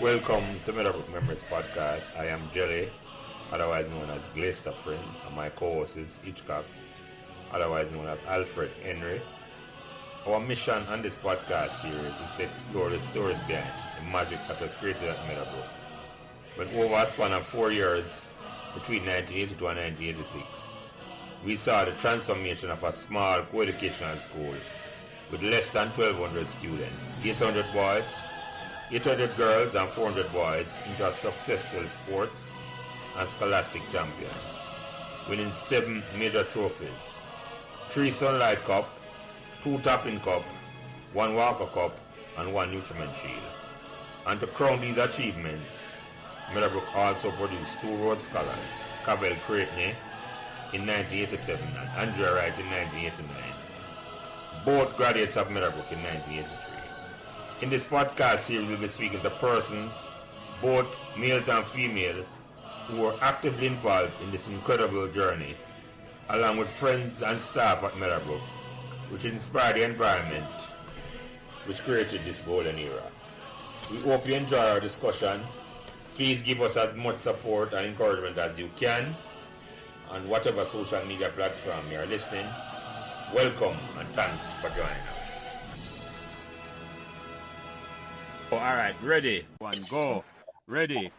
Welcome to Meadowbrook Memories Podcast. I am Jelly, otherwise known as Glester Prince, and my co-host is Hitchcock, otherwise known as Alfred Henry. Our mission on this podcast series is to explore the stories behind the magic that was created at Meadowbrook. When over a span of 4 years, between 1982 and 1986, we saw the transformation of a small coeducational school with less than 1,200 students, 800 boys, 800 girls and 400 boys into a successful sports and scholastic champion, winning 7 major trophies, 3 Sunlight Cup, 2 Topping Cup, 1 Walker Cup, and 1 Nutriment Shield. And to crown these achievements, Meadowbrook also produced 2 Rhodes Scholars, Cavell Creighton in 1987 and Andrea Wright in 1989, both graduates of Meadowbrook in 1983. In this podcast series, we'll be speaking to persons, both males and female, who were actively involved in this incredible journey, along with friends and staff at Meadowbrook, which inspired the environment which created this golden era. We hope you enjoy our discussion. Please give us as much support and encouragement as you can on whatever social media platform you are listening. Welcome and thanks for joining us. All right, ready? One, go. Ready.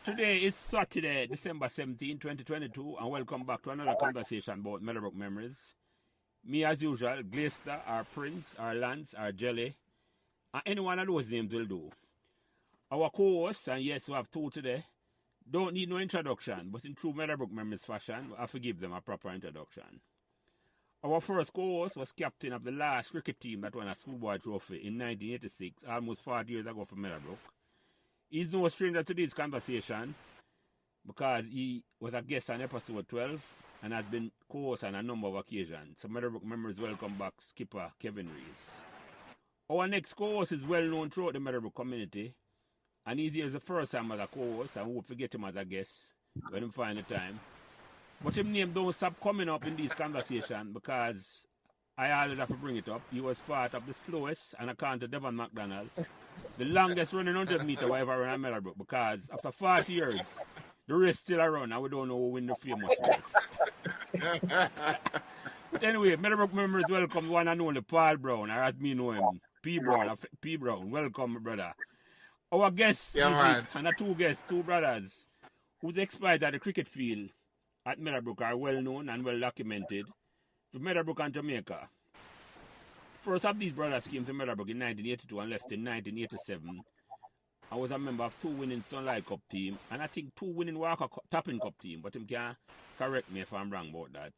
Today is Saturday, December 17, 2022, and welcome back to another conversation about Meadowbrook memories. Me, as usual, Glester, our Prince, our Lance, our Jelly, and any one of those names will do. Our co-hosts, and yes, we have 2 today, don't need no introduction, but in true Meadowbrook memories fashion, I forgive them a proper introduction. Our first co-host was captain of the last cricket team that won a schoolboy trophy in 1986, almost 40 years ago for Meadowbrook. He's no stranger to this conversation because he was a guest on episode 12 and has been co-host on a number of occasions. So Meadowbrook memories welcome back skipper Kevin Rees. Our next co-host is well known throughout the Meadowbrook community, and he's here the first time as a co-host, and we hope to get him as a guest when we find the time. But his name don't stop coming up in this conversation because I always have to bring it up. He was part of the slowest, and according to Devon McDonald, the longest running 100 meter we ever run at Meadowbrook, because after 40 years, the race still a run, and we don't know who win the famous race. But anyway, Meadowbrook memories welcome one and only Paul Brown, or as me know him, P. Brown. P. Brown, welcome, brother. Our guests, and the 2 guests, 2 brothers, whose exploits at the cricket field at Meadowbrook are well known and well documented to Meadowbrook and Jamaica. First of these brothers came to Meadowbrook in 1982 and left in 1987. I was a member of 2 winning Sunlight Cup team and I think 2 winning Walker Topping Cup team, but him can correct me if I'm wrong about that.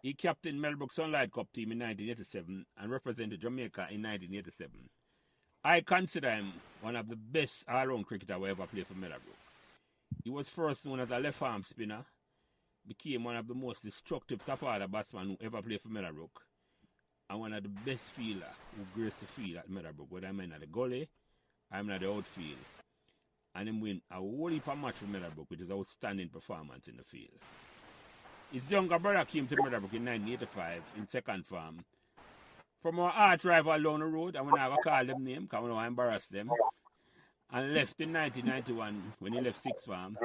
He captained Meadowbrook Sunlight Cup team in 1987 and represented Jamaica in 1987. I consider him one of the best all-round cricketer we ever played for Meadowbrook. He was first known as a left-arm spinner, became one of the most destructive top-order batsmen who ever played for Meadowbrook, and one of the best fielder who graced the field at Meadowbrook, whether I'm in the gully, I'm in the outfield. And him win a whole heap of match for Meadowbrook, which is outstanding performance in the field. His younger brother came to Meadowbrook in 1985 in second farm. From our arch rival down the road, and when I call them name, because I embarrass them, and left in 1991 when he left sixth farm.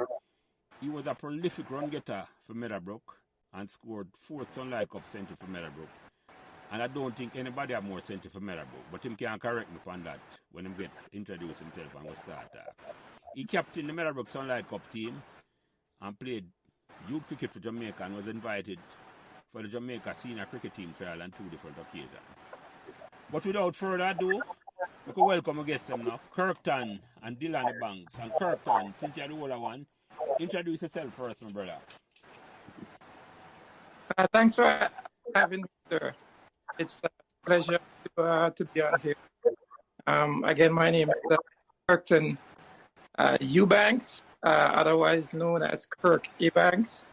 He was a prolific run getter for Meadowbrook and scored 4 Sunlight Cup century for Meadowbrook. And I don't think anybody have more century for Meadowbrook, but him can correct me on that when him get introduce himself and we start. He captained the Meadowbrook Sunlight Cup team and played youth cricket for Jamaica and was invited for the Jamaica senior cricket team trial on 2 different occasions. But without further ado, we can welcome our guests now, Kirk and Dillion Ebanks. And Kirk, since you're the older one, introduce yourself first, my brother. Thanks for having me, sir. It's a pleasure to be on here. Again, my name is Kirk and Ebanks, otherwise known as Kirk Ebanks.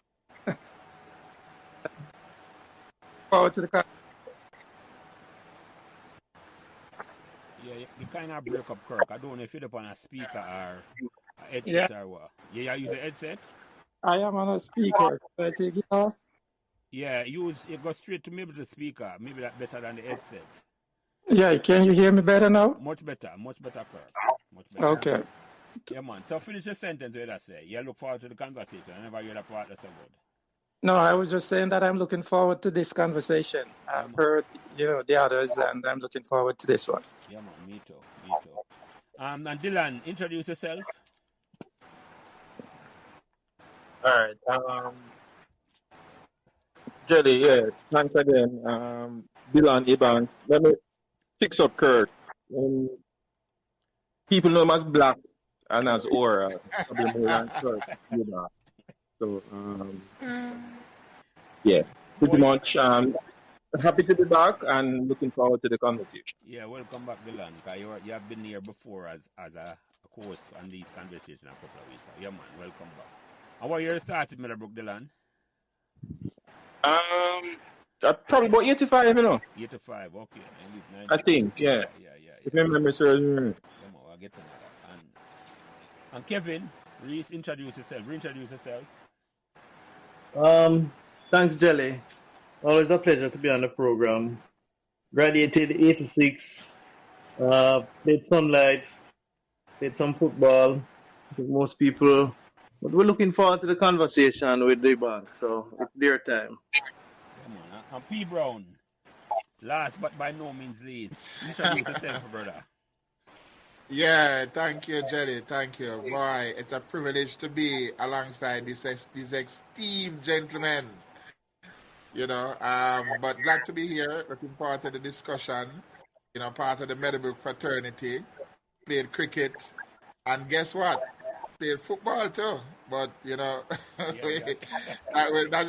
Forward to the class. Yeah, you kind of break up, Kirk. I don't know if you're up on a speaker or a headset or what. Yeah, you use a headset? I am on a speaker. So I take it off? Yeah, you go straight to maybe the speaker. Maybe that's better than the headset. Yeah, can you hear me better now? Much better, Kirk. Much better. Okay. Yeah, man. So finish the sentence where that say. You look forward to the conversation. I never hear that part that's so good. No, I was just saying that I'm looking forward to this conversation. Yeah, I've man. heard, the others, and I'm looking forward to this one. Yeah, man. Me too. Me too. And Dylan, introduce yourself. All right. Jelly, yeah. Thanks again. Dillion Ebanks. Let me fix up Kirk. People know him as Black and as Aura. Probably more than Kirk. So, yeah. Pretty much happy to be back and looking forward to the conversation. Yeah, welcome back, Dylan. Because you have been here before as a host on these conversations a couple of weeks. Yeah, man. Welcome back. And what year started Meadowbrook, Dylan? Probably about 85, 85, okay. I think, yeah. Yeah. If my memory serves me. Yeah, man, I'll get to that. And Kevin, reintroduce yourself. Thanks, Jelly. Always a pleasure to be on the program. Graduated 86, played sunlight, played some football, like most people. But we're looking forward to the conversation with the band, so it's their time. Yeah, man. And P. Brown, last but by no means least, introduce yourself, brother. Yeah, thank you, Jelly. Thank you. Boy, it's a privilege to be alongside these esteemed gentlemen. But glad to be here. Looking forward to the discussion. Part of the Meadowbrook fraternity. Played cricket. And guess what? Played football too. But, that's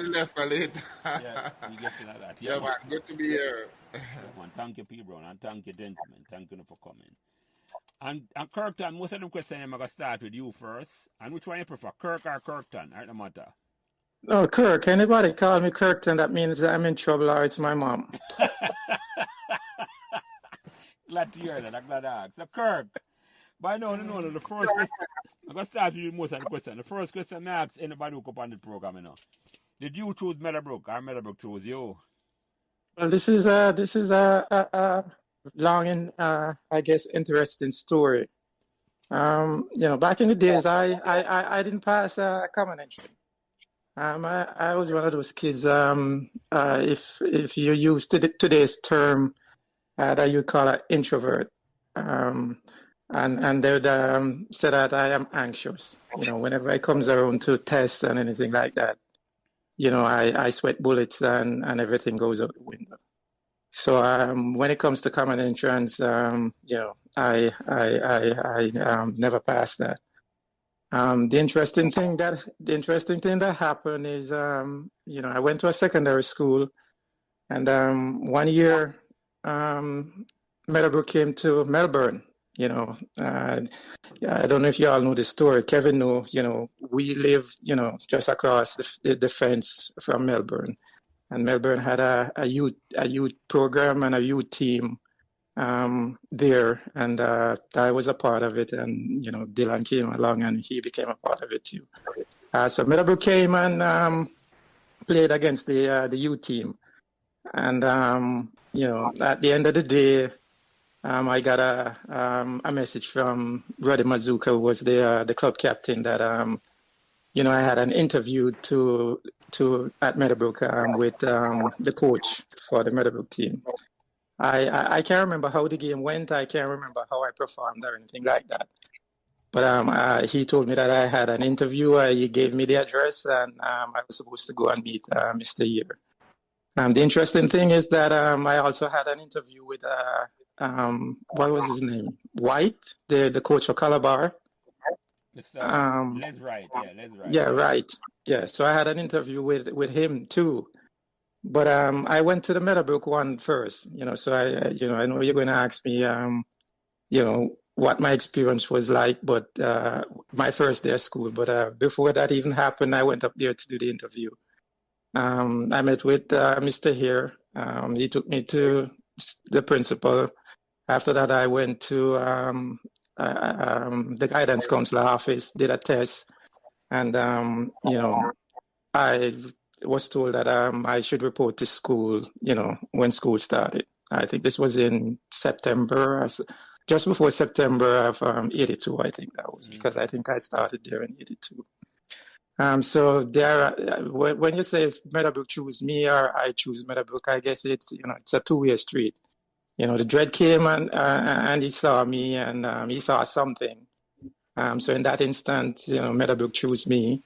left for late. Yeah, we get to that. Yeah, man. Good to be here. Yeah, man. Thank you, P. Brown. And thank you, gentlemen. Thank you for coming. And Kirkton, most of them questions I'm going to start with you first. And which one you prefer, Kirk or Kirkton? Right, no matter. No, Kirk. Anybody call me Kirkton, that means I'm in trouble or it's my mom. Glad to hear that. I'm glad to ask. So, Kirk, by now, the first question, I'm going to start with you most of the questions. The first question I ask anybody who come on the program, did you choose Meadowbrook or Meadowbrook chose you? Well, this is a long and I guess interesting story. Back in the days, I didn't pass common entry. I was one of those kids. If you use today's term, that you call an introvert, and they would say that I am anxious. Whenever it comes around to tests and anything like that, I sweat bullets and everything goes out the window. So when it comes to common entrance, I never passed that. The interesting thing that happened is, I went to a secondary school, and 1 year, Meadowbrook came to Melbourne. I don't know if you all know the story. Kevin knew. We live, just across the fence from Melbourne. And Melbourne had a youth program and a youth team there, and I was a part of it. And Dylan came along, and he became a part of it too. So Meadowbrook came and played against the youth team, and at the end of the day, I got a message from Roddy Mazuka, who was the club captain, that I had an interview at Meadowbrook with the coach for the Meadowbrook team. I can't remember how the game went. I can't remember how I performed or anything like that. But he told me that I had an interview. He gave me the address, and I was supposed to go and meet Mr. Year. The interesting thing is that I also had an interview with what was his name? White, the coach of Calabar. Les Wright. Yeah, right. Yeah, so I had an interview with him too. But I went to the Meadowbrook one first, so I know you're going to ask me, what my experience was like, but my first day of school. But before that even happened, I went up there to do the interview. I met with Mr. Hare. He took me to the principal. After that, I went to the guidance counselor office, did a test, and I was told that I should report to school, when school started. I think this was in September just before September of 82, I think that was, because I think I started there in 82. So there, when you say if Meadowbrook choose me or I choose Meadowbrook, I guess it's, it's a two-way street. The dread came and he saw me and he saw something. So in that instance, Meadowbrook chose me.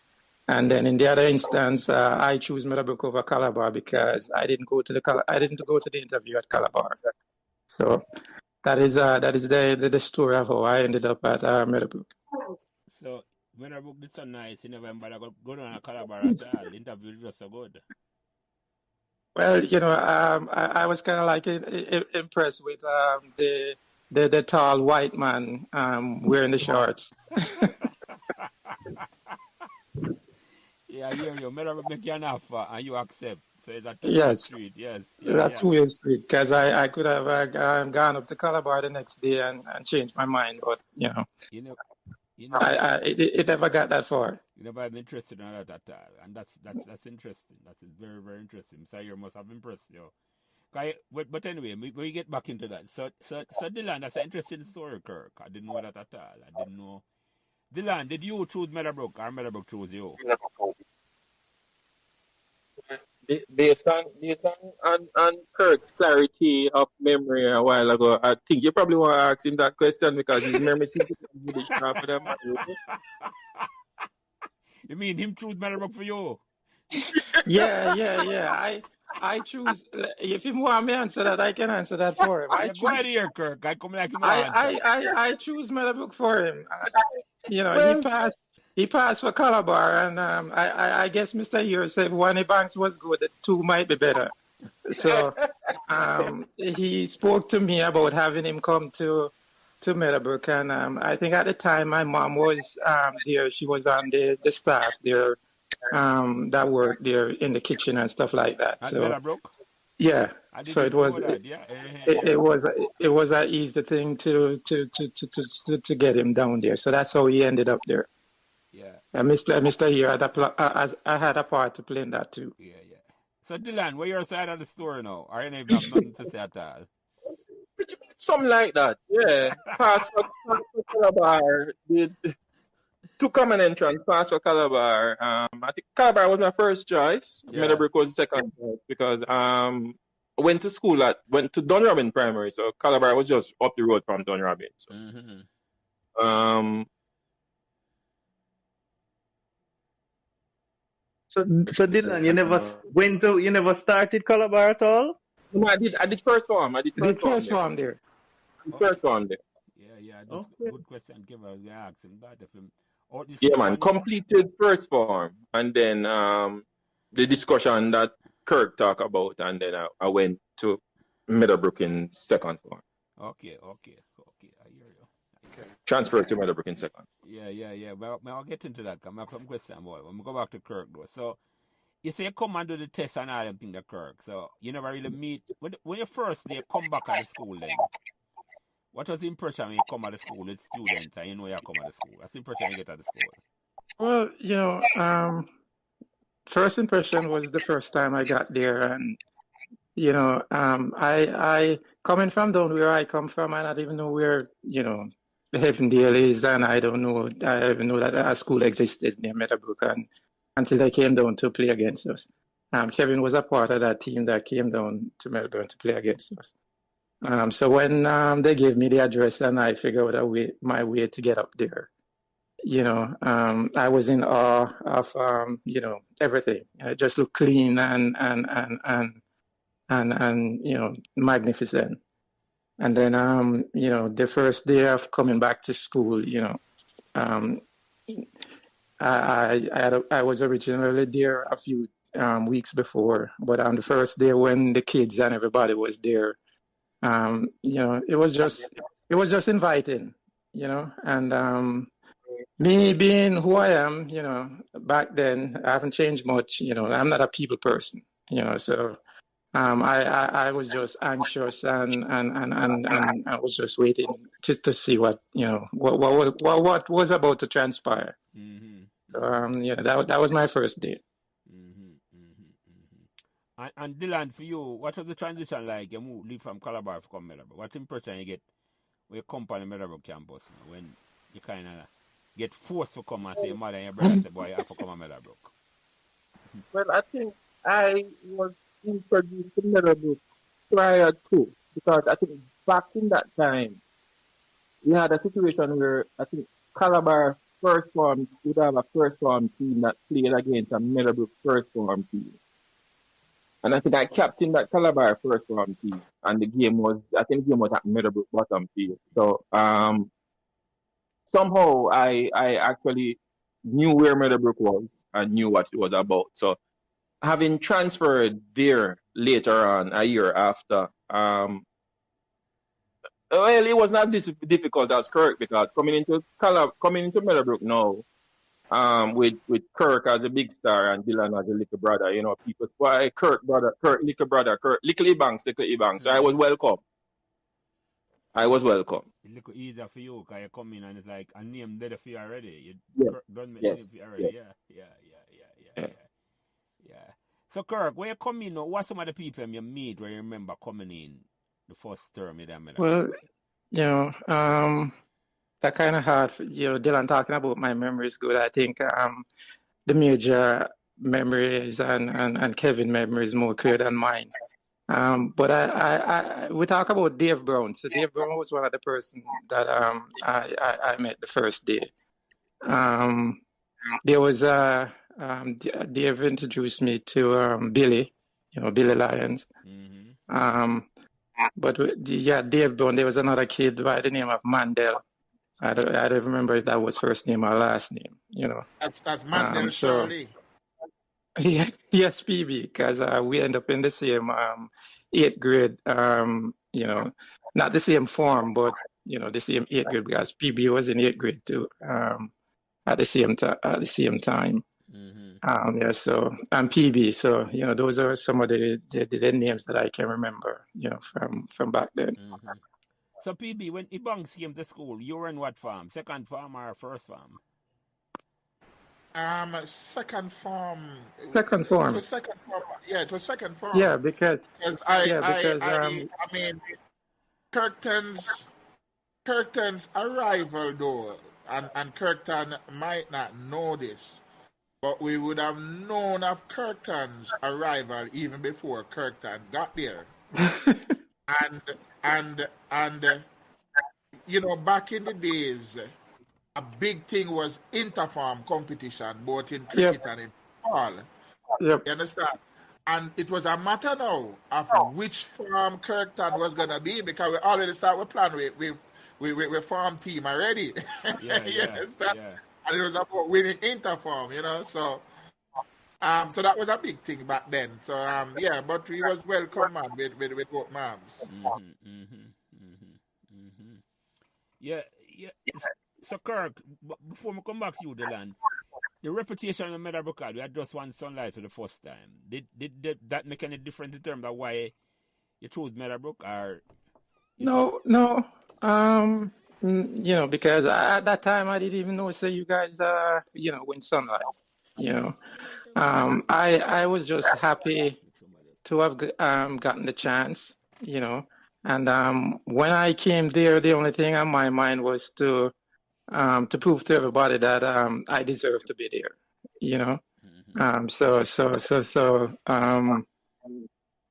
And then in the other instance, I choose Meadowbrook over Calabar because I didn't go to the interview at Calabar. So that is the story of how I ended up at Meadowbrook. So Meadowbrook did so nice in November. I got good on a Calabar as well. The interview was so good. Well, I was kind of like impressed with the tall white man wearing the shorts. Yeah, I hear you. Meadowbrook make you an offer and you accept. So it's a two-way Yes, street. Yes. that's two-way street because I could have gone up to Calabar the next day and changed my mind, but You know, it never got that far. you never been interested in that at all, and that's interesting. That's very very interesting. So you must have impressed you. But anyway, we get back into that. So Dillion, that's an interesting story, Kirk. I didn't know that at all. I didn't know. Dillion, did you choose Meadowbrook or Meadowbrook chose you? Based on Kirk's clarity of memory a while ago, I think you probably want to ask him that question because his memory seems to be really sharp for them. You mean him choose Meadowbrook for you? Yeah. I choose. If you want me to answer that, I can answer that for him. Go ahead here, Kirk. I come like him I choose Meadowbrook for him. Well, he passed for Calabar, and I guess Mr. Here said one Ebanks was good, the two might be better. So he spoke to me about having him come to Meadowbrook, and I think at the time my mom was there. She was on the staff there that worked there in the kitchen and stuff like that. at So Meadowbrook. yeah, I so didn't it was know that. Yeah. it was an easy thing to get him down there. So that's how he ended up there. Yeah. Mr. Here I had a part to play in that too. Yeah. So Dillion, where your side of the story now? Or you have nothing to say at all? something like that. Yeah. Pass for Calabar. Did two common entrance, pass for Calabar. I think Calabar was my first choice. Yeah. Meadowbrook was the second choice because I went to Dunrobin Primary, so Calabar was just up the road from Dunrobin. So, So Dillion, you never started Calabar at all? no, I did first form. I did first form there. First form there. Yeah. That's a good question. Give us the ask him that if him. Yeah, man. Completed first form, and then the discussion that Kirk talked about, and then I went to Meadowbrook in second form. Okay. I hear you. Transferred to Meadowbrook in second. Yeah. Well, I'll get into that. I have some question, boy. When we go back to Kirk, though. So, you say you come and do the test and all them things, the Kirk. So, you never really meet. When you first day come back at the school, then, what was the impression when you come at the school with students and you know you come at the school? What's the impression you get at the school? Well, first impression was the first time I got there, and I coming from down where I come from, I not even know where Heavendale is, and I even know that a school existed near Meadowbrook, and until they came down to play against us. Kevin was a part of that team that came down to Melbourne to play against us. So when they gave me the address and I figured out my way to get up there, I was in awe of everything. It just looked clean and magnificent. And then the first day of coming back to school, I was originally there a few weeks before, but on the first day when the kids and everybody was there, it was just inviting, and me being who I am, back then I haven't changed much. I'm not a people person, so I was just anxious and I was just waiting to see what was about to transpire. So that was my first day. And Dillion, for you, what was the transition like? You leave from Calabar to come Meadowbrook. What impression you get we come on the Meadowbrook campus when you kind of get forced to come and say your mother and your brother say, boy, you have to come to Meadowbrook? Well, I think I was introduced to Meadowbrook prior to, because I think back in that time, we had a situation where I think Calabar first form would have a first form team that played against a Meadowbrook first form team. And I think I captained that Calabar first form team. And I think the game was at Meadowbrook bottom field. So somehow I actually knew where Meadowbrook was and knew what it was about. So having transferred there later on, a year after, well, it was not this difficult as Kirk, because coming into Meadowbrook now, with Kirk as a big star and Dylan as a little brother, people, why Kirk little brother, Kirk, little Ebanks. So I was welcome. It's a little easier for you because you come in and it's like a name there for you already. Yes. Kirk done make name for you already. Yeah. Yeah. So Kirk, when you come in, what some of the people you meet where you remember coming in the first term in Meadowbrook? Well, that kind of hard. Dylan talking about my memory is good. I think the major memories and Kevin memories more clear than mine. But we talk about Dave Brown. So Dave Brown was one of the person that I met the first day. There was Dave introduced me to Billy, Billy Lyons. Mm-hmm. But Dave Brown. There was another kid by the name of Mandel. I don't remember if that was first name or last name. That's Mandel Shirley. Yeah, yes, PB, because we end up in the same 8th grade. Not the same form, but the same 8th grade, because PB was in 8th grade too. At the same time. Mm-hmm. So and PB. So those are some of the names that I can remember. From back then. Mm-hmm. So PB, when Ebanks came to school, you were in what farm? Second farm or first farm? Second form. Second It form. was second form. Yeah, it was second form. Yeah, because I mean, Kirkton's arrival though, and Kirkton might not know this, but we would have known of Kirkton's arrival even before Kirkton got there. and back in the days, a big thing was interfarm competition, both in cricket and in football. Yep. You understand? And it was a matter now of which farm Kirkton was gonna be, because we already start with plan with farm team already. Yeah. And it was about winning interfarm, so so that was a big thing back then. So but we was welcome, man, with both moms. Yeah. So Kirk, before we come back to you, Dylan, the reputation of Meadowbrook High, we had just one sunlight for the first time. Did that make any difference in terms of why you chose Meadowbrook, or? No. Because at that time I didn't even know. So you guys, win sunlight. I was just happy to have gotten the chance. And when I came there, the only thing on my mind was to prove to everybody that I deserve to be there.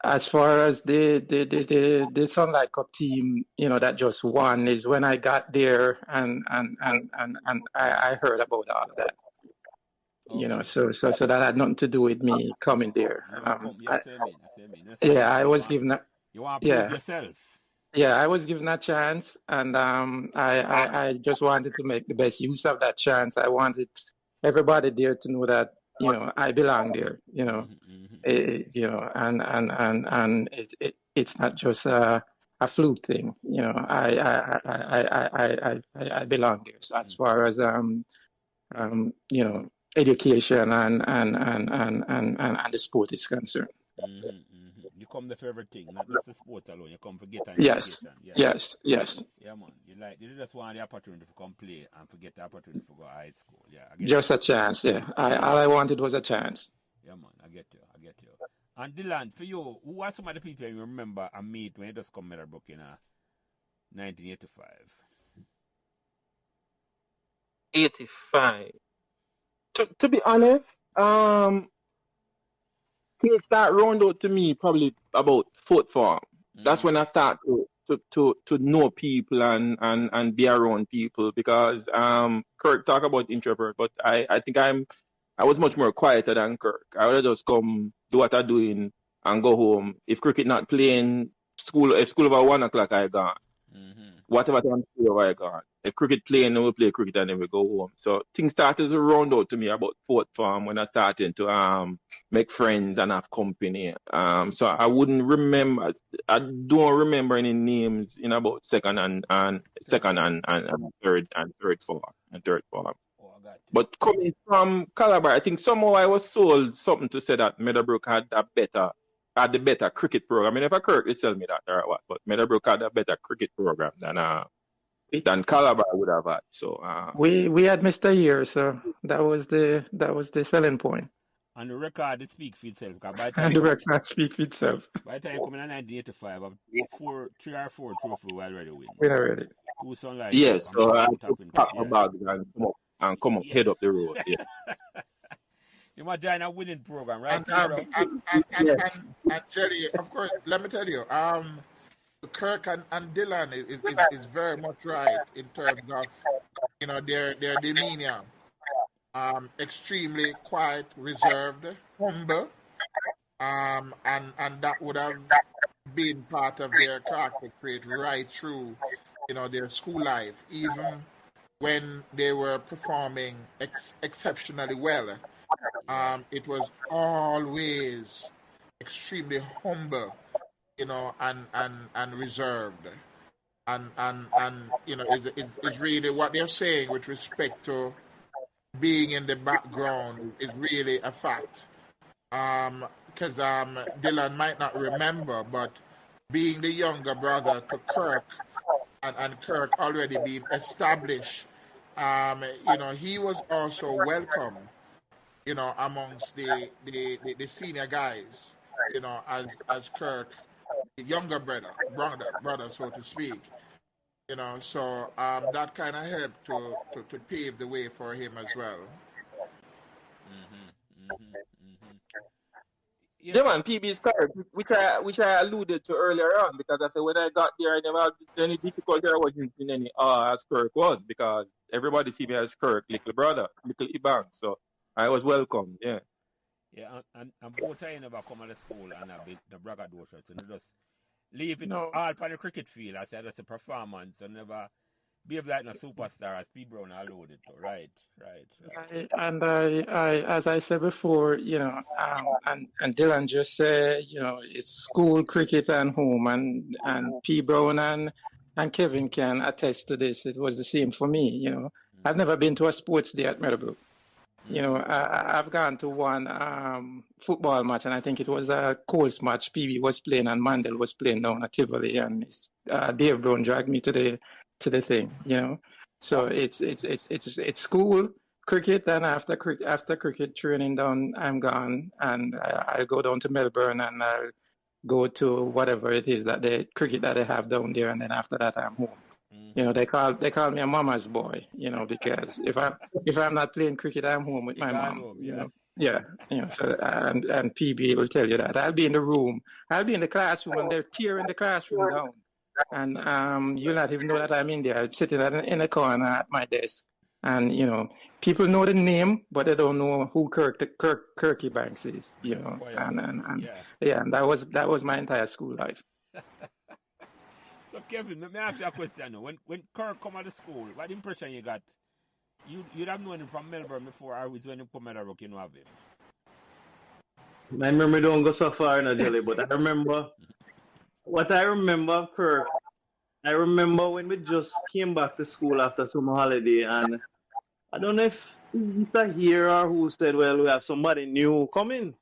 As far as the Sunlight Cup team, that just won, is when I got there and I heard about all of that. Okay. So that had nothing to do with me coming there. I was given that. You want to prove yourself. Yeah, I was given a chance, and I just wanted to make the best use of that chance. I wanted everybody there to know that I belong there. And it's not just a fluke thing. I belong there. So as far as education and the sport is concerned. You come there for everything, not just the sport alone. You come for get an Yes. education. Yes. Yeah, man. You just want the opportunity to come play and forget the opportunity to go to high school. Yeah, just a chance. Yeah, all I wanted was a chance. Yeah, man. I get you. And Dylan, for you, who are some of the people you remember and meet when you just come to Meadowbrook? 1985. 85. To be honest, things start round out to me probably about fourth form. That's when I start to know people and be around people because Kirk talk about introvert, but I think I was much more quieter than Kirk. I would just come do what I'm doing and go home. If cricket not playing, if school over 1 o'clock I gone. Whatever time school over I gone. If cricket playing, then we play cricket and then we go home. So things started to round out to me about fourth form when I started to make friends and have company. So I wouldn't remember. I don't remember any names in about second and third form. Oh, I got you. But coming from Calabar, I think somehow I was sold something to say that Meadowbrook had the better cricket program. I mean, if I Kirk, it tell me that or what, but Meadowbrook had a better cricket program than Calabar would have had. So we had Mr. Year, so that was the selling point. And the record, it speak for itself. Because by the And time the record speak for itself. by the time coming in 1985, three or four trophy we already win. We already. Two Sunlight yes, Cup so I and took Tapping pack Cup. my Yeah. bags and come up, head up the road. Yeah. You might join a winning program, right? And Jerry, of course, let me tell you, Kirk and Dylan is very much right in terms of their demeanor. Extremely quiet, reserved, humble, and that would have been part of their character trait right through their school life, even when they were performing exceptionally well. It was always extremely humble, and reserved, and is really what they're saying with respect to being in the background is really a fact. Because Dylan might not remember, but being the younger brother to Kirk, and Kirk already being established, he was also welcome, amongst the senior guys, as Kirk, the younger brother, so to speak. So that kind of helped to pave the way for him as well. Yes. Yeah, man, PB's card, which I alluded to earlier on, because I said when I got there, I never had any difficulty. I wasn't in any as Kirk was, because everybody see me as Kirk, little brother, little Ebanks. So I was welcome. Yeah. Yeah, and both I never come to the school and a bit the braggadocious and just leave it No. all on the cricket field. I said that's a performance and never behave like a superstar as P. Brown alluded to. Right. I, as I said before, and Dylan just said, it's school, cricket, and home, and P. Brown and Kevin can attest to this. It was the same for me. I've never been to a sports day at Meadowbrook. I've gone to one football match, and I think it was a Colts match. PB was playing, and Mandel was playing down at Tivoli, and Dave Brown dragged me to the thing. So it's school, cricket, and after cricket training down, I'm gone, and I go down to Melbourne, and I'll go to whatever it is cricket that they have down there, and then after that I'm home. They call me a mama's boy, because if I'm not playing cricket, I'm home with my mom. Home, Yeah. So and PB will tell you that I'll be in the room, I'll be in the classroom, and they're tearing the classroom down, and you'll not even know that I'm in there. I'm sitting in a corner at my desk, and people know the name, but they don't know who Kirk Ebanks is. And that was my entire school life. So Kevin, let me ask you a question now. When Kirk come out of school, what impression you got? You'd have known him from Melbourne before, or was when you come Meadowbrook, you know of him? My memory don't go so far in a jelly, but I remember what I remember of Kirk. I remember when we just came back to school after summer holiday, and I don't know if Mr. here or who said, well, we have somebody new coming.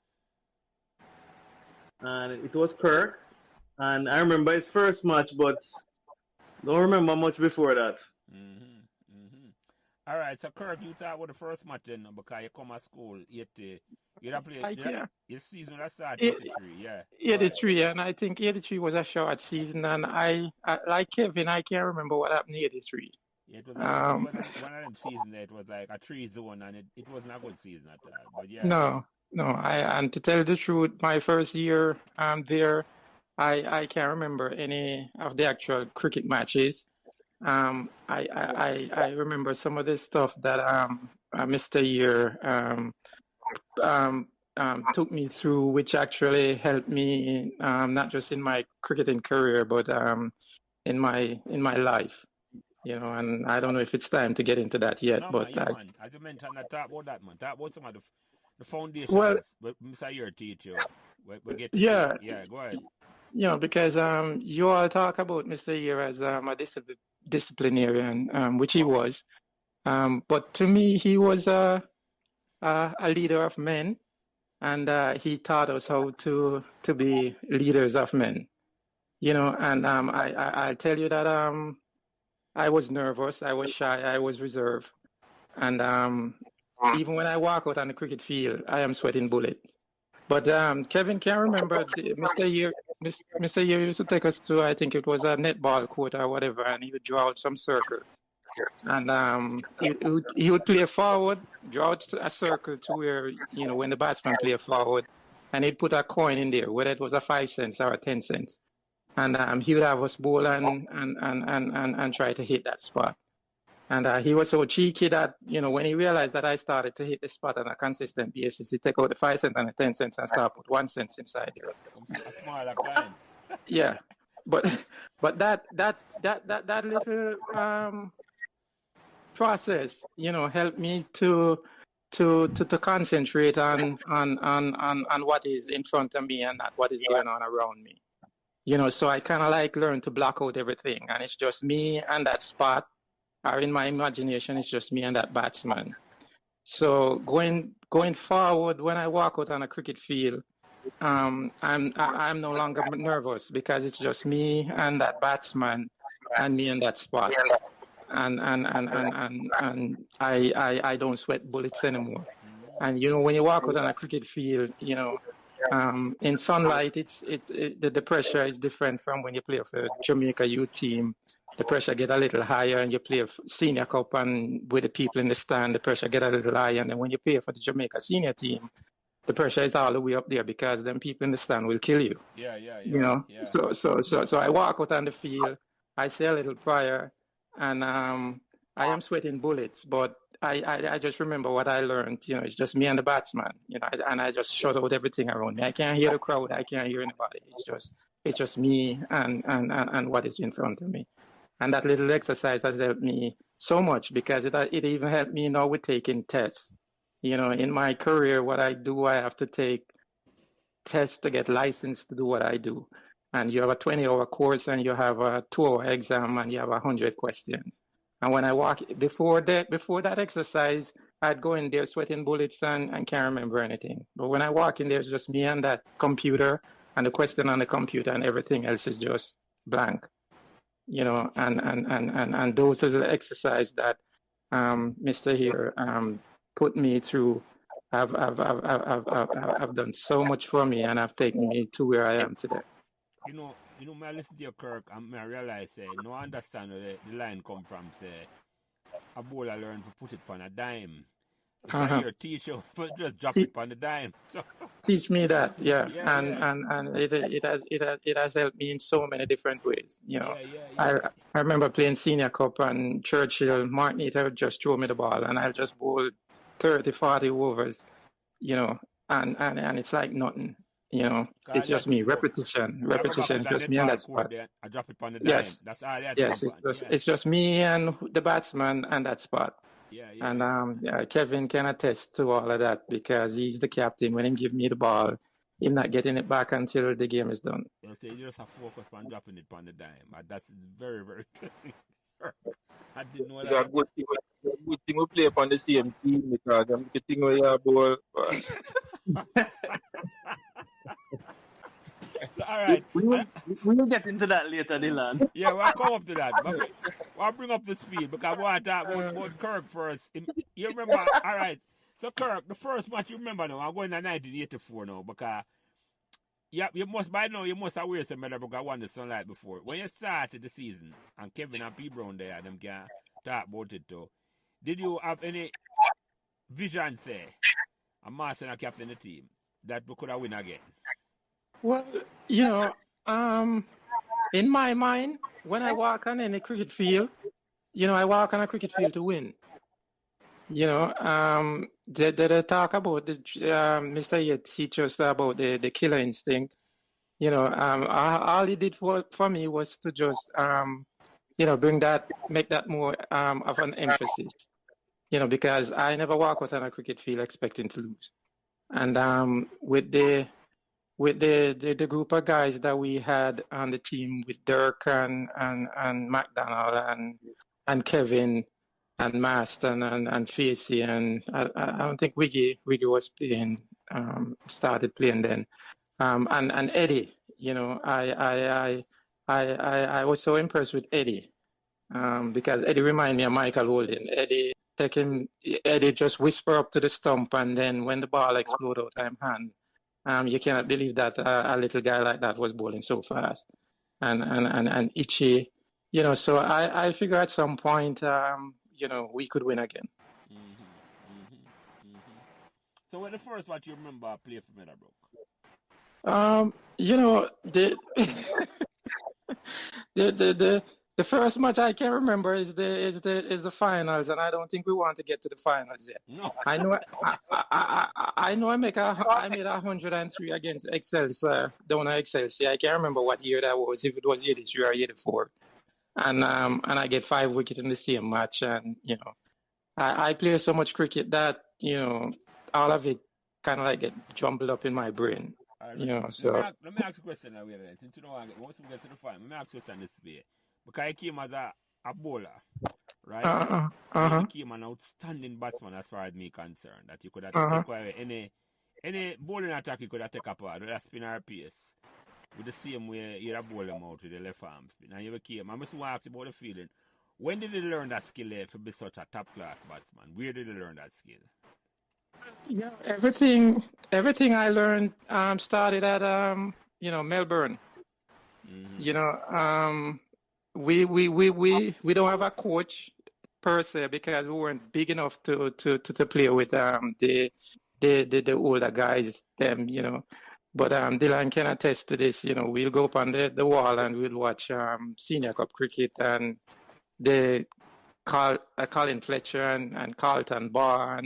And it was Kirk. And I remember his first match, but don't remember much before that. All right, so Kirk, you talk about the first match then, because you come to school 80. You don't play. I can't. Your season that start It, 83. Yeah, go ahead. 83, and I think 83 was a short season, and I like Kevin, I can't remember what happened in 83. Yeah, it was Um, one of them seasons that it was like a 3-zone, and it wasn't a good season at all. But yeah, no, no, and to tell the truth, my first year there, I can't remember any of the actual cricket matches. I remember some of the stuff that Mr. Year um, took me through, which actually helped me not just in my cricketing career, but in my life. And I don't know if it's time to get into that yet, no man, but yeah man. As you mentioned, I talk about that man. Talk about some of the well, foundations. But Mr. Year teach you. We get to yeah, yeah. Go ahead. because you all talk about Mr. Year as a disciplinarian, which he was. But to me, he was a leader of men, and he taught us how to be leaders of men. And I'll tell you that I was nervous, I was shy, I was reserved, and even when I walk out on the cricket field, I am sweating bullets. But Kevin can remember Mr. Year. Mr. Year used to take us to, I think it was a netball court or whatever, and he would draw out some circles. And he would play forward, draw out a circle to where, when the batsman play forward, and he'd put a coin in there, whether it was a 5 cents or a 10 cents. And he would have us bowl and try to hit that spot. And he was so cheeky that, when he realized that I started to hit the spot on a consistent basis, he'd take out the 5 cents and the 10 cents and start put 1 cent inside there. A smaller client. Yeah. But that little process, helped me to concentrate on what is in front of me and not what is going on around me. So I kind of like learned to block out everything, and it's just me and that spot, or in my imagination, it's just me and that batsman. So going forward, when I walk out on a cricket field, I'm no longer nervous because it's just me and that batsman, and me and that spot, and I don't sweat bullets anymore. And when you walk out on a cricket field, in sunlight, the pressure is different from when you play for a Jamaica youth team. The pressure get a little higher, and you play a senior cup, and with the people in the stand, the pressure get a little higher. And then when you play for the Jamaica senior team, the pressure is all the way up there because then people in the stand will kill you. Yeah. Yeah. So I walk out on the field, I say a little prayer, and I am sweating bullets, but I just remember what I learned. It's just me and the batsman. And I just shut out everything around me. I can't hear the crowd. I can't hear anybody. It's just me and what is in front of me. And that little exercise has helped me so much because it even helped me now with taking tests. In my career, what I do, I have to take tests to get licensed to do what I do. And you have a 20-hour course, and you have a 2-hour exam, and you have 100 questions. And when I walk before that exercise, I'd go in there sweating bullets and can't remember anything. But when I walk in there, it's just me and that computer and the question on the computer, and everything else is just blank. And those little exercises that Mr. Here put me through have done so much for me, and have taken me to where I am today. I listen to your Kirk, and I realize, no understand where the line come from, say, a bowler learn to put it on a dime. It's your teacher, just drop it on the dime. So. Teach me that, yeah. And it has helped me in so many different ways. I remember playing senior cup, and Churchill, Martin Eater would just throw me the ball, and I'll just bowl 30, 40 overs, and it's like nothing. It's just me. Repetition, just me and that spot. I drop it on the dime. Yes. That's all that. Yes, it's just me and the batsman and that spot. Yeah. And Kevin can attest to all of that because he's the captain. When he give me the ball, he's not getting it back until the game is done. So you just have to focus on dropping it on the dime. That's very, very interesting. I didn't know that. It's a good thing we play upon the same team because I'm getting where you ball. So, all right. We will get into that later, Dylan. Yeah, we'll come up to that. I'll bring up the speed because I want to talk about Kirk first. You remember? All right. So Kirk, the first match you remember now, I'm going to 1984 now because you must by now you must aware some Meadowbrook I won the Sunlight before. When you started the season and Kevin and P Brown there, them can talk about it too. Did you have any vision say a master and a captain of the team that we could have win again? Well, in my mind, when I walk on any cricket field, I walk on a cricket field to win. They talk about Mr. Yates teaches about the killer instinct. All he did for me was to just, make that more of an emphasis. Because I never walk out on a cricket field expecting to lose. And with the group of guys that we had on the team with Dirk and McDonald and Kevin and Maston and Facey and I don't think Wiggy was playing started playing then and Eddie, I was so impressed with Eddie because Eddie reminded me of Michael Holden. Eddie just whisper up to the stump and then when the ball explode out of his hand, you cannot believe that a little guy like that was bowling so fast and itchy, so I figure at some point we could win again. So what the first what you remember play for Meadowbrook? The first match I can remember is the finals, and I don't think we want to get to the finals yet. No. I know I made 103 against Excelsior, down at Excelsior. I can't remember what year that was, if it was 83 or 84. And I get 5 wickets in the same match, and I play so much cricket that all of it kind of like get jumbled up in my brain. So let me ask you a question now. Since once we get to the final, let me ask you a question this way. Because he came as a bowler, right? He became an outstanding batsman as far as me concerned. That you could have take away any bowling attack you could have taken apart with a spinner pace. With the same way you have bowled them out with the left arm spin. And you became, I must ask you about the feeling. When did you learn that skill to be such a top class batsman? Where did you learn that skill? Yeah, everything I learned started at Melbourne. We don't have a coach per se because we weren't big enough to play with the older guys But Dylan can attest to this. We'll go up on the wall and we'll watch senior cup cricket and the Colin Fletcher and Carlton Barr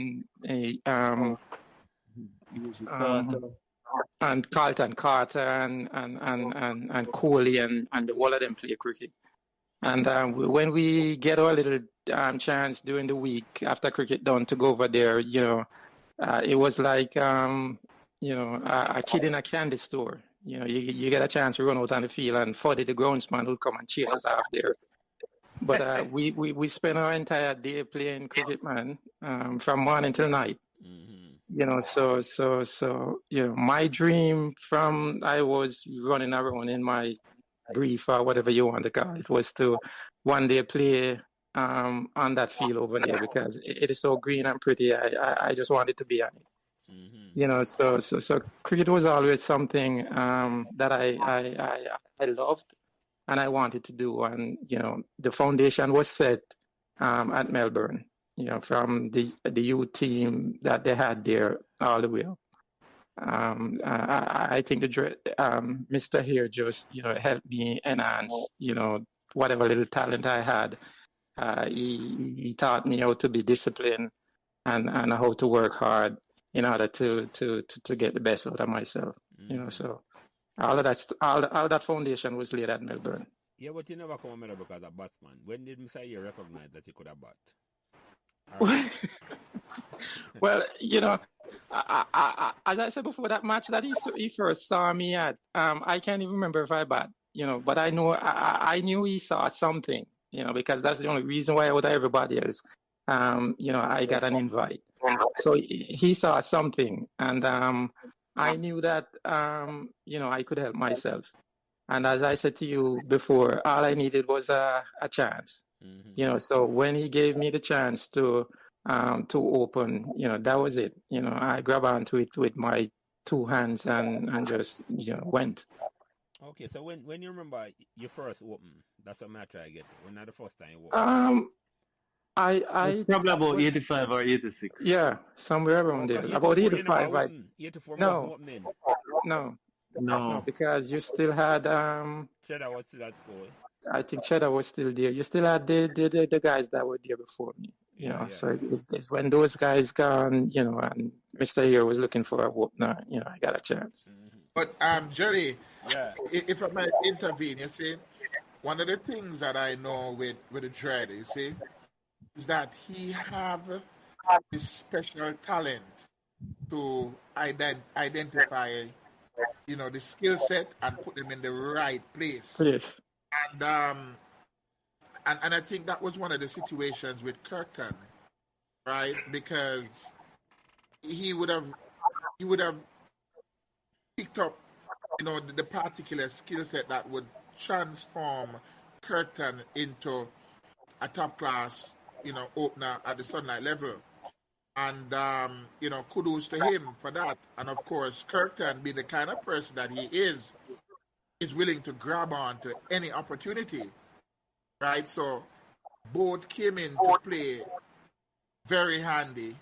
and Carlton Carter and Coley and the whole of them play cricket. And when we get our little chance during the week after cricket done to go over there, it was like a kid in a candy store. You get a chance to run out on the field and Foddy the groundsman will come and chase us off there. But we spent our entire day playing cricket, man, from morning till night. So my dream from I was running around in my brief or whatever you want to call it was to one day play on that field over there because it is so green and pretty. I just wanted to be on it. So cricket was always something that I loved and I wanted to do. And, the foundation was set at Melbourne, from the youth team that they had there all the way up. I think Mr. Here just, helped me enhance, whatever little talent I had. He taught me how to be disciplined and how to work hard in order to get the best out of myself. So all that foundation was laid at Melbourne. Yeah, but you never come to Meadowbrook as a batsman. When did Mr. Here recognize that you could have bat? Well, as I said before, that match that he first saw me at, I can't even remember if I bat, but I know I knew he saw something, because that's the only reason why out of everybody else, I got an invite. So he saw something, and I knew that, I could help myself. And as I said to you before, all I needed was a chance, So when he gave me the chance to open, that was it. I grabbed onto it with my two hands and just went. Okay, so when you remember your first open, that's what I try to get. When not the first time you open. I Probably about 85 or 86. Yeah, somewhere around there. About 84, you know, 85. 84 No, opening. no, because you still had Cheddar was still at school. I think Cheddar was still there. You still had the guys that were there before me. So it's when those guys gone, and Mr. Here was looking for a opener, I got a chance. But Jerry, if I might intervene, you see, one of the things that I know with the Dread, you see, is that he have this special talent to identify, the skill set and put them in the right place. Yes. And I think that was one of the situations with Kirkton, right? Because he would have picked up, the particular skill set that would transform Kirkton into a top class, opener at the Sunlight level. And, kudos to him for that. And of course, Kirkton, being the kind of person that he is willing to grab on to any opportunity, right? So both came in to play very handy,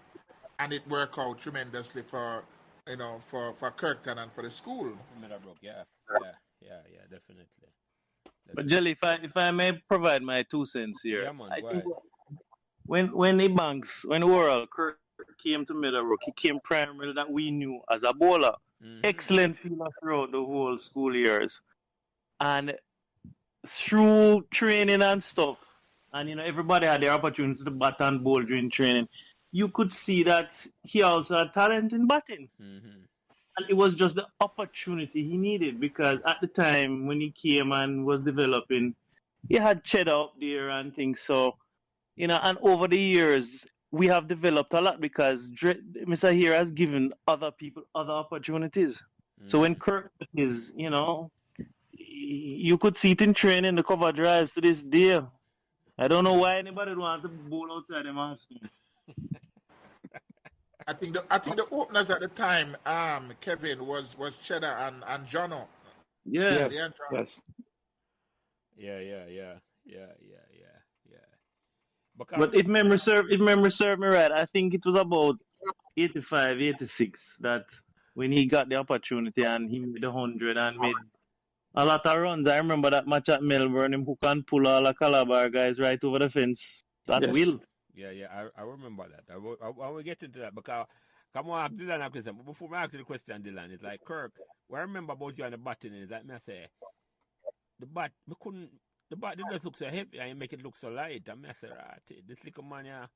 and it worked out tremendously for Kirkton and for the school. Meadowbrook, yeah, definitely. But Jelly, if I may provide my 2 cents here, Yeah, man, I go think ahead. when Ebanks, when Worrell, Kirk came to Meadowbrook, he came primarily that we knew as a bowler. Excellent fielder throughout the whole school years. And through training and stuff, and everybody had their opportunity to bat and bowl during training, you could see that he also had talent in batting. And it was just the opportunity he needed, because at the time when he came and was developing, he had Cheddar up there and things. So, and over the years, we have developed a lot because Mr. Here has given other people other opportunities. So when Kirk is, you could see it in training, the cover drives to this day. I don't know why anybody would want to bowl outside them off. I think the openers at the time, Kevin, was Cheddar and Jono. Yes. Yeah. But if memory serve me right, I think it was about 85, 86 that when he got the opportunity and he made 100 and made a lot of runs. I remember that match at Melbourne, him who can pull all the Calabar guys right over the fence at will. Yeah, I remember that. I will get into that because come on, Dylan, a question. But before I ask you the question, Dylan, it's like, Kirk, what I remember about you and the batting is that I say the bat didn't just look so heavy and you make it look so light. And I say, right, this little man here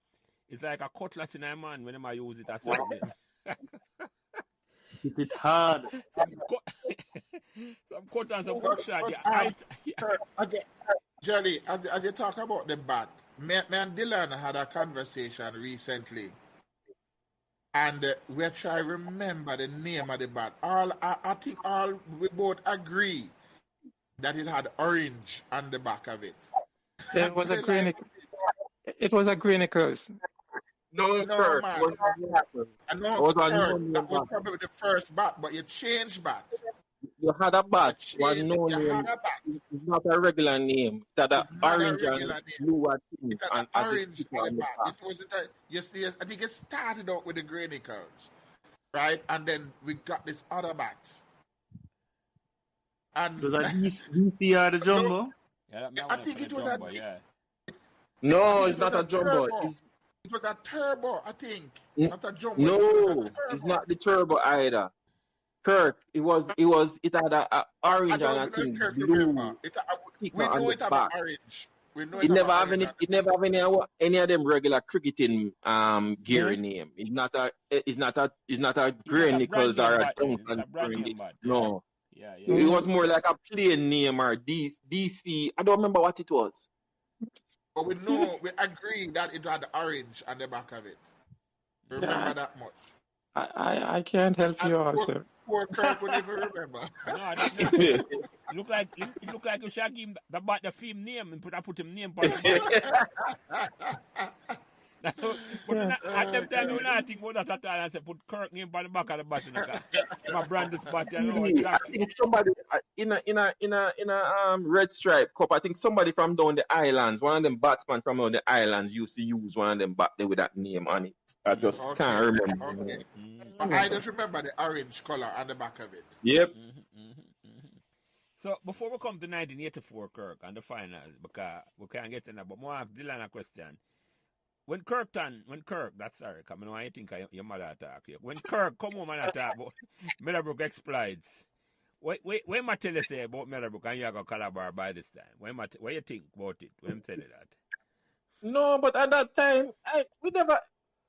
is like a cutlass in a man when I use it as something. Hit it hard. Some cut and some good shot. Jelly, as you talk about the bat, me and Dylan had a conversation recently, and we're trying to remember the name of the bat. I think we both agree that it had orange on the back of it. It was a green. It was a Greenicles. No, No, Kirk. man. I know was on Kirk, one that was bat. probably the first bat, but you changed bat. You had a bat. You One no had name. a bat. It's not a regular name. It had It's a not a orange regular and name. blue It had and an as orange it on on the the back. back. It wasn't I think it started out with the Grainicles, right? And then we got this other bat. And Was that DCR the jumbo? Yeah, I think it was jumbo, a No, I it's think it not a was jumbo. turbo. It's It was a turbo, I think. N- Not a jumbo. no, it's not the turbo either. Kirk, it had a I orange and don't I know if think Kirk blue remember. We sticker on know the it have an back. orange. We know It have never an have orange. any of them regular cricketing gear name. It's not a Gray Nichols or a Duncan. No. Yeah. It was more like a plain name or DC. I don't remember what it was. But we agree that it had orange on the back of it. Remember that much. I can't help And you poor, also. poor Kirk would never remember. No, that look like you should give him the film name and put him name on the back. That's how, but Yeah. at them time, we not think about that at all and say put Kirk name on the back of the bat in the car. My brand this bat, you know I exactly. think somebody in a red stripe cup. I think somebody from down the islands, one of them batsmen from down the islands used to use one of them bat there with that name on it. I just Okay, can't remember. okay. But Yeah. I just remember the orange color on the back of it. Yep. So before we come to 1984 Kirk and the finals, because we can't get in that, but more ask Dylan a question. When Kirk, that's sorry, come on, I think your mother attack you. When Kirk come home and attack about Meadowbrook exploits, what I tell you say about Meadowbrook and you are going to Calabar by this time? What you think about it? When tell you that? No, but at that time, we never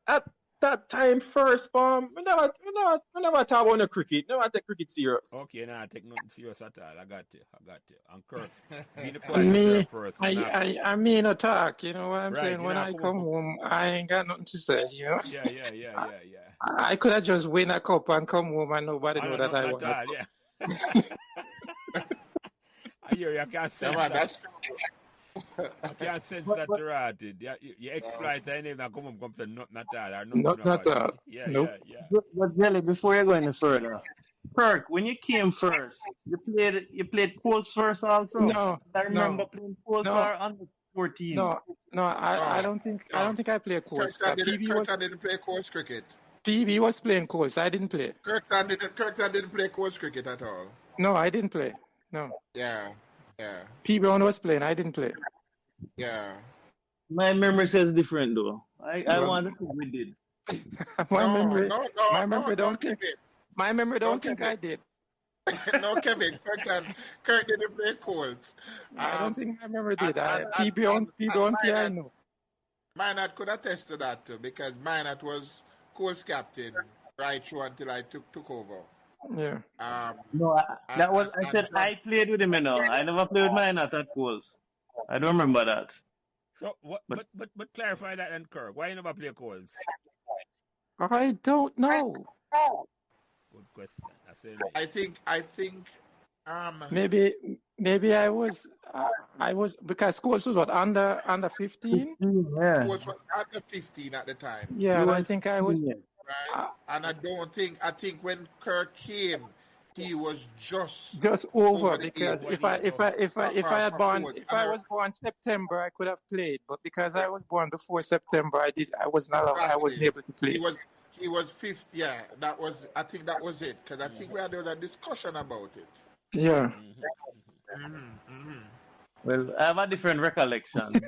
at that time first we never talk about no cricket. Never take cricket serious. Okay, now I take nothing serious at all. I got you. And Kirk, being a quiet reserved person. I mean attack, you know what I'm Right, saying? you When know, I come home, I ain't got nothing to say, you know? Yeah. I could have just win a cup and come home and nobody I know don't that I know won. at all, yeah. I hear you, I can't sense Yeah, man, that. that's I can't sense that right. You exploit any and come home come say nothing at all or nothing Not about at all. it. Yeah. Nope. But Jelly, before you go any further, Kirk, when you came first, you played Colts first also. No, I remember no, playing Colts no, or under 14. no. I no, don't think no. I play Colts. Kirkland didn't play course cricket. PB was playing Colts. I didn't play. Kirkland didn't play course cricket at all. No, I didn't play. No. Yeah. PB was playing. I didn't play. Yeah. My memory says different though. I want to think we did. My No, memory no, don't think. Kevin. My memory No, don't think Kevin. I did. No, Kevin. Kirk didn't play Colts. I don't think my memory did. and PB on play. I know. Minot could attest to that too, because Minot was Colts captain right through until I took over. Yeah. No, I said I played with him, you know. I never played with mine at Colts. I don't remember that. So what? But clarify that and Kirk. Why you never play Colts? I don't know. Good question. I think Maybe I was because Colts was what under 15. Yeah. Colts was under 15 at the time. Yeah, and I think I was. Right? And I think when Kirk came, he was just over the because age. if I was born September I could have played, but because I was born before September I was not allowed. I wasn't able to play. He was fifth. Yeah, I think that was it, because I think there was a discussion about it. Yeah. Well, I have a different recollection.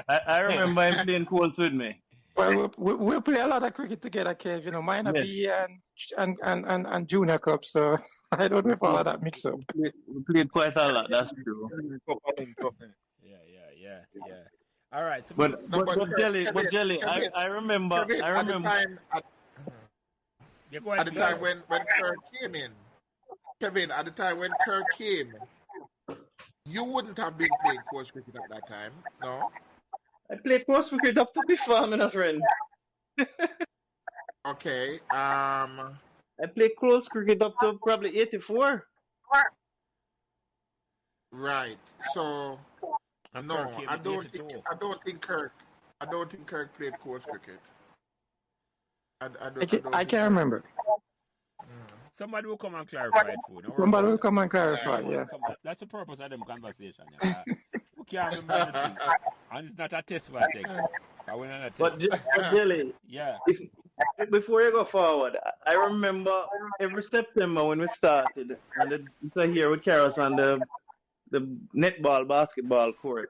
I remember him playing Colts with me. Well, we'll play a lot of cricket together, Kev. You know, mine are B and junior cup, so I don't know if all of that mix up. We played quite a lot, that's true. Yeah. All right. So But Jelly, Kevin, I remember. Kevin, I remember. At the time when Kirk came in, Kevin, at the time when Kirk came, you wouldn't have been playing course cricket at that time, no? I played cross cricket up to before, my friend. Okay. I played cross cricket up to probably 84. Right. So and no, Kirk came I in don't 82. think Kirk played course cricket. I can't remember. Somebody will come and clarify it for you. Somebody will come and clarify. Yeah. That's the purpose of them conversation. Yeah. We can't remember everything. And it's not a test for a text. But Jelly, yeah. Before you go forward, I remember every September when we started, and it's here with Karos on the netball, basketball court,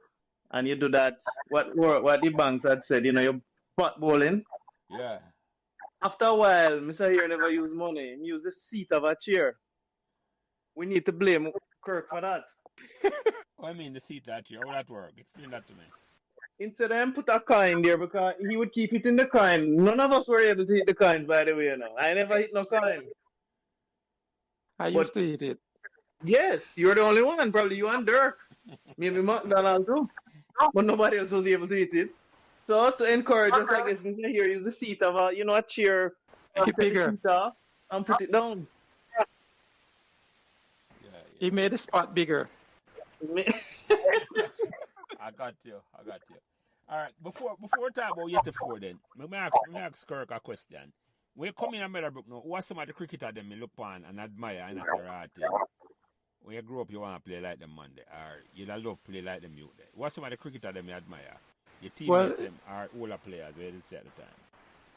and you do that, what Ebanks had said, you know, you're pot bowling. Yeah. After a while, Mr. Here never use money. He use the seat of a chair. We need to blame Kirk for that. What I mean, the seat that chair, how that work? Explain that to me. Instead of him put a coin there because he would keep it in the coin. None of us were able to eat the coins, by the way, you know. I never eat no coin. I used to eat it. Yes, you're the only one. Probably you and Dirk. Maybe McDonald too. But nobody else was able to eat it. So to encourage us, I guess, here use the seat of a chair Make take it the bigger. sheet off and put it down. Yeah, He made the spot bigger. I got you. All right, before we talk about yet four then, me ask Kirk a question. When you come in Meadowbrook now, what's some of the cricketer them you look on and admire and that's a right thing? When you grow up, you want to play like them Monday, or you love to play like them youth there. What's some of the cricketer them you admire? Your teammates them are older players, where did say at the time?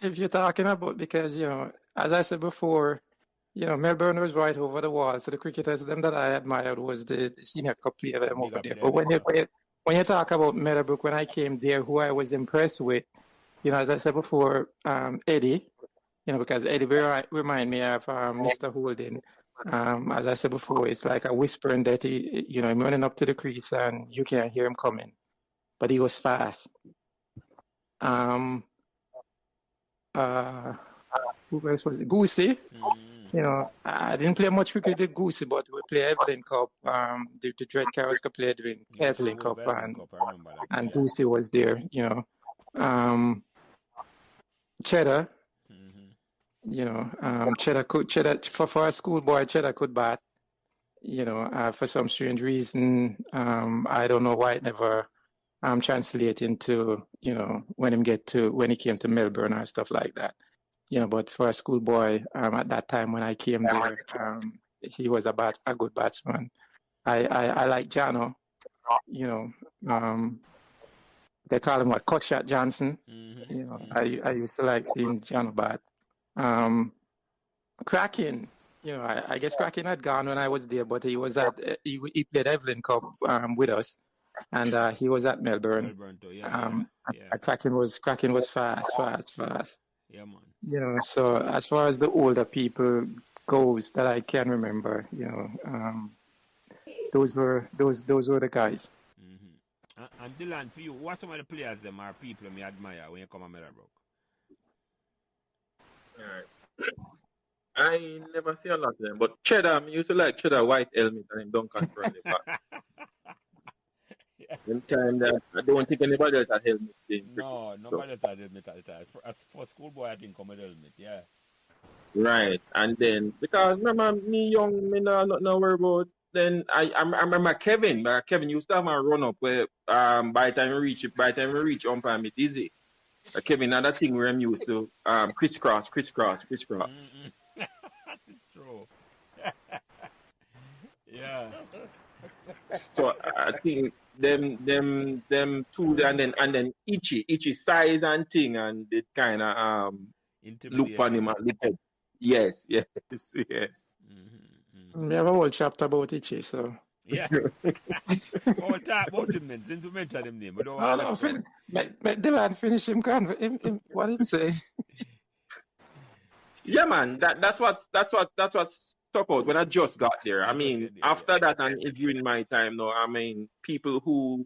If you're talking about, because, as I said before, Melbourne was right over the wall. So the cricketers, them that I admired was the senior cup player them over there. But when you talk about Meadowbrook, when I came there, who I was impressed with, as I said before, Eddie, because Eddie remind me of Mr. Holden. As I said before, it's like a whispering that him running up to the crease and you can't hear him coming. But he was fast. Who else was it? Goosey. I didn't play much cricket with Goosey, but we play Evelyn Cup. The Dread Carrots could play during Evelyn Cup, and Goosey was there. Cheddar. Cheddar for a schoolboy, Cheddar could bat. For some strange reason, I don't know why it never translate into when he came to Melbourne or stuff like that. But for a schoolboy, at that time when I came there, he was a good batsman. I like Jano. They call him Cut Shot Johnson. I used to like seeing Jano bat. Kraken. I guess Kraken had gone when I was there, but he was he played Evelyn Cup with us, and he was at Melbourne. Too, Kraken was fast. Yeah, man. So as far as the older people goes that I can remember, those were the guys. And Dylan, for you, what some of the players them are people you admire when you come to Meadowbrook? Alright. I never see a lot of them, but Cheddar, I used to like Cheddar White helmet and Duncan Burnley back. In time that I don't think anybody else had helmet. Nobody else had helmet at the time. For schoolboy, I think come with helmet, yeah. Right, and then because remember me young, me not worry about. Then I remember Kevin. Kevin used to have a run up where by the time we reach umpire me dizzy. Kevin, another thing where I'm used to crisscross. Mm-hmm. True. Yeah. So I think them two, and then itchy size and thing, and it kind of look on him and look at. Yes. We have a whole chapter about Itchy, so. Yeah. We'll talk about him then, since we mentioned him name. Dylan, finish him, what did he say? Yeah, man, that's what stuck out when I just got there. I mean, after that and during my time, people who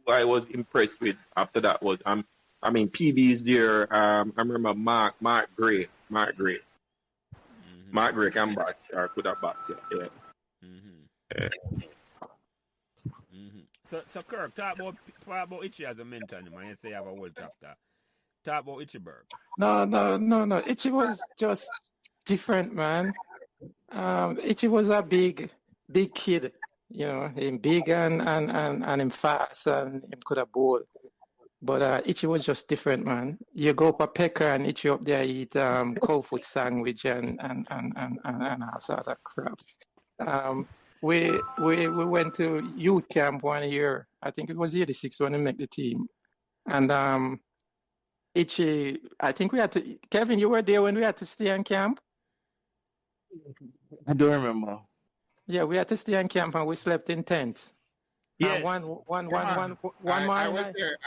I was impressed with after that was PB is there. I remember Mark Gray. Mm-hmm. Mark Gray can back or could have backed, yeah. So Kirk, talk about Itchy as a mentor, man. You say you have a whole chapter. Talk about Itchy Burke. No. Itchy was just different, man. Itchy was a big kid, him big and him fast and him could have bowl. But Itchy was just different, man. You go up a pecker and Itchy up there eat cold food sandwich and all sort of crap. We went to youth camp 1 year. I think it was 86 when we made the team. And Itchy, I think we had to. Kevin, you were there when we had to stay in camp? I don't remember. Yeah, we had to stay in camp and we slept in tents. Yes. One man. I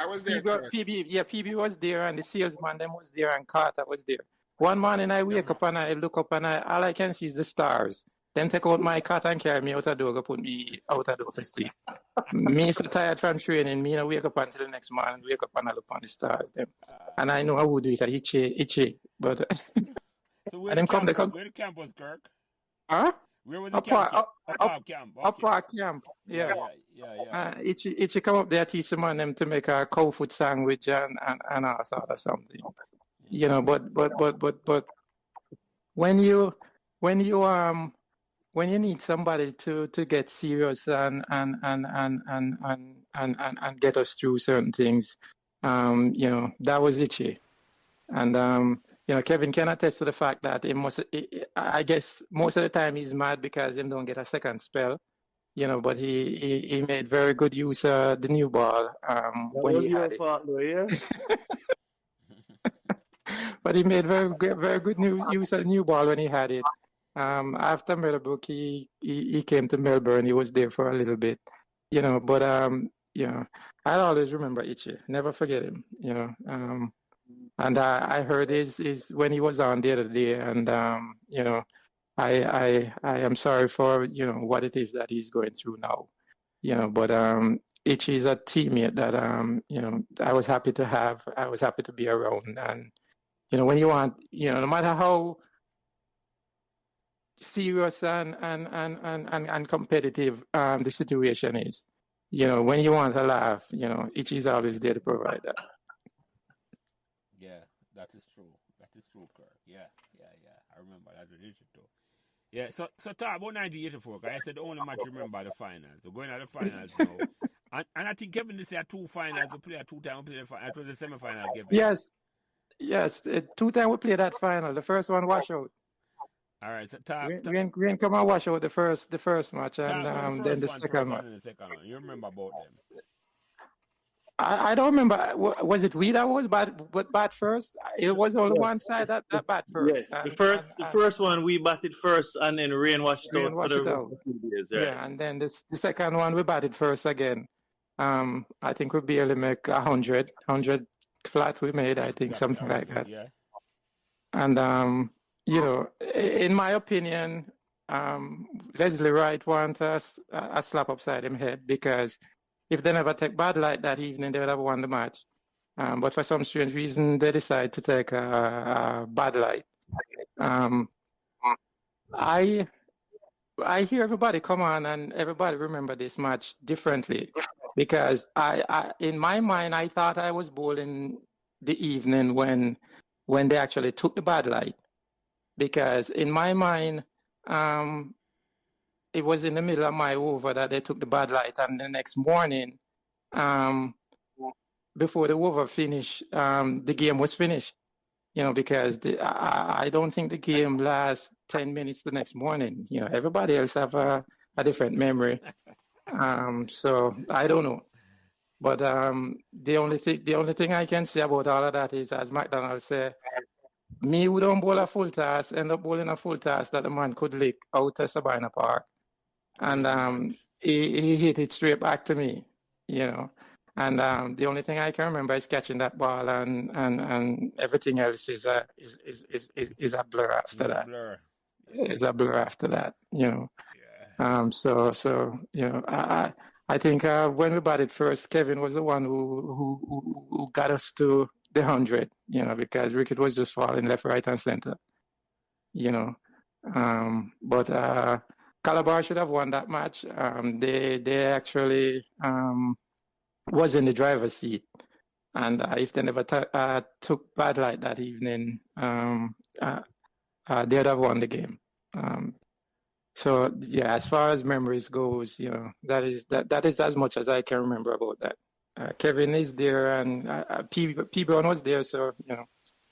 was there. PB was there and the salesman them was there and Carter was there. One morning I wake up and I look up and all I can see is the stars. Then take out my cat and carry me out the door, go put me out the door for sleep. Me so tired from training, me wake up until the next morning, wake up and I look on the stars them. And I know I would do it itchy. But so where the camp was, Kirk? Huh? Where was the camp? Upper camp. Yeah. Itchy come up there teach them them to make a cow food sandwich and all sort of something. But when you when you when you need somebody to get serious and get us through certain things, that was Itchy. And Kevin can attest to the fact that I guess most of the time he's mad because him don't get a second spell. But he made very good use of the new ball That when was he your had it. fault, though, yeah? But he made very good use of the new ball when he had it. After Meadowbrook, he came to Melbourne. He was there for a little bit, But I'll always remember Itchy. Never forget him, And I heard his when he was on the other day, and I am sorry for what it is that he's going through now, But Itchy is a teammate that I was happy to have. I was happy to be around, and when you want, no matter how serious and competitive the situation is, when you want to laugh, Itchy is always there to provide that. Yeah, that is true. That is true, Kirk. Yeah. I remember that really too. Yeah, so talk about 1984. I said the only match you remember the finals. So going to the finals now. And I think Kevin did say two finals. We play 2 times. We play the final. It was the semi-final, Kevin. Yes. 2 times we played that final. The first one wash out. All right, so talk. We didn't come and wash out the first match, and then the second one. And the second one. You remember about them? I don't remember. Was it we that was bad first? It was only one side that bad first. Yes, the first one we batted first, and then rain washed out for the rest of the days, right? Yeah, and then the second one we batted first again. I think we barely make 100 flat. We made, I think, something like that. Yeah. And in my opinion, Leslie Wright wants a slap upside him head, because if they never take bad light that evening, they would have won the match. But for some strange reason, they decide to take a bad light. I hear everybody come on and everybody remember this match differently, because I in my mind, I thought I was bowling the evening when they actually took the bad light, because in my mind, it was in the middle of my over that they took the bad light, and the next morning, before the over finished, the game was finished. Because I don't think the game lasts 10 minutes the next morning. Everybody else have a different memory. So I don't know. But the only thing I can say about all of that is, as McDonald said, me who don't bowl a full toss, end up bowling a full toss that the man could lick out of Sabina Park. And he hit it straight back to me, And the only thing I can remember is catching that ball, and everything else is a blur after that. It's a blur after that, Yeah. I think when we batted first, Kevin was the one who got us to the 100, because Rickett was just falling left, right, and center, But Calabar should have won that match. They actually was in the driver's seat, and if they never took bad light that evening, they'd have won the game. So yeah, as far as memories goes, that is as much as I can remember about that. Kevin is there, and P. Brown was there, so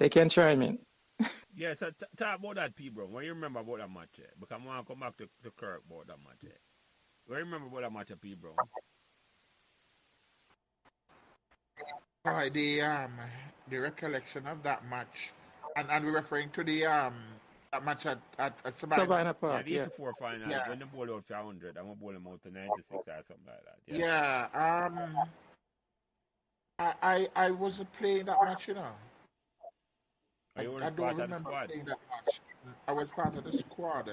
they can chime in. Yeah, so talk about that, P. Brown. What do you remember about that match? Because I want to come back to Kirk about that match. What do you remember about that match, P. Brown? The recollection of that match, and we're referring to the that match at Sabina Park. Yeah, the 84 final. When they bowled out for 100, I'm gonna bowl them out to 96 or something like that. I wasn't playing that match, I don't remember playing that match. I was part of the squad.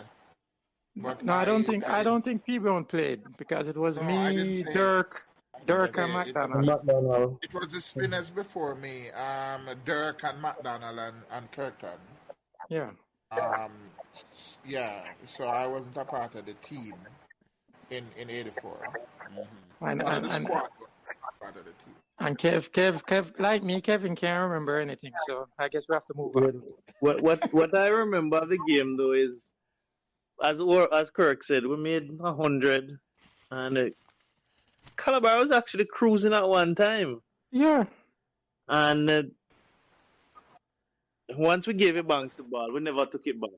But no, I don't think P. Brown played, because it was me, Dirk, and McDonald. It was the spinners before me, Dirk and McDonald and Kirkton. Yeah. So I wasn't a part of the team in 84. And the squad was part of the team. And Kev, like me, Kevin can't remember anything, so I guess we have to move on. Good. What I remember of the game though is as Kirk said, we made 100, and Calabar was actually cruising at one time. Yeah. And once we gave Ebanks the ball, we never took it back.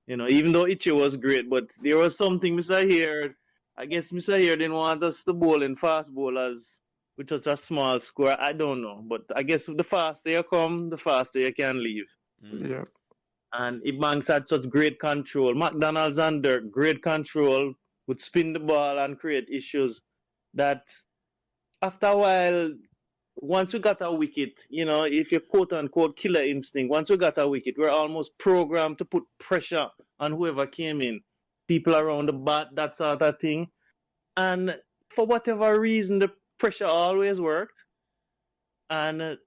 Even though Ichi was great, but there was something Mr. Here. I guess Mr. Here didn't want us to bowl in fast bowlers with such a small score. I don't know, but I guess the faster you come, the faster you can leave. Yeah. And Ebanks had such great control. McDonald's under great control, would spin the ball and create issues that after a while, once we got a wicket, if you quote unquote killer instinct, once we got a wicket, we're almost programmed to put pressure on whoever came in, people around the bat, that sort of thing. And for whatever reason, the pressure always worked. And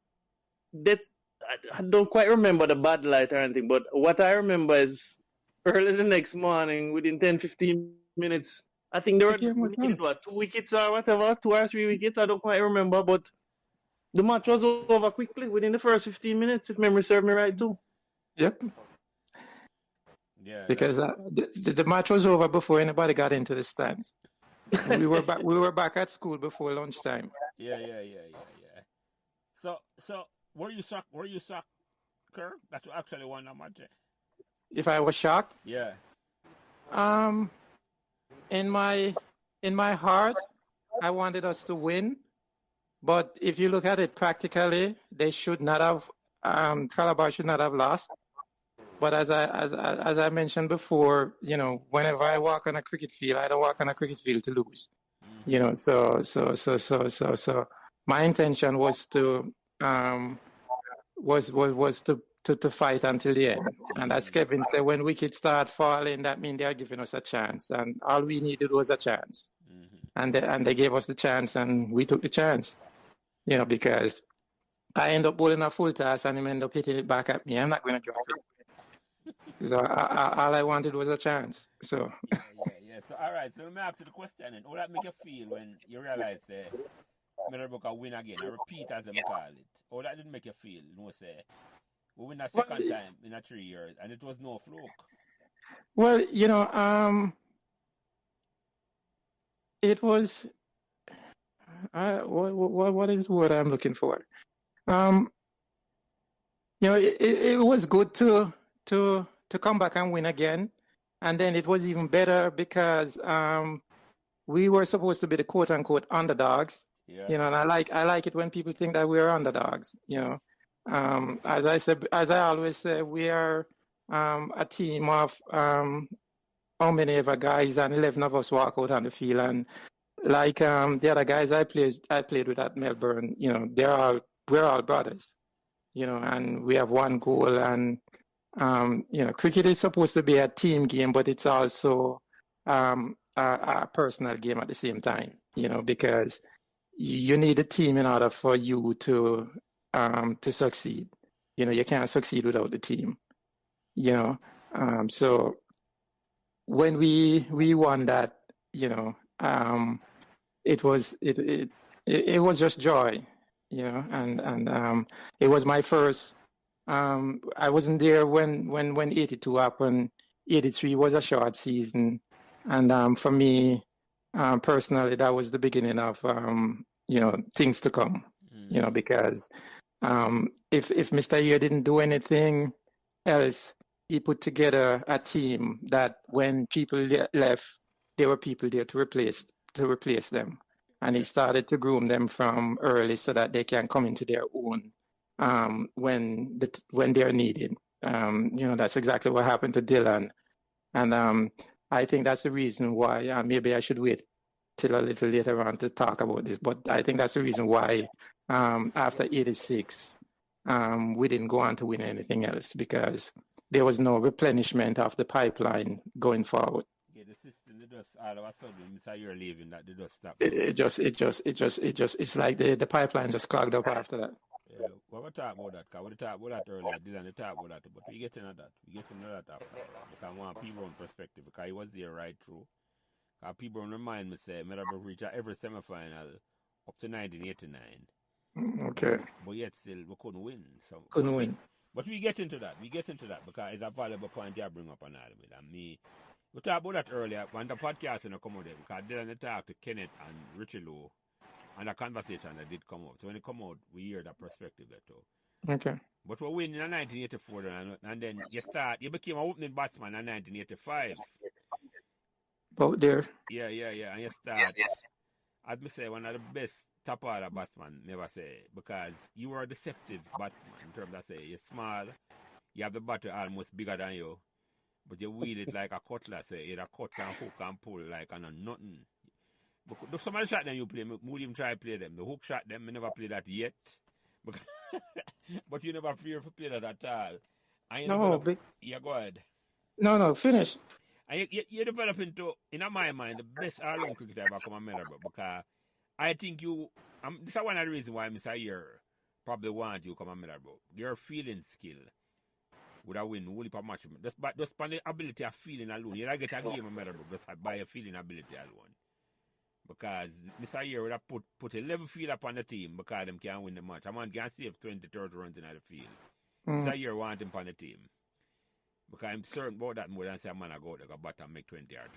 I don't quite remember the bad light or anything, but what I remember is early the next morning, within 10-15 minutes, I think The game was done. 2 wickets or whatever, 2 or 3 wickets, I don't quite remember, but the match was over quickly within the first 15 minutes, if memory serves me right too. Yep. Yeah. Because the match was over before anybody got into the stands. We were back at school before lunchtime. Yeah. So were you shocked, Kirk, that you actually won that match? If I was shocked, Yeah. in my heart, I wanted us to win. But if you look at it practically, they should not have. Calabar should not have lost. But as I mentioned before, whenever I walk on a cricket field, I don't walk on a cricket field to lose. So my intention was to to fight until the end. And as Kevin said, when wickets start falling, that means they are giving us a chance, and all we needed was a chance. And they gave us the chance, and we took the chance. Because I end up bowling a full toss and him end up hitting it back at me. I'm not going to drop it. So all I wanted was a chance. So Yeah. So all right. So let me ask you the question. And how that make you feel when you realize Meadowbrook will win again? A repeat, as they call it. How that didn't make you feel? Say we win a second time in 3 years, and it was no fluke. Well, it was. What is the word I'm looking for? It was good to come back and win again, and then it was even better because we were supposed to be the quote unquote underdogs. Yeah. And I like it when people think that we are underdogs. As I always say, we are a team of how many of our guys, and 11 of us walk out on the field, and like the other guys I played with at Melbourne, we're all brothers, and we have one goal. And cricket is supposed to be a team game, but it's also a personal game at the same time, because you need a team in order for you to succeed. You can't succeed without the team. So when we won that, it was just joy, and it was my first. I wasn't there when 82 happened. 83 was a short season, and for me personally, that was the beginning of things to come. Because if Mr. Year didn't do anything else, he put together a team that when people left, there were people there to replace them, and he started to groom them from early so that they can come into their own when they're needed. That's exactly what happened to Dylan, and I think that's the reason why. Maybe I should wait till a little later on to talk about this, but I think that's the reason why after 86 we didn't go on to win anything else, because there was no replenishment of the pipeline going forward. Yeah, the system, they just all of a sudden, Mr. You're leaving, that they just stop. It's like the pipeline just clogged up after that. Yeah, well, we talk about that, because we talked about that earlier, Dylan, talk about that, but we get into that. After, because I want people on perspective, because he was there right through. People remind me, say, Meadowbrook reach every semi-final up to 1989. Okay. But yet still we couldn't win. So Couldn't win. But we get into that. because it's a valuable point you bring up on that with and me. We talked about that earlier when the podcast come out there because Dylan talked to Kenneth and Richie Lowe and the conversation that did come out. So when it come out, we hear that perspective there too. Okay. But we win in 1984 and then you became an opening batsman in 1985. About there. Yeah. And you start, I'd say, one of the best top order batsman, never say, because you were a deceptive batsman in terms of, say, you're small, you have the batter almost bigger than you, but you wield it like a cutlass, say, either cut and hook and pull like and nothing. But some of the shot them you play, would even try to play them. The hook shot them, I never play that yet. But you never fear to play that at all. And you yeah, go ahead. No, finish. And you develop into, in my mind, the best all-round cricketer ever come on Meadowbrook because I think this is one of the reasons why Mr. Year probably want you to come on Meadowbrook. Your feeling skill would have win only per match. Just by the ability of feeling alone. You don't get a game on Meadowbrook just by your feeling ability alone. Because Mr. Year would have put a level field up on the team because them can't win the match. A man can save 20, 30 runs in the field. Mr. Year want him on the team. Because I'm certain about that more than say a man go out there bat and make 20 or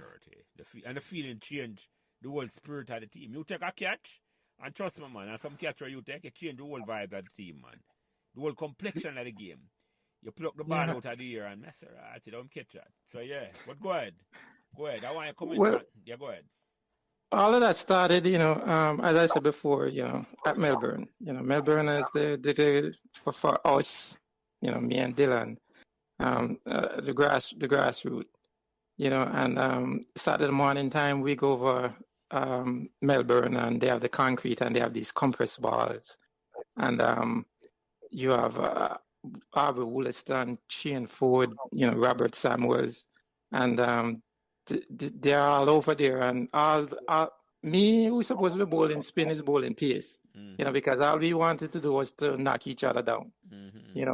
30. And the feeling change the whole spirit of the team. You take a catch, and trust me, man, and some catcher you take, it change the whole vibe of the team, man. The whole complexion of the game. You pluck the ball out of the air and mess around, you don't catch that. So, yeah, but go ahead. I want you to comment on. Yeah, go ahead. All of that started, as I said before, at Melbourne. Melbourne is the for us, me and Dylan. The grassroots, and Saturday morning time we go over Melbourne and they have the concrete and they have these compressed balls, and you have Arbor Wollaston, Shane Ford, Robert Samuels, and they're all over there, and all me who's supposed to be bowling spin is bowling pace, because all we wanted to do was to knock each other down.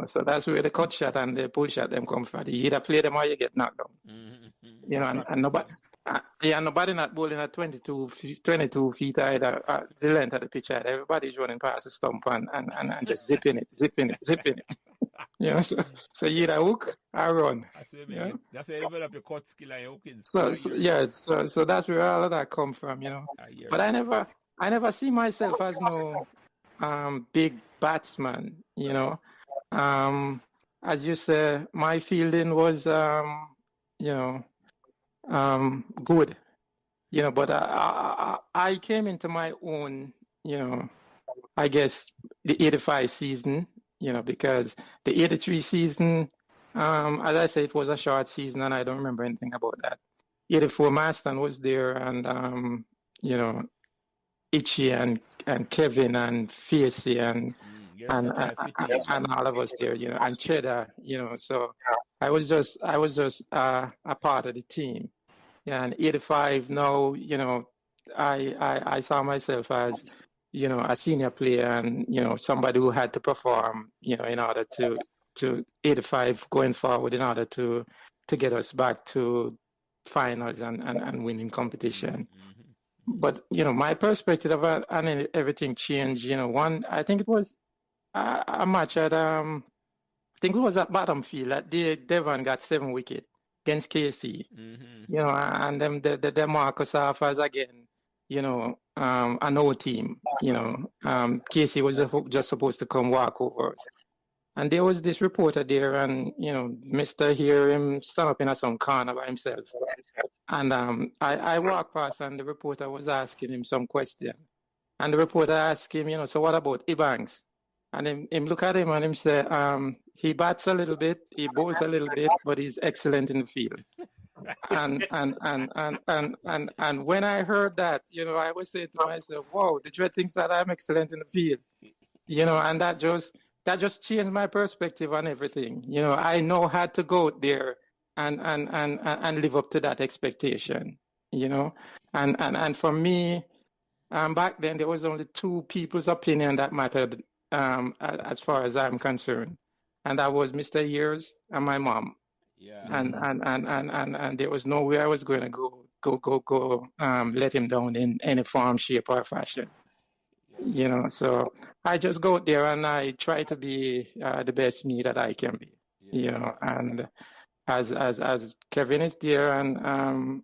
So that's where the cut shot and the pull shot them come from. You either play them or you get knocked down. And nobody not bowling at 22 feet either, the length of the pitch either. Everybody's running past the stump and just zipping it. So you either hook or run. That's where you develop your cut skill and your hooking. So that's where all of that come from, But I never see myself as no big batsman, as you say, my fielding was good, but I came into my own, I guess the 85 season, because the 83 season, as I say, it was a short season and I don't remember anything about that. 84 Maston was there and, Itchy and Kevin and Facey and all of us there, and Cheddar, so I was just a part of the team. Yeah, and 85 now, I saw myself as, a senior player and, somebody who had to perform, in order to 85 going forward in order to get us back to finals and winning competition. But, my perspective of it and everything changed, I think it was a match at, I think it was at Bottomfield that Devon got 7 wickets against KC, and them the Marcus off as again, an old team, KC was just supposed to come walk over us. And there was this reporter there and, Mr. Here, him stand up in some corner by himself. And I walked past and the reporter was asking him some question. And the reporter asked him, so what about Ebanks? And him look at him and him say, he bats a little bit, he bowls a little bit, but he's excellent in the field. And when I heard that, I was saying to myself, wow, the Dread thinks that I'm excellent in the field. And that just changed my perspective on everything. I know how to go out there and live up to that expectation, and for me, back then there was only two people's opinion that mattered, as far as I'm concerned, and that was Mr. Years and my mom. Yeah. And there was no way I was going to go let him down in any form, shape, or fashion. So I just go out there and I try to be the best me that I can be, and as Kevin is there and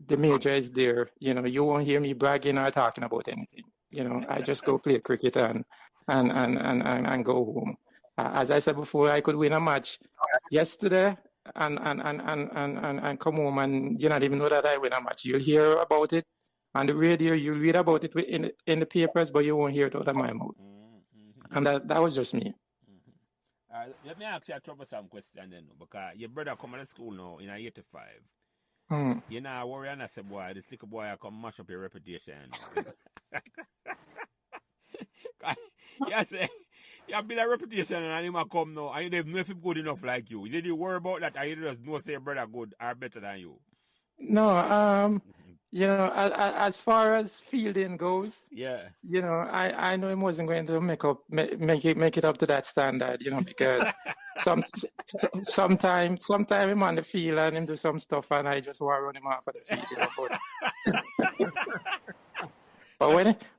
the major is there, you won't hear me bragging or talking about anything. I just go play cricket and go home. As I said before, I could win a match yesterday and come home and you not even know that I win a match. You'll hear about it on the radio, you'll read about it in the papers, but you won't hear it out of my mouth. And that was just me. Let me ask you a troublesome question then, because your brother come to school now in 85. You know, worry and I say, boy, this little boy I come mash up your reputation. You say, you build a reputation and him come now, and you don't know if he's good enough like you. Did you worry about that, or you just know say your brother good or better than you? No, as far as fielding goes, I know him wasn't going to make it up to that standard, because sometimes him on the field and him do some stuff and I just want to run him off of the field, But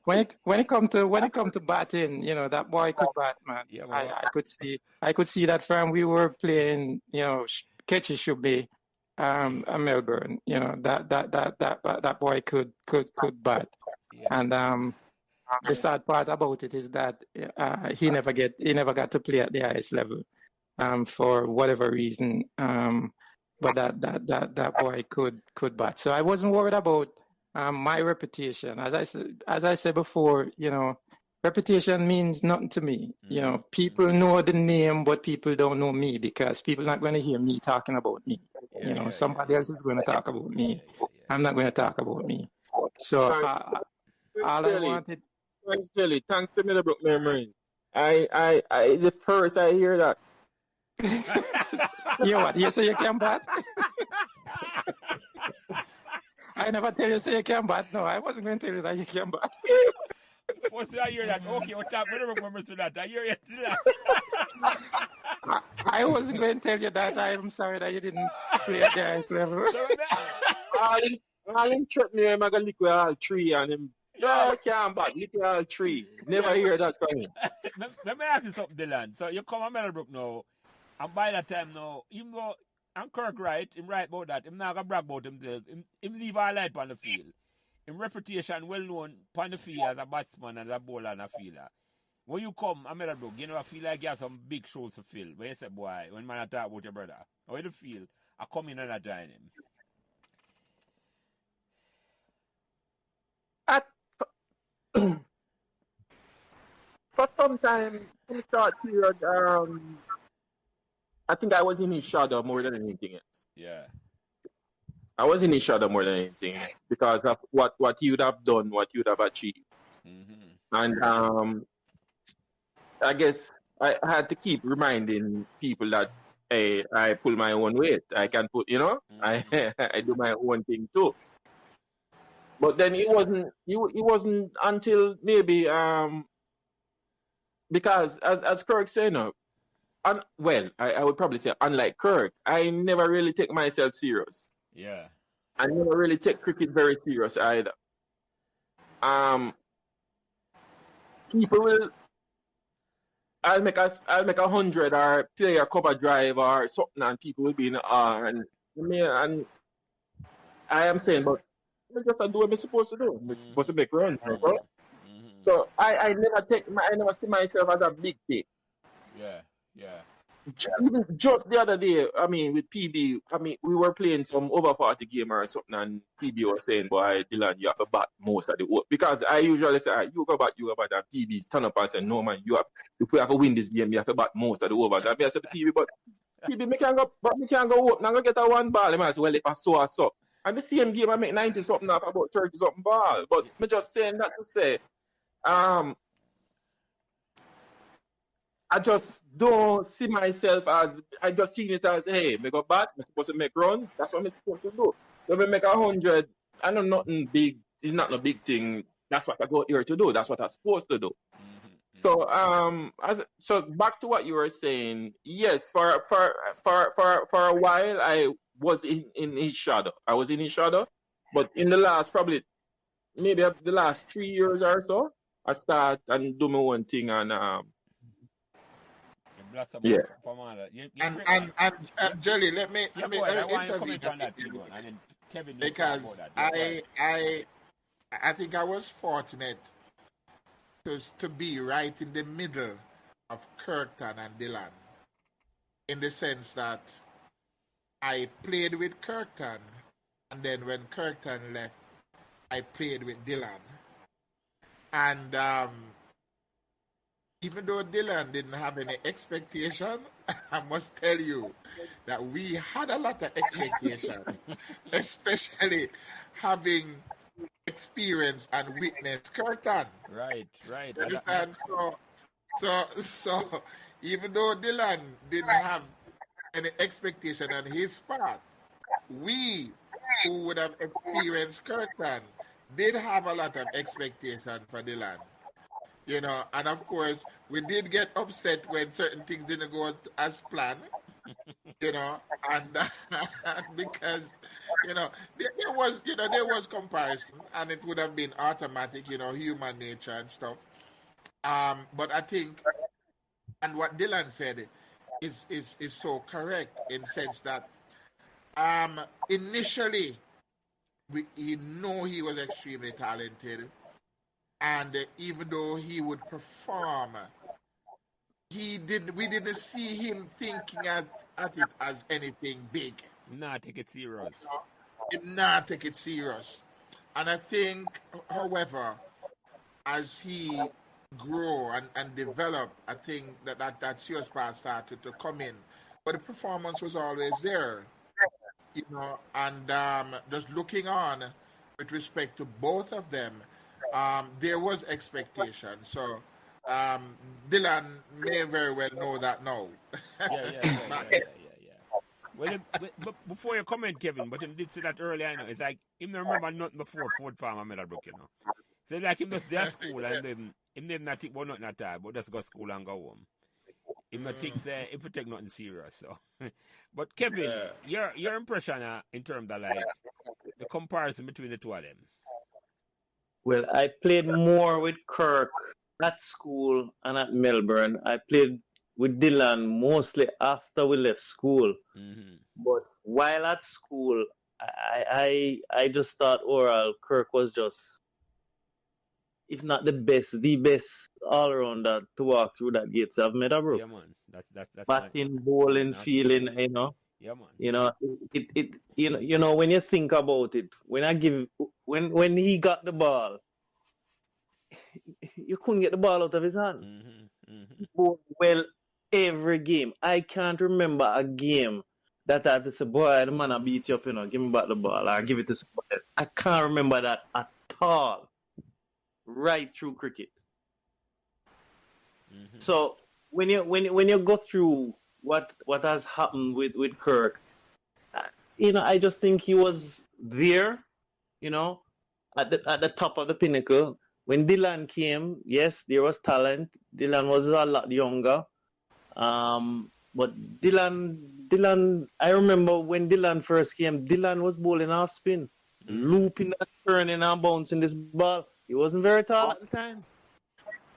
when it come to batting, that boy could bat, man. Yeah, I could see that from we were playing, catches should be. Melbourne, that boy could bat, and the sad part about it is that he never got to play at the highest level, for whatever reason. But that boy could bat, so I wasn't worried about my reputation. As I said before, reputation means nothing to me. People know the name, but people don't know me because people are not going to hear me talking about me. Somebody else is going to talk about me. I'm not going to talk about me. So all I wanted. Thanks, Jelly. Thanks to Meadowbrook Memories. I the first I hear that. What? You say you can bat? I never tell you say you can bat. No, I wasn't going to tell you that you can bat. First I hear that. Okay, what's up? Meadowbrook Memories to that. I hear you. I wasn't going to tell you that. I'm sorry that you didn't play at the highest level. I him trip me, I'm going to lick with all three and him. I can't bat, lick with all three. Never hear that from him. Let me ask you something, Dylan. So you come to Meadowbrook now, and by that time now, even though and Kirk right about that, him not going to brag about himself. Him leave our light on the field. Him reputation well known on the field as a batsman, as a bowler and a fielder. When you come to Meadowbrook, you never feel like you have some big shows to fill. When you say, boy, when man talk about your brother, how you feel? I come in and I join him. For some time, in the short period, I think I was in his shadow more than anything else. Yeah. I was in his shadow more than anything else because of what he would have done, what he would have achieved. And I guess I had to keep reminding people that, hey, I pull my own weight. I can put, I do my own thing too. But then it wasn't until maybe because as Kirk said, I would probably say unlike Kirk, I never really take myself serious. Yeah. I never really take cricket very serious either. People will. I'll make 100 or play a cover drive or something, and people will be in awe. And I am saying, but I just do what I'm supposed to do. I'm supposed to make runs, bro. So I never see myself as a big thing. Yeah. Even just the other day, with PB, we were playing some over 40 game or something, and PB was saying, boy, Dylan, you have to bat most of the work. Because I usually say, you go bat, and PB stand up and say, no, man, if we have to win this game, you have to bat most of the overs. And I said to PB, but PB, me can't go up, I'm going to get a one ball. I say, well, if I saw. And the same game, I make 90 something off about 30 something ball. But me just saying that to say, I just don't see myself as, I just see it as, hey, me go bat, I'm supposed to make runs, that's what I'm supposed to do. So me make 100, I know nothing big, it's not no big thing, that's what I go here to do, that's what I'm supposed to do. So so back to what you were saying, yes, for a while I was in his shadow. I was in his shadow, but in the last maybe the last 3 years or so, I start and do my own thing and You blossom yeah. out from all that. And Jelly, let me Yeah, go ahead. I want you to intervene comment a on bit that, Kevin, and then Kevin, you talk about because that. Yeah, go ahead. I think I was fortunate to be right in the middle of Kirkton and Dillion in the sense that I played with Kirkton, and then when Kirkton left, I played with Dillion. And even though Dillion didn't have any expectation, I must tell you that we had a lot of expectation, especially having experience and witnessed Kirkton. Right. You understand? So even though Dillion didn't have any expectation on his part, we who would have experienced Kirkton did have a lot of expectation for Dillion. And of course, we did get upset when certain things didn't go as planned, you know, and because, there was comparison and it would have been automatic, human nature and stuff. But I think, and what Dylan said is so correct in sense that initially he know he was extremely talented, and even though he would perform, we didn't see him thinking at it as anything big. Nah, take it serious. Did not take it serious. And I think, however, as he grew and developed, I think that serious part started to come in. But the performance was always there, and just looking on with respect to both of them, there was expectation. So Dylan may very well know that now. Yeah. Well, but before you comment, Kevin, but him did say that earlier, it's like him don't remember nothing before Ford Farm and Meadowbrook, So it's like him just there school and then him never not think about nothing at all, but just go school and go home. Him not think say if you take nothing serious, so. But Kevin, your impression in terms of like the comparison between the two of them. Well, I played more with Kirk at school and at Melbourne. I played with Dylan mostly after we left school. Mm-hmm. But while at school, I just thought overall Kirk was just, if not the best all rounder to walk through that gates of Meadowbrook. Yeah, man. That's batting, bowling, feeling, Yeah, man. When you think about it, when he got the ball, you couldn't get the ball out of his hand. Well, every game. I can't remember a game that I had to say, boy, the man I beat you up, give me back the ball or give it to somebody else. I can't remember that at all. Right through cricket. So when you go through what has happened with Kirk, I just think he was there, at the top of the pinnacle. When Dylan came, yes, there was talent. Dylan was a lot younger. But Dylan, I remember when Dylan first came, Dylan was bowling off spin, looping and turning and bouncing this ball. He wasn't very tall at the time.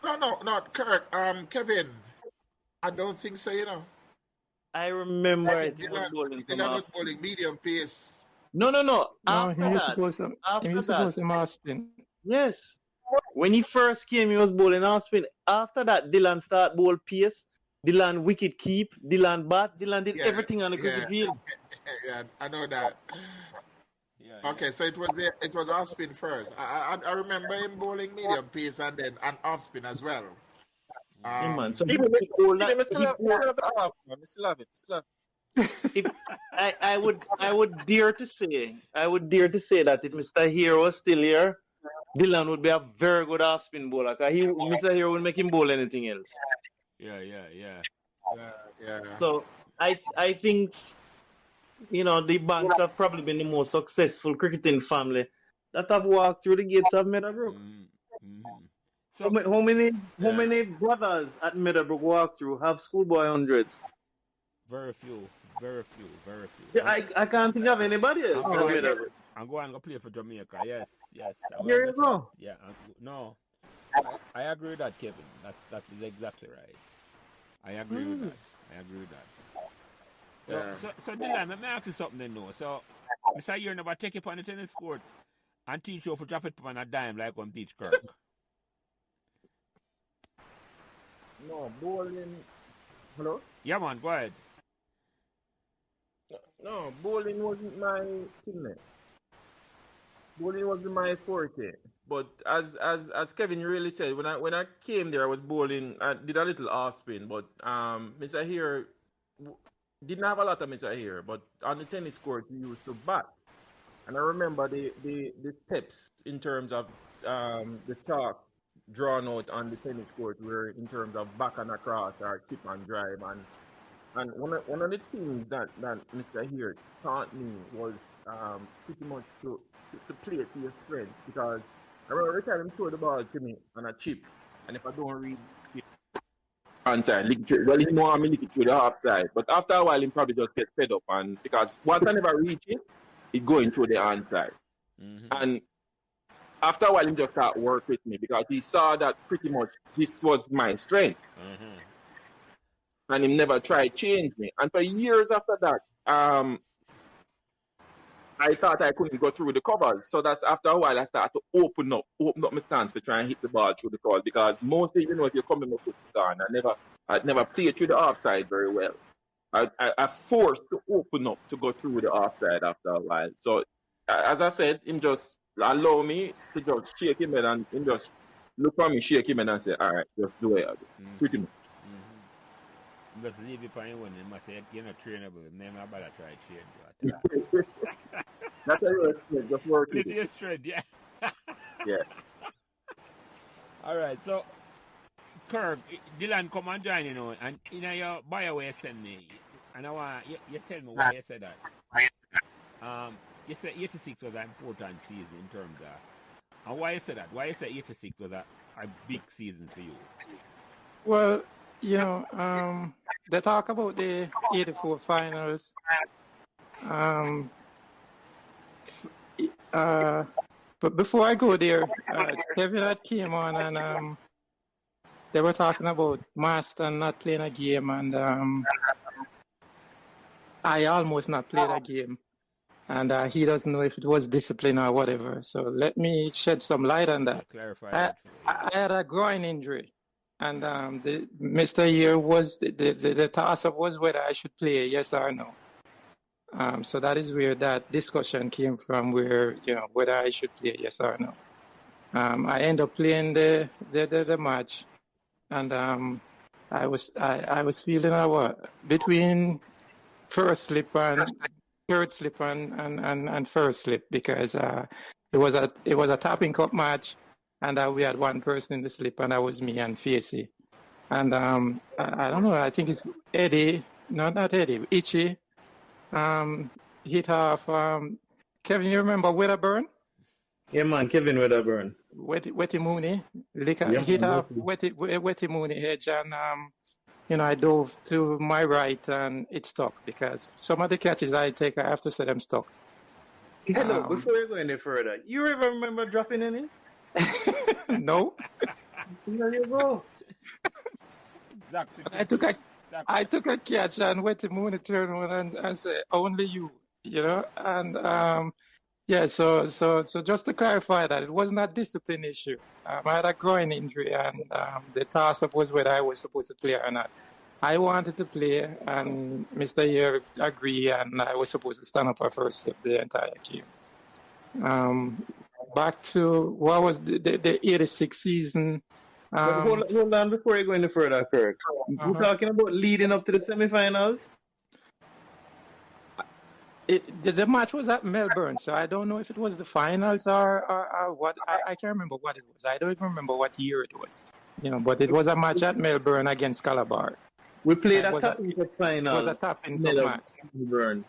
No, not Kirk. Kevin, I don't think so, I remember Dylan was bowling medium pace. No, After he was supposed to off spin. Yes. When he first came, he was bowling off spin. After that, Dylan started bowl pace. Dylan wicket keep. Dylan bat. Dylan did everything on the cricket field. Yeah, I know that. Okay, so it was off spin first. I remember him bowling medium pace and then an off spin as well. Man. So I would dare to say that if Mr. Hero was still here, Dylan would be a very good off spin bowler. Cause Mr. Hero would make him bowl anything else. Yeah. So I think the Banks have probably been the most successful cricketing family that have walked through the gates of Meadowbrook. So how many brothers at Meadowbrook walk through have schoolboy hundreds? Very few. Yeah, I can't think of anybody else. I'm going to play for Jamaica. Yes. Here you go. Yeah. No. I agree with that, Kevin. That is exactly right. I agree with that. I agree with that. Yeah. So Dylan, let me ask you something then, no. So, Mr. Year never take it on the tennis court and teach you to drop it on a dime like on teach Kirk. No, bowling. Hello? Yeah, man, go ahead. No, bowling wasn't my thing, man. Bowling wasn't my forte. But as Kevin really said, when I came there, I was bowling. I did a little off spin, but Mr. Here didn't have a lot of Mr. Here. But on the tennis court, we used to bat, and I remember the steps in terms of the chalk drawn out on the tennis court were in terms of back and across or chip and drive, and one of the things that Mr. Here taught me was pretty much to play to your strength, because I remember every time him throw the ball to me on a chip, and if I don't read it onside, well, he know me lick it through the half side. But after a while, he probably just get fed up, and because once I never reach it, it going through the onside. And after a while, he just start work with me because he saw that pretty much this was my strength. And he never tried change me. And for years after that, I thought I couldn't go through the covers. So that's after a while I started to open up my stance to try and hit the ball through the covers, because mostly, if you're coming up with the gun, I never played through the offside very well. I forced to open up to go through the offside after a while. So as I said, him just allow me to just shake him head, and him just look at me, shake him head, and say, all right, just do it. Pretty much. Just leave it for anyone. They must say, you're not trainable. Name about to try to change. That's how you're straight. Just work with Pretty it. straight, yeah. Yeah. All right, so Kirk, Dylan come and join, and your bio way send me, and I want you tell me why you said that. You said 86 was an important season in terms of, and why you said that? Why you said 86 was a big season for you? Well, they talk about the 84 finals. But before I go there, Kevin had came on, and they were talking about Marston not playing a game, and I almost not played a game, and he doesn't know if it was discipline or whatever. So let me shed some light on that. Clarify that. I had a groin injury. And Mr. Year was the toss-up was whether I should play, yes or no. So that is where that discussion came from, where whether I should play, yes or no. I ended up playing the match, and I was feeling between first slip and third slip and first slip, because it was a tapping cup match. And we had one person in the slip, and that was me and Facey. And I don't know, I think it's Eddie, not Eddie, Itchy, hit off. Kevin, you remember Wedderburn? Yeah, man, Kevin Wedderburn. Wetty Mooney, hit off Wetty Mooney edge, and I dove to my right, and it stuck, because some of the catches I take, I have to say them stuck. Hello, before you go any further, you ever remember dropping any? No. There you go. Exactly. I took a catch, and went to Mooney turn around and say, only you, and so just to clarify that, it was not a discipline issue. I had a groin injury, and the toss-up was whether I was supposed to play or not. I wanted to play, and Mr. Year agreed, and I was supposed to stand up for first step the entire game. Back to what was the 86 season. Hold on before you go any further, Kirk. We're talking about leading up to the semifinals. The match was at Melbourne, so I don't know if it was the finals or what. I can't remember what it was. I don't even remember what year it was. But it was a match at Melbourne against Calabar. We played a tapping cup final. It was a tapping cup match. Melbourne.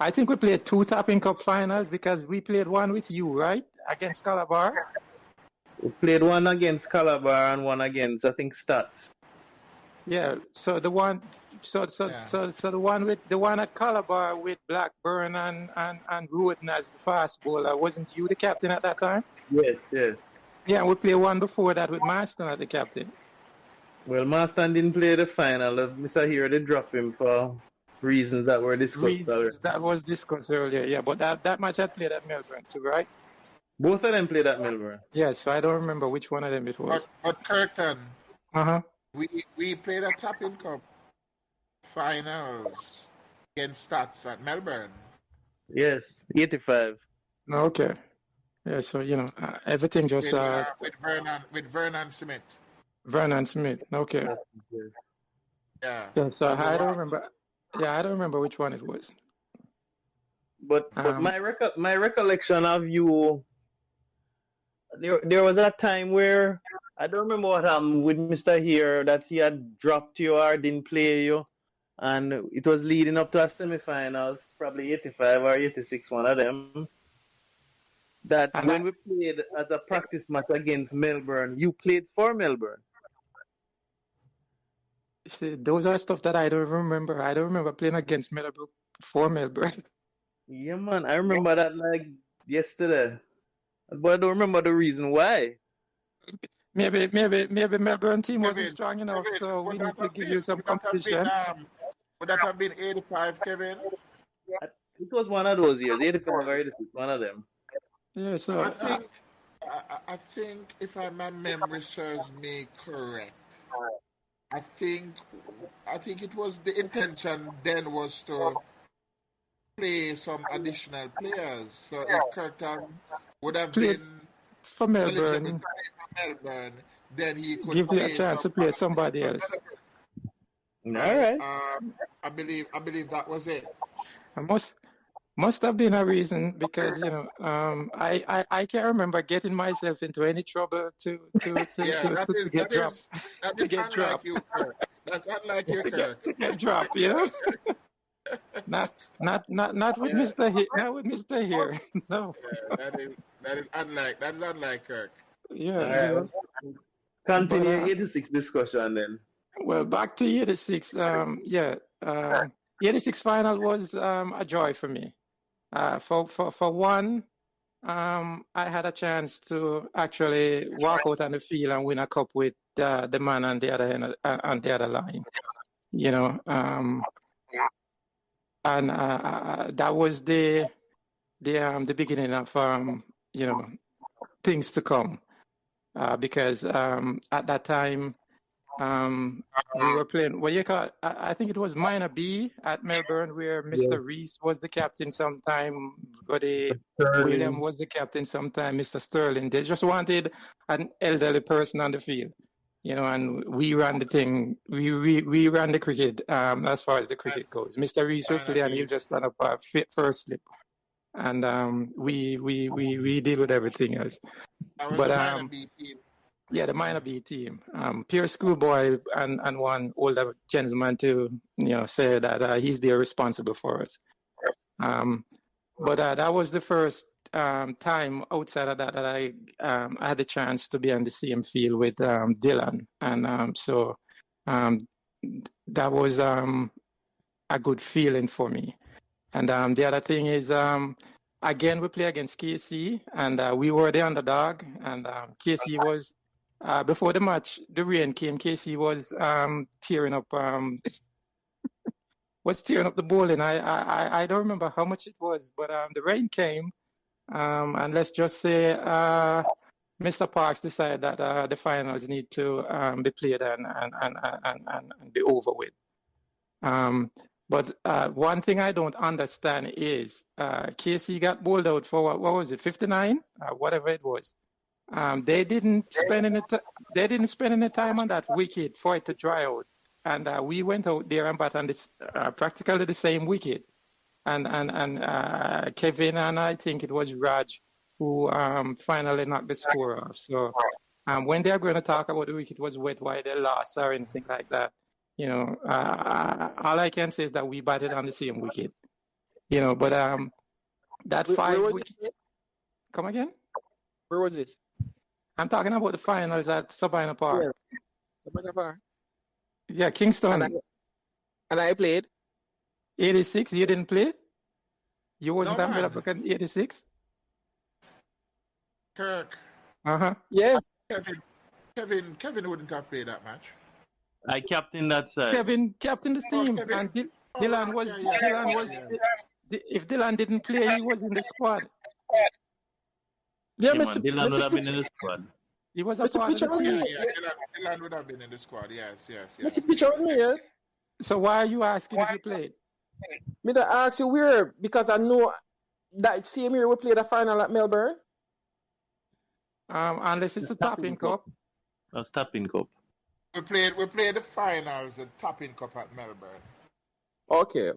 I think we played 2 tapping cup finals, because we played one with you, right, against Calabar. We played one against Calabar and one against, I think, Stats. Yeah. So the one, the one at Calabar with Blackburn and Roden as the fast bowler, wasn't you the captain at that time? Yes. Yeah, we played one before that with Marston at the captain. Well, Marston didn't play the final. Mr. Here, they dropped him for reasons that were discussed already. Reasons that was discussed earlier. Yeah, but that match I played at Melbourne too, right? Both of them played at Melbourne. Yeah, so I don't remember which one of them it was. But Curtin, Uh-huh. we played a Tapping Cup finals against Stats at Melbourne. Yes, 85. Okay. Yeah, so everything just With Vernon Smith. Vernon Smith. Okay. Yeah. Yeah, so I don't remember. Yeah, I don't remember which one it was. But my recollection of you, there was a time where I don't remember what happened with Mr. Here, that he had dropped you or didn't play you, and it was leading up to a semi-finals, probably 85 or 86, one of them. That And when we played as a practice match against Melbourne, you played for Melbourne. see, those are stuff that I don't remember. I don't remember playing against Meadowbrook for Melbourne. Yeah, man, I remember that like yesterday, but I don't remember the reason why. Maybe Melbourne team wasn't strong enough, so we need to give you some competition. Would that have been 85, Kevin? It was one of those years, 85 or 86, one of them. Yeah, so I think if my memory serves me correct, I think it was the intention then was to play some additional players. So if Curtin would have Played been for eligible Melbourne, to play for Melbourne, then he could give you a play chance to play somebody else. All right. I believe that was it. I must have been a reason because I can't remember getting myself into any trouble to get dropped. That To is get unlike dropped. you, Kirk. That's unlike you, Kirk. To get dropped, Not with Mr. Here, not with Mr. Here. No. Yeah, that is unlike Kirk. Yeah. All right. Continue But, 86 discussion then. well, back to 86. 86 final was a joy for me. For one, I had a chance to actually walk out on the field and win a cup with the man on the other end, on the other line. And that was the beginning of things to come, because at that time we were playing what you call, I think it was minor B at Melbourne, where Mr. Reese was the captain sometime, William was the captain sometime, Mr. Sterling. They just wanted an elderly person on the field, and we ran the thing. We ran the cricket as far as the cricket goes. Mr. Reese would play and he'll just stand up first slip, and we deal with everything else. But the minor B team. Yeah, the minor B team. Pure schoolboy and one older gentleman to say that he's there responsible for us. But that was the first time outside of that I had the chance to be on the same field with Dylan, and so that was a good feeling for me. And the other thing is, again, we play against KC, and we were the underdog, and KC was. Before the match, the rain came. KC was tearing up the bowling. I don't remember how much it was, but the rain came, and let's just say Mr. Parks decided that the finals need to be played and be over with. But one thing I don't understand is KC got bowled out for what was it, 59, whatever it was. They didn't spend any time on that wicket for it to dry out, and we went out there and bat on this practically the same wicket, and Kevin and I think it was Raj who finally knocked the score off. So when they are going to talk about the wicket was wet, why they lost or anything like that, all I can say is that we batted on the same wicket, But that five wicket. Come again? Where was this? I'm talking about the finals at Sabina Park. Yeah. Sabina Park. Yeah, Kingston. And I played. 86, you didn't play? You wasn't on Meadowbrook in 86? Kirk, Uh-huh. Yes. Kevin wouldn't have played that match. I captained that side. Kevin captained this Oh, team, Kevin. and Oh, Dylan right. was Yeah. Dylan was. If Dylan didn't play, he was in the squad. Yeah, Yeah, man. Dylan would have been Mr. in the squad. He was a Mr. part of the Picture with team. me. Dylan would have been in the squad. Yes. Mr. Picture with me, yes. So why are you asking if you played? Me to ask you where, because I know that same year we played the final at Melbourne. Unless it's a Topping Cup. That's Tapping Cup. We played the finals, the Topping Cup at Melbourne. Okay.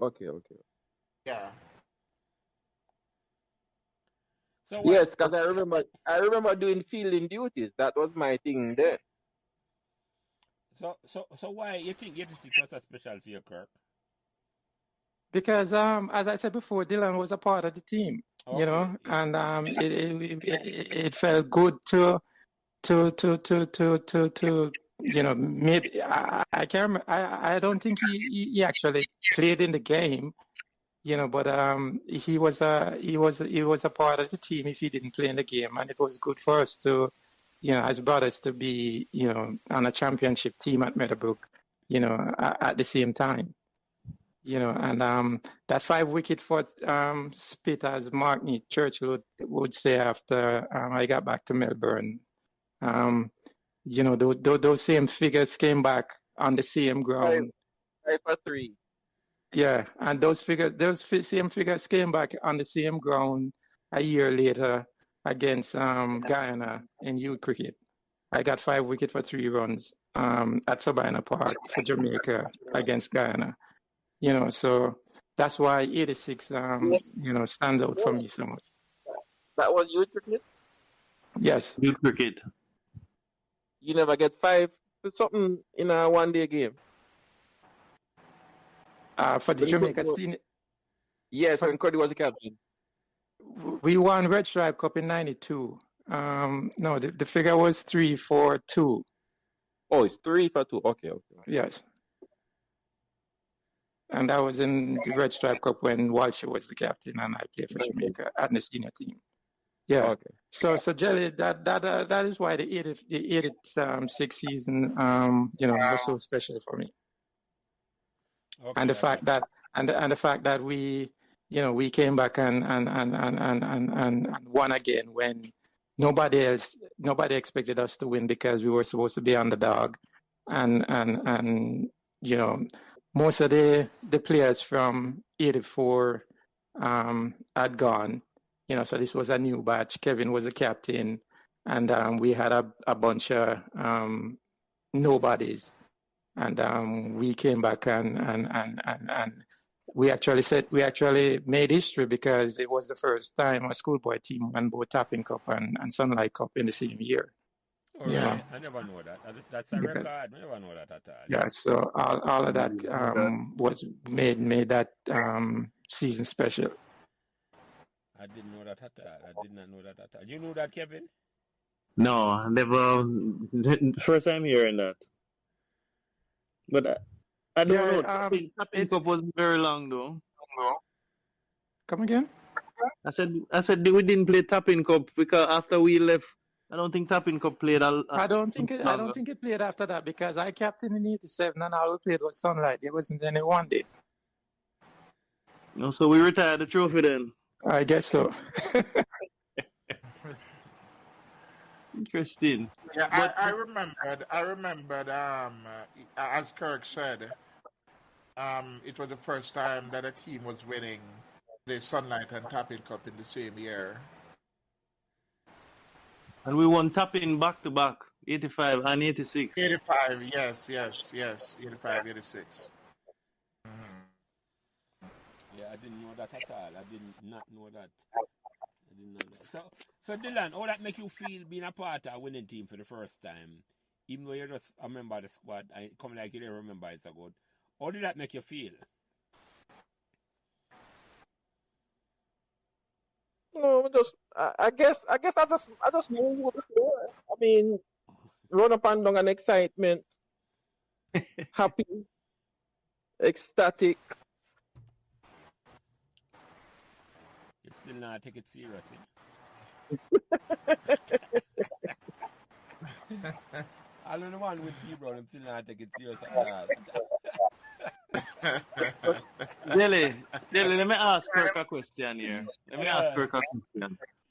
Yeah. So Yes, because I remember doing fielding duties. That was my thing then. So why you think 86 was a special for you, Kirk? Because as I said before, Dylan was a part of the team, you know, yeah. and it felt good to you know, maybe I can't remember, I don't think he actually played in the game, you know, but he was a part of the team if he didn't play in the game, and it was good for us to, you know, as brothers, to be, you know, on a championship team at Meadowbrook, you know, at the same time. You know, and that 5-wicket for spit, as Mark Churchill would say after I got back to Melbourne, you know, those same figures came back on the same ground. 5 for 3. Yeah, and those same figures came back on the same ground a year later against Guyana in youth cricket. I got 5 wickets for 3 runs at Sabina Park for Jamaica against Guyana. You know, so that's why 86, you know, stand out for me so much. That was youth cricket? Yes. Youth cricket. You never get 5 for something in a one-day game? For the Jamaica scene. Yes, when Cody was a captain. We won Red Stripe Cup in 92. No, the figure was 3 for 2. Oh, it's 3 for 2. Okay. Yes. And that was in the Red Stripe Cup when Walsh was the captain and I played for Jamaica at the senior team. Yeah. Okay. So Jelly, that is why the 86 season, you know, was so special for me. Okay, and the fact that we, you know, we came back and won again when nobody expected us to win because we were supposed to be underdog, and you know, most of the players from 84 had gone, you know, so this was a new batch. Kevin was the captain, and we had a bunch of nobodies, and we came back and we actually made history because it was the first time a schoolboy team won both Tapping Cup and Sunlight Cup in the same year. Oh, yeah. I never know that. That's a record. I never know that at all. Yeah, so all of that was made that season special. I didn't know that at all. I did not know that at all. You know that, Kevin? No, never. First time hearing that. But I don't know. Tapping Cup wasn't very long though. Come again? I said we didn't play Tapping Cup because after we left, I don't think Tapping Cup played. I don't think it played after that because I captained in 87 and all we played was Sunlight. It wasn't any one day. No, so we retired the trophy then. I guess so. Interesting. Yeah, I remembered. As Kirk said, it was the first time that a team was winning the Sunlight and Tapping Cup in the same year. And we won Tapping back to back, 85 and 86. 85, yes, 85, 86. Yeah, I didn't know that at all. I did not know that. So Dylan, how that make you feel being a part of a winning team for the first time? Even though you're just a member of the squad, I come like you didn't remember it's so good. How did that make you feel? No, I guess I just move with the flow. I mean, run up and down and excitement, happy, ecstatic. You still not take it seriously. I don't know one with P Brown, I'm still not take it serious at all. Dilly, let me ask Kirk a question here. Yeah.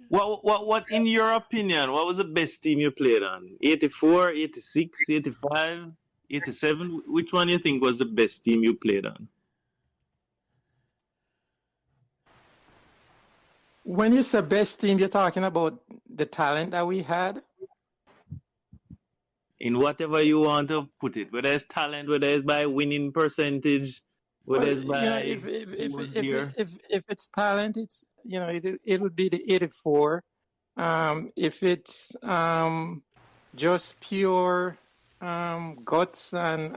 What, in your opinion, what was the best team you played on? 84, 86, 85, 87? Which one you think was the best team you played on? When you say best team, you're talking about the talent that we had? In whatever you want to put it, whether it's talent, whether it's by winning percentage, whether Well, it's by who was here. if it's talent, it's it would be the 84. If it's just pure guts and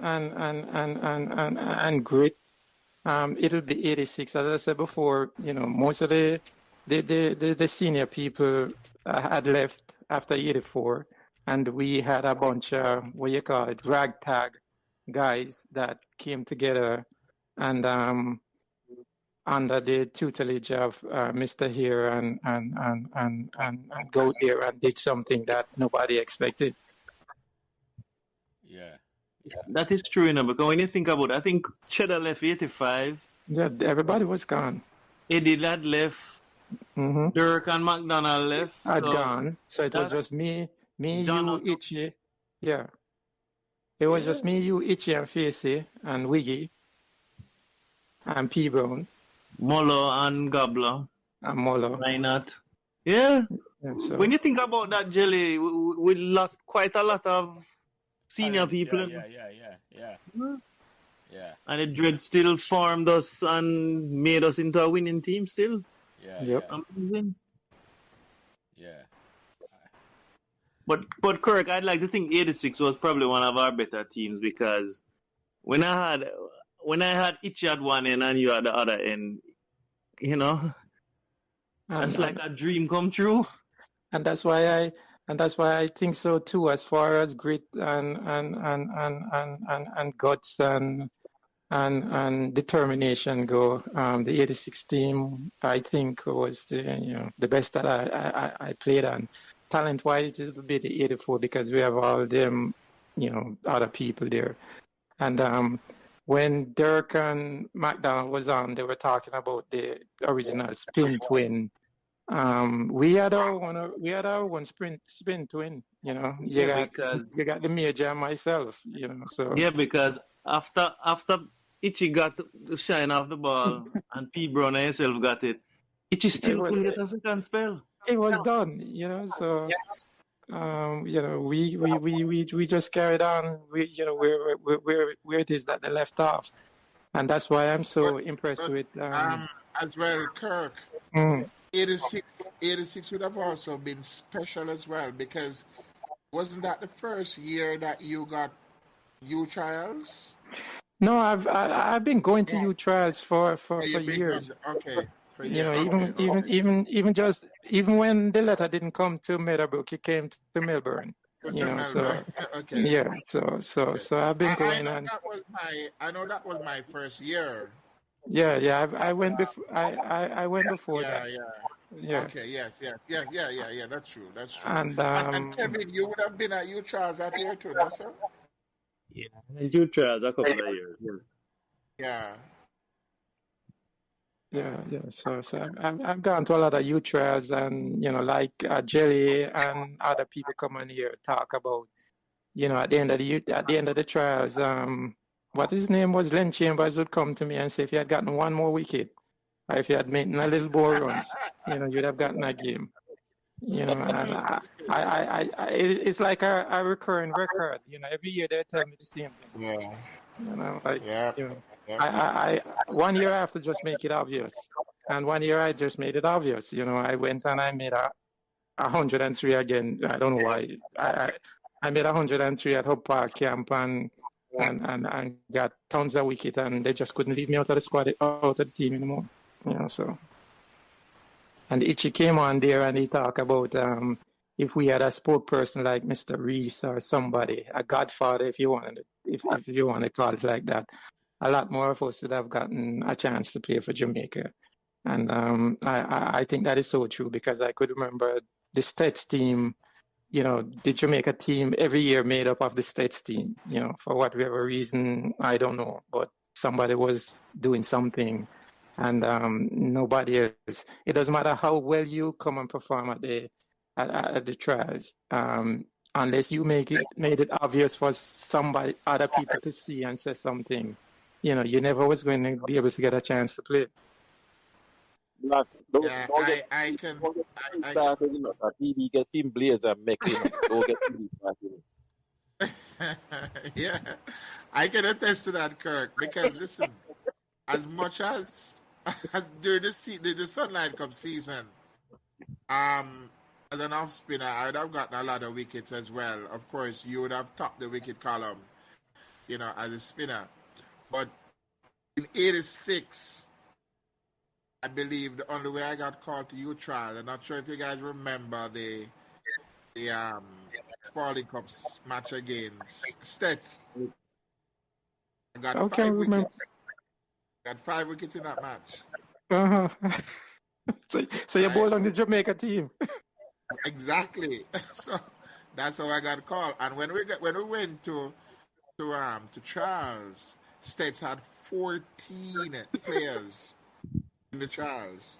grit, it'll be 86. As I said before, most of the senior people had left after 84, and we had a bunch of ragtag guys that came together and under the tutelage of Mr. Here and go there and did something that nobody expected. Yeah. That is true, because when you think about it, I think Cheddar left 85. Yeah, everybody was gone. Eddie Ladd left. Mm-hmm. Dirk and McDonald left. Had gone. So it was just me, you, Itchy. Yeah. It was just me, you, Itchy, and Facey, and Wiggy, and P Brown. Molo and Gabler. And Molo. Why not? Yeah. So. When you think about that, Jelly, we lost quite a lot of senior people. Yeah. And the Dread still formed us and made us into a winning team still. Yeah. Yep. Amazing. Yeah. But Kirk, I'd like to think 86 was probably one of our better teams, because when I had Itchy at one end and you at the other end, it's like a dream come true. And that's why I think so too, as far as grit and guts and determination go. The 86 team, I think, was the best that I played on. Talent wise, it would be the 84, because we have all them other people there. And when Dirk and McDonald was on, they were talking about the original spin twin. We had our one spin twin. You got the Major and myself. So yeah, because after Itchy got the shine off the ball and P Brown and himself got it, Itchy still couldn't get a second spell. It was done. So. We just carried on. Where it is that they left off, and that's why I'm so impressed with. As well, Kirk. 86 would have also been special as well, because wasn't that the first year that you got U trials? No, I've been going to U trials for years. Okay. Even when the letter didn't come to Meadowbrook, it came to Melbourne. So okay. Yeah, so I've been going on. I know that was my first year. Yeah. I went before. I went before that. Yeah. Okay. Yes. That's true. And Kevin, you would have been at U trials that year too, no, sir? Yeah, U trials a couple of years. Yeah. Yeah. So I've gone to a lot of U trials, and like Jelly and other people come on here talk about, at the end of the trials, what his name was, Len Chambers would come to me and say, if you had gotten one more wicket, or if you had made a little more runs, you'd have gotten a game. And it's like a recurring record. Every year they tell me the same thing. Yeah. I 1 year I have to just make it obvious, and 1 year I just made it obvious. I went and I made 103 again. I don't know why. I made 103 at Hope Park Camp and got tons of wicket, and they just couldn't leave me out of the squad, out of the team anymore. So. And Itchy came on there and he talked about if we had a spokesperson like Mr. Reese or somebody, a godfather, if you want to call it like that, a lot more of us would have gotten a chance to play for Jamaica. And I think that is so true, because I could remember, the states team, the Jamaica team every year made up of the states team, for whatever reason, I don't know, but somebody was doing something and nobody else. It doesn't matter how well you come and perform at the trials, unless you made it obvious for other people to see and say something, you never was going to be able to get a chance to play. I can started, a PD get team Blazer making don't get PD started. yeah, I can attest to that, Kirk. Because listen, as much as during the Sunlight Cup season, as an off spinner, I would have gotten a lot of wickets as well. Of course, you would have topped the wicket column, as a spinner. But in '86, I believe the only way I got called to youth trial. I'm not sure if you guys remember the Spalding Cups match against Stets. I got Okay, 5 remember. wickets. Got 5 wickets in that match. Uh-huh. So you bowled on the Jamaica team. Exactly. So that's how I got called. And when we went to trials, States had 14 players in the trials.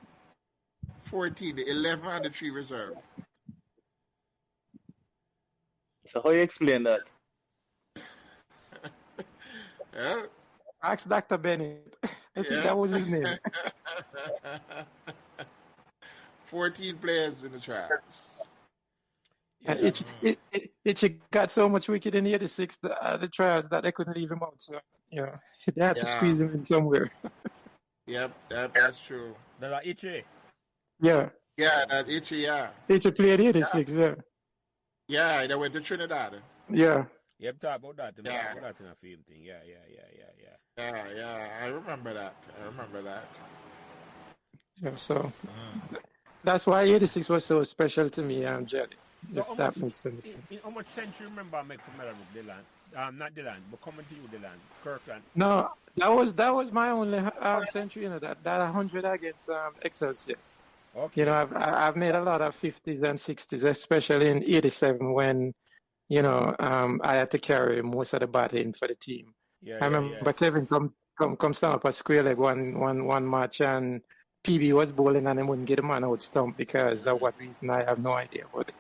14, the 11 and the 3 reserve. So how you explain that? Yeah. Ask Dr. Bennett. I think that was his name. 14 players in the trials. And it got so much wicket in '86 the trials that they couldn't leave him out. So they had to squeeze him in somewhere. Yep, that's true. That's Itchy. Yeah. Yeah, that Itchy, yeah. Itchy played '86, yeah. Yeah, they went to Trinidad. Yeah. Yep, talk about that. Yeah. About that in a film thing. Yeah. Yeah, I remember that. Yeah, so that's why '86 was so special to me, Jelly. So if that makes sense. In how much sense you remember make from Meadowbrook, Dillion? Not Dillion, but coming to you, Dillion. Kirkland. No, that was my only century, that 100 against Excelsior. Okay. I've made a lot of 50s and 60s, especially in '87 when, I had to carry most of the batting for the team. I remember Kevin come stand up a square leg one match and PB was bowling and he wouldn't get the man out stump because of what reason I have no idea. But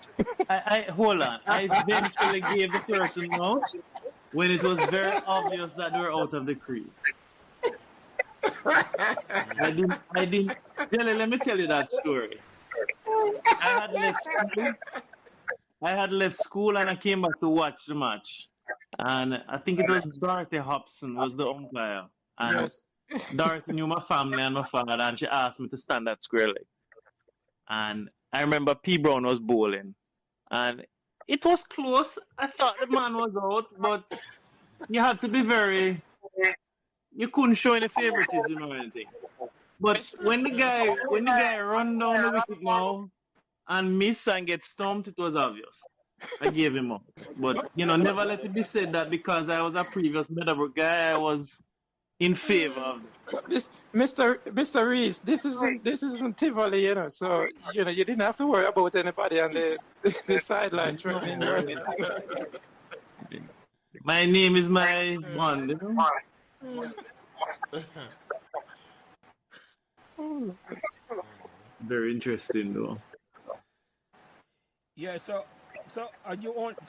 I hold on. I eventually gave the person out when it was very obvious that they were out of the crease. I didn't. Jelly, let me tell you that story. I had left school and I came back to watch the match. And I think it was Dorothy Hobson was the umpire. And yes. Dorothy knew my family and my father, and she asked me to stand at square leg. And I remember P. Brown was bowling. And it was close. I thought the man was out, but you had to be you couldn't show any favoritism or anything. But when the guy run down the wicket now and miss and get stumped, it was obvious. I gave him up. But, never let it be said that because I was a previous Meadowbrook guy, I was in favor of this. Mr. Reese, this isn't Tivoli, so, you didn't have to worry about anybody on the sideline training or anything. My name is my bond, Very interesting, though. Yeah, so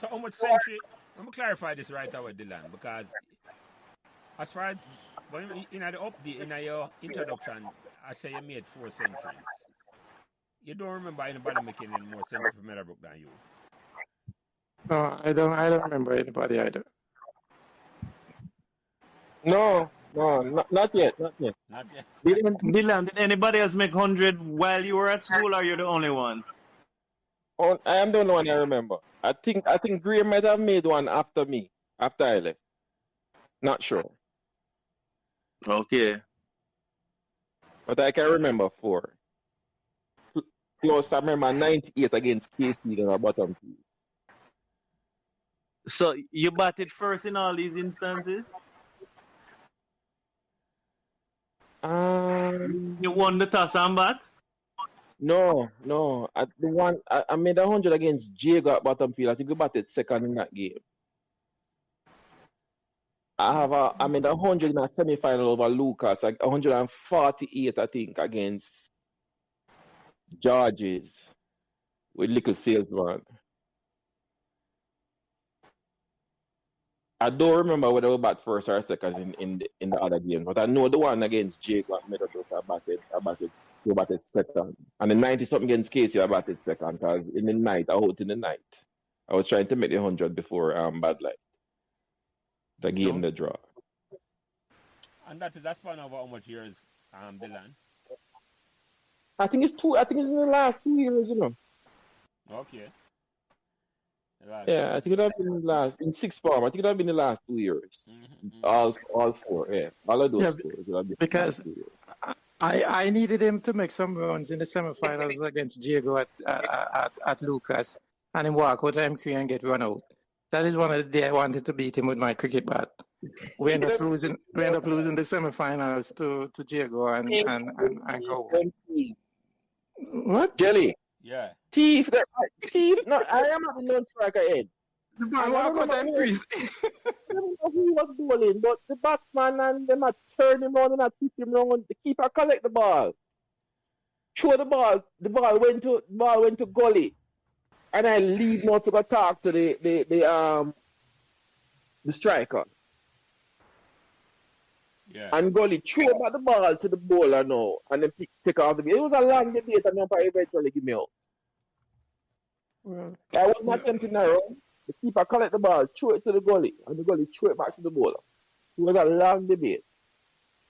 how much century? Let me clarify this right away, Dillion, because as far as in the update in your introduction, I say you made 4 centuries. You don't remember anybody making any more centuries for Meadowbrook than you? No, I don't remember anybody either. No, not yet. Not yet. Dillion, did anybody else make 100 while you were at school, or you're the only one? Oh, I am the only one I remember. I think Graham might have made one after me, after I left. Not sure. Okay. But I can remember 4. Plus, I remember 98 against KC in our bottom field. So you batted first in all these instances? You won the toss and bat? No, no. I made 100 against Jago at bottom field. I think we batted second in that game. I made 100 in a semi-final over Lucas, like 148, I think, against Georges with little salesman. I don't remember whether we bat first or second in the other game, but I know the one against Jake at Meadowbrook, we batted second. And the 90 something against Casey, I batted second because in the night, I was trying to make the 100 before Bad Light. The game, the draw. And that's span over how much years, Dylan? I think it's in the last 2 years, you know. Okay. Yeah, I think it would have been in sixth form. I think it would have been the last 2 years. All four, yeah. All of those scores would have been because I needed him to make some runs in the semifinals against Diego at Lucas, and him walk out MQ and get run out. That is one of the days I wanted to beat him with my cricket bat. We end up losing the semifinals to Diego and go. What? Jelly. Yeah. Thief. No, I am at the non-striker end. The ball walk out and crease. I don't know who he was bowling, but the batsman and them had turned him around and had twist him around. The keeper collect the ball. Throw the ball. The ball went to gully. And I leave now to go talk to the striker. Yeah. And gully threw back the ball to the bowler now and then take off the game. It was a long debate and the umpire eventually give me out. Well, I was not attempting around. The keeper collect the ball, throw it to the gully, and the gully threw it back to the bowler. It was a long debate.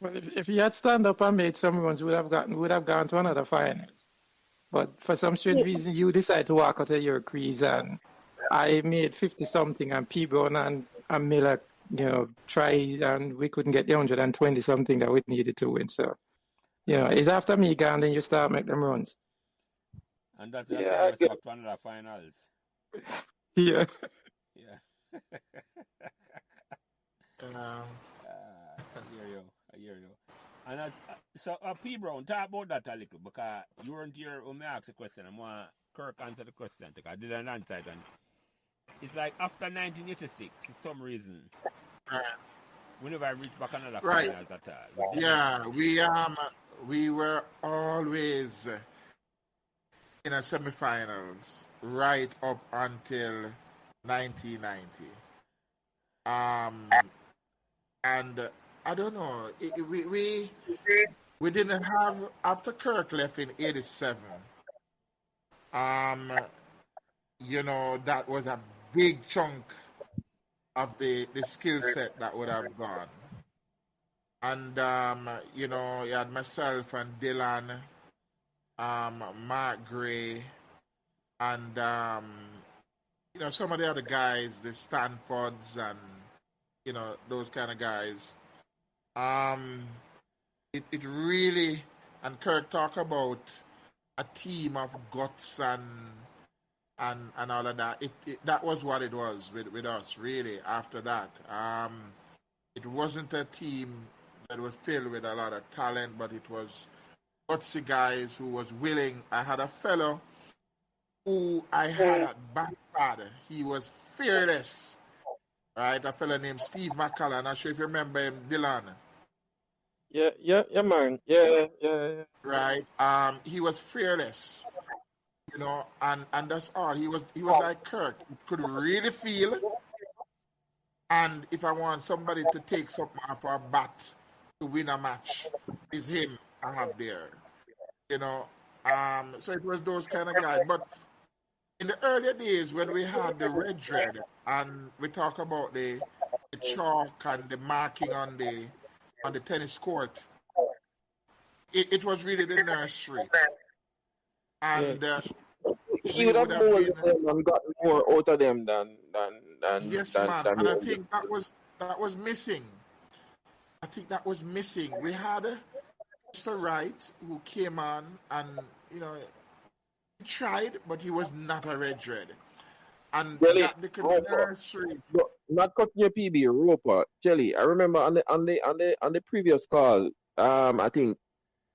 Well, if he had stand up and made some runs, we would have gone to another finals. But for some strange reason, you decided to walk out of your crease, and I made 50 something, and P. Brown and Miller, tried, and we couldn't get the 120 something that we needed to win. So, it's after me gone, then you start make them runs. And that's the first to another finals. Yeah. Yeah. I hear you. And so, P. Brown, talk about that a little, because you weren't here when I asked the question. I want Kirk answer the question, because I didn't answer it. And it's like after 1986, for some reason, we never reached back another finals at all. Yeah, we were always in a semifinals right up until 1990. And I don't know, we didn't have, after Kirk left in 87, that was a big chunk of the skill set that would have gone. And, you had myself and Dylan, Mark Gray, and, some of the other guys, the Stanfords and, those kind of guys. It really, and Kirk talk about a team of guts and all of that. That was what it was with us, really, after that. It wasn't a team that was filled with a lot of talent, but it was gutsy guys who was willing. I had a fellow who I had at back. He was fearless. Right, a fellow named Steve McCullough. I'm not sure if you remember him, Dylan. Yeah, man. Yeah. Right. He was fearless, and that's all. He was like Kirk. He could really feel. And if I want somebody to take something off a bat to win a match, it's him I have there. So it was those kind of guys. But in the earlier days when we had the red and we talk about the chalk and the marking on the tennis court, it was really the nursery. And he would have bowled them and gotten more out of them than yes, than, man. than And I think that was missing. We had Mr. Wright who came on and he tried, but he was not a red. And Jelly, that the nursery. not cutting your PB, Roper. Jelly, I remember on the previous call, I think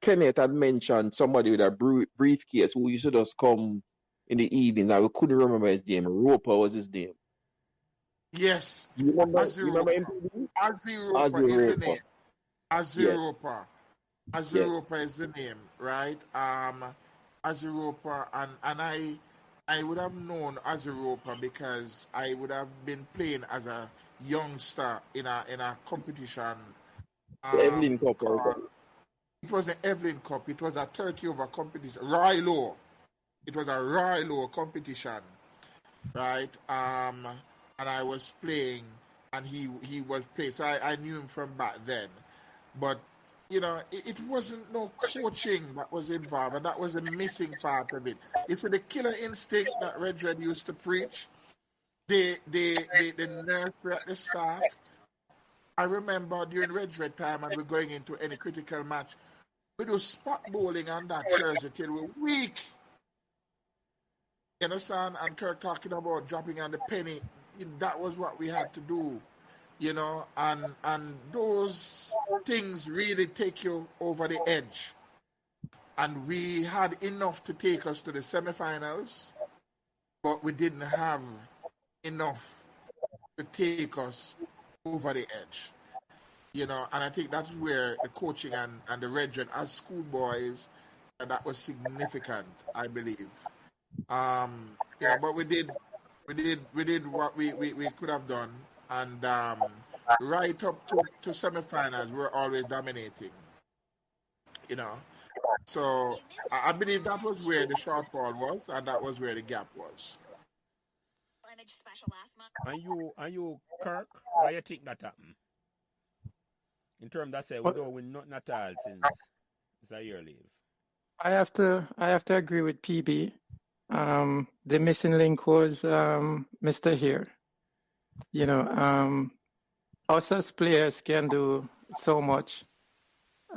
Kenneth had mentioned somebody with a briefcase who used to just come in the evenings. I couldn't remember his name. Roper was his name. Yes, You remember? Ozzy You remember him? Roper. Ozzy Roper Ozzy is the Roper. name. Ozzy Yes. Roper. Ozzy Yes. Roper is the name, right? Ozzy Roper, and I would have known Ozzy Roper because I would have been playing as a youngster in a competition The Evelyn Cup called, also. it was the Evelyn Cup. It was a 30 over competition. Royal. It was a Royal competition, right? And I was playing, and he was playing. So I knew him from back then, but it wasn't no coaching that was involved, and that was a missing part of it. It's the killer instinct that Red used to preach. The nursery at the start. I remember during Red time, and we're going into any critical match, we do spot bowling on that Thursday till we're weak. You understand? And Kirk talking about dropping on the penny. That was what we had to do, and those things really take you over the edge. And we had enough to take us to the semifinals, but we didn't have enough to take us over the edge. And I think that's where the coaching and the Red as schoolboys, that was significant, I believe. But we did what we could have done, and right up to semifinals, we're always dominating. So I believe that was where the shortfall was, and that was where the gap was. And you, Kirk, why you think that happened? In terms that say we don't win nothing at all since a year leave. I have to agree with PB. The missing link was Mr. Here. Us as players can do so much,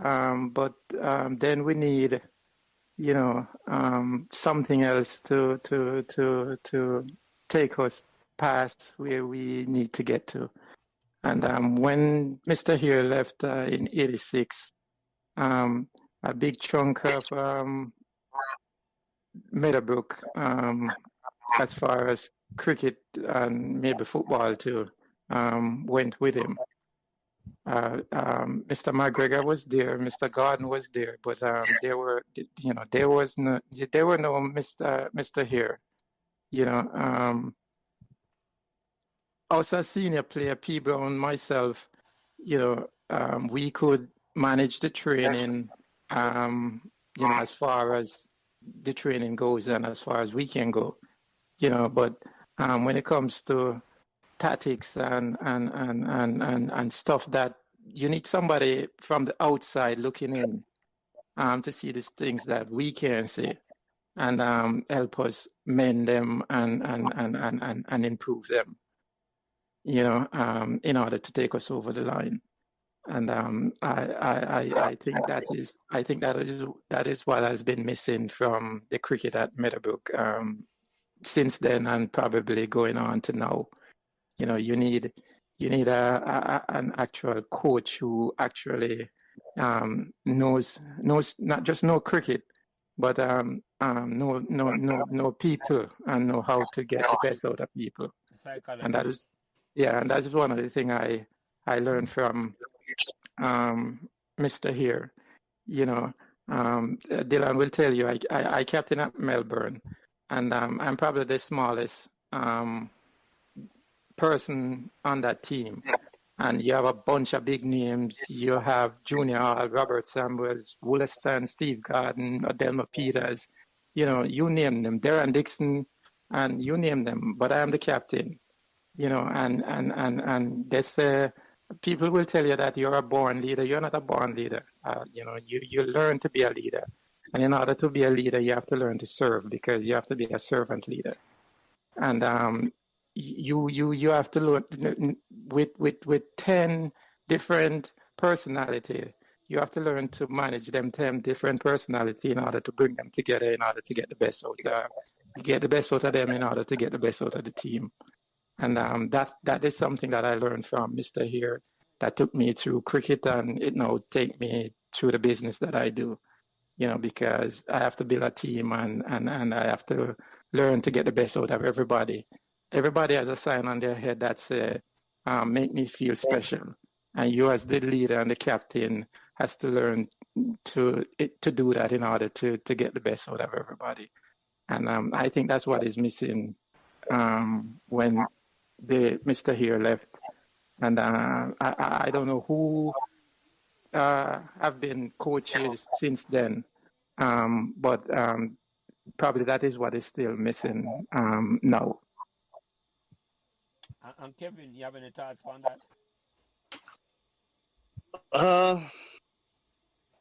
but then we need, something else to take us past where we need to get to. And when Mr. Here left in '86, a big chunk of Meadowbrook, as far as cricket and maybe football too, went with him. Mr. McGregor was there, Mr. Gordon was there, but there were no Mr. Here. Also a senior player, P. Brown, myself, we could manage the training, as far as the training goes and as far as we can go, but when it comes to tactics and stuff, that you need somebody from the outside looking in to see these things that we can see and help us mend them and improve them, in order to take us over the line. And I think that is what has been missing from the cricket at Meadowbrook since then, and probably going on to now. You need an actual coach who actually knows not just know cricket, but know people and know how to get the best out of people. And that is one of the things I learned from Mr. Here. Dylan will tell you, I captain at Melbourne, and I'm probably the smallest person on that team. And you have a bunch of big names. You have Junior Hall, Robert Samuels, Wollaston, Steve Garden, Adelma Peters. You name them, Darren Dixon, and you name them. But I am the captain. And they say, people will tell you that you're a born leader. You're not a born leader. You learn to be a leader. And in order to be a leader, you have to learn to serve, because you have to be a servant leader. And you have to learn with 10 different personalities. You have to learn to manage them 10 different personalities in order to bring them together, in order to get the best out of them, in order to get the best out of the team. And that is something that I learned from Mr. Here, that took me through cricket, and it now take me through the business that I do. because I have to build a team and I have to learn to get the best out of everybody. Everybody has a sign on their head that says, make me feel special. And you as the leader and the captain has to learn to do that in order to get the best out of everybody. And I think that's what is missing when Mr. Here left. And I don't know who have been coaches since then, but probably that is what is still missing now. And Kevin, you have any thoughts on that?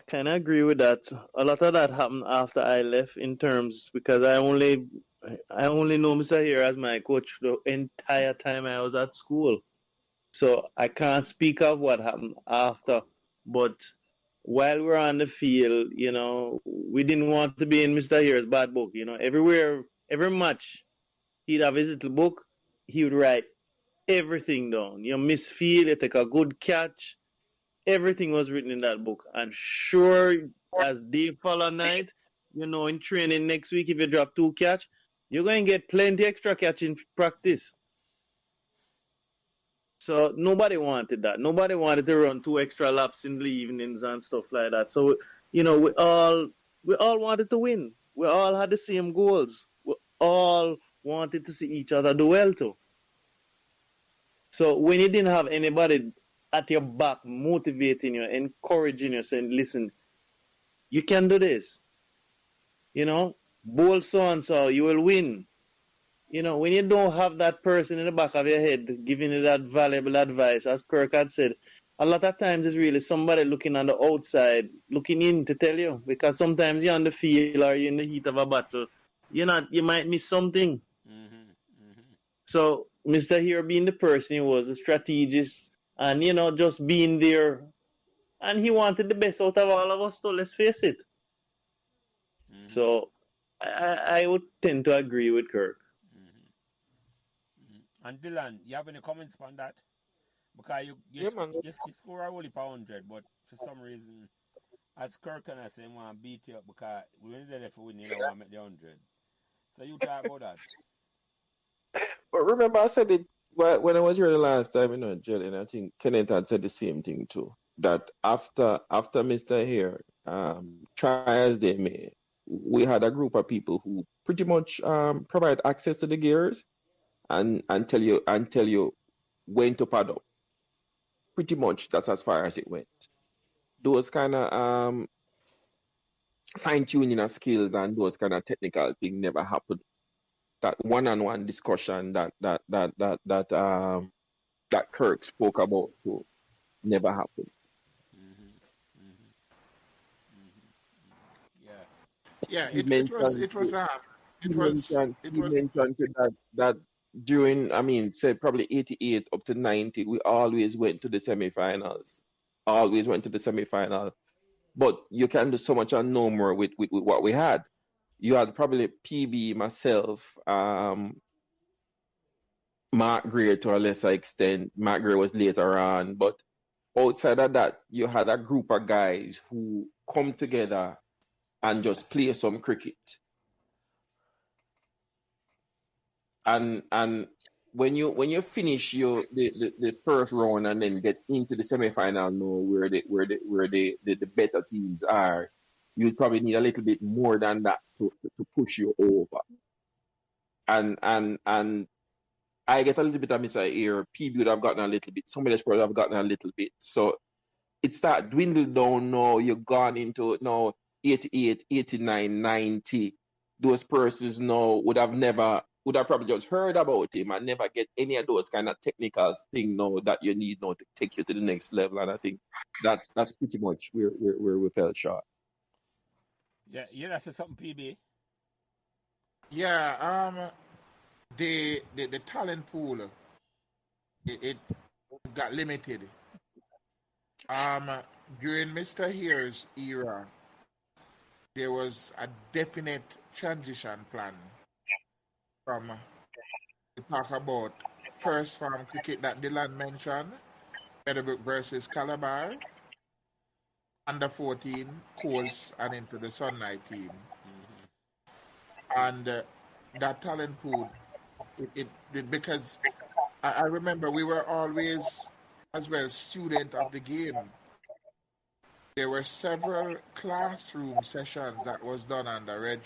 Kind of agree with that. A lot of that happened after I left in terms because I only know Mr. Here as my coach the entire time I was at school. So I can't speak of what happened after. But while we're on the field, we didn't want to be in Mr. Here's bad book. Everywhere, every match, he'd have his little book. He would write everything down. Miss field, you take a good catch. Everything was written in that book. And sure, as day follow night, in training next week, if you drop 2 catch, you're going to get plenty extra catch in practice. So nobody wanted that. Nobody wanted to run 2 extra laps in the evenings and stuff like that. So, we all wanted to win. We all had the same goals. We all wanted to see each other do well too. So when you didn't have anybody at your back motivating you, encouraging you, saying, listen, you can do this. Bowl so-and-so, you will win. When you don't have that person in the back of your head giving you that valuable advice, as Kirk had said, a lot of times it's really somebody looking on the outside, looking in to tell you. Because sometimes you're on the field or you're in the heat of a battle, you might miss something. So Mr. Here being the person he was, a strategist, and just being there, and he wanted the best out of all of us. So let's face it. So I would tend to agree with Kirk. And Dylan, you have any comments on that? Because you score only per 100, but for some reason, as Kirk and I say, I want to beat you up because we need to win, want to make the 100. So you talk about that. But remember, I said it when I was here the last time, Jelly, and I think Kenneth had said the same thing too. That after Mr. Here, try as they may, we had a group of people who pretty much provide access to the gears and tell you when to pad up. Pretty much that's as far as it went. Those kind of fine-tuning of skills and those kind of technical things never happened. That one-on-one discussion that Kirk spoke about too never happened. Yeah, He it was mentioned that during, say probably 88 up to 90, we always went to the semifinals. Always went to the semifinal. But you can do so much and no more with what we had. You had probably PB, myself, Mark Gray to a lesser extent. Mark Gray was later on. But outside of that, you had a group of guys who come together and just play some cricket. And when you finish the first round and then get into the semifinal where the better teams are, you'd probably need a little bit more than that to push you over. And I get a little bit of Mr. Here. PB would have gotten a little bit. Some of the sports have gotten a little bit. So it starts dwindled down now. You've gone into now 88, 89, 90. Those persons now would have probably just heard about him and never get any of those kind of technical things now that you need now to take you to the next level. And I think that's pretty much where we fell short. Yeah, that's something, PB. Yeah, the talent pool it got limited. During Mr. Here's era, there was a definite transition plan from we talk about first farm cricket that Dylan mentioned, Meadowbrook versus Calabar. under 14, Colts, and into the Sunlight team. And that talent pool, because I remember we were always, as well, student of the game. There were several classroom sessions that was done under Red,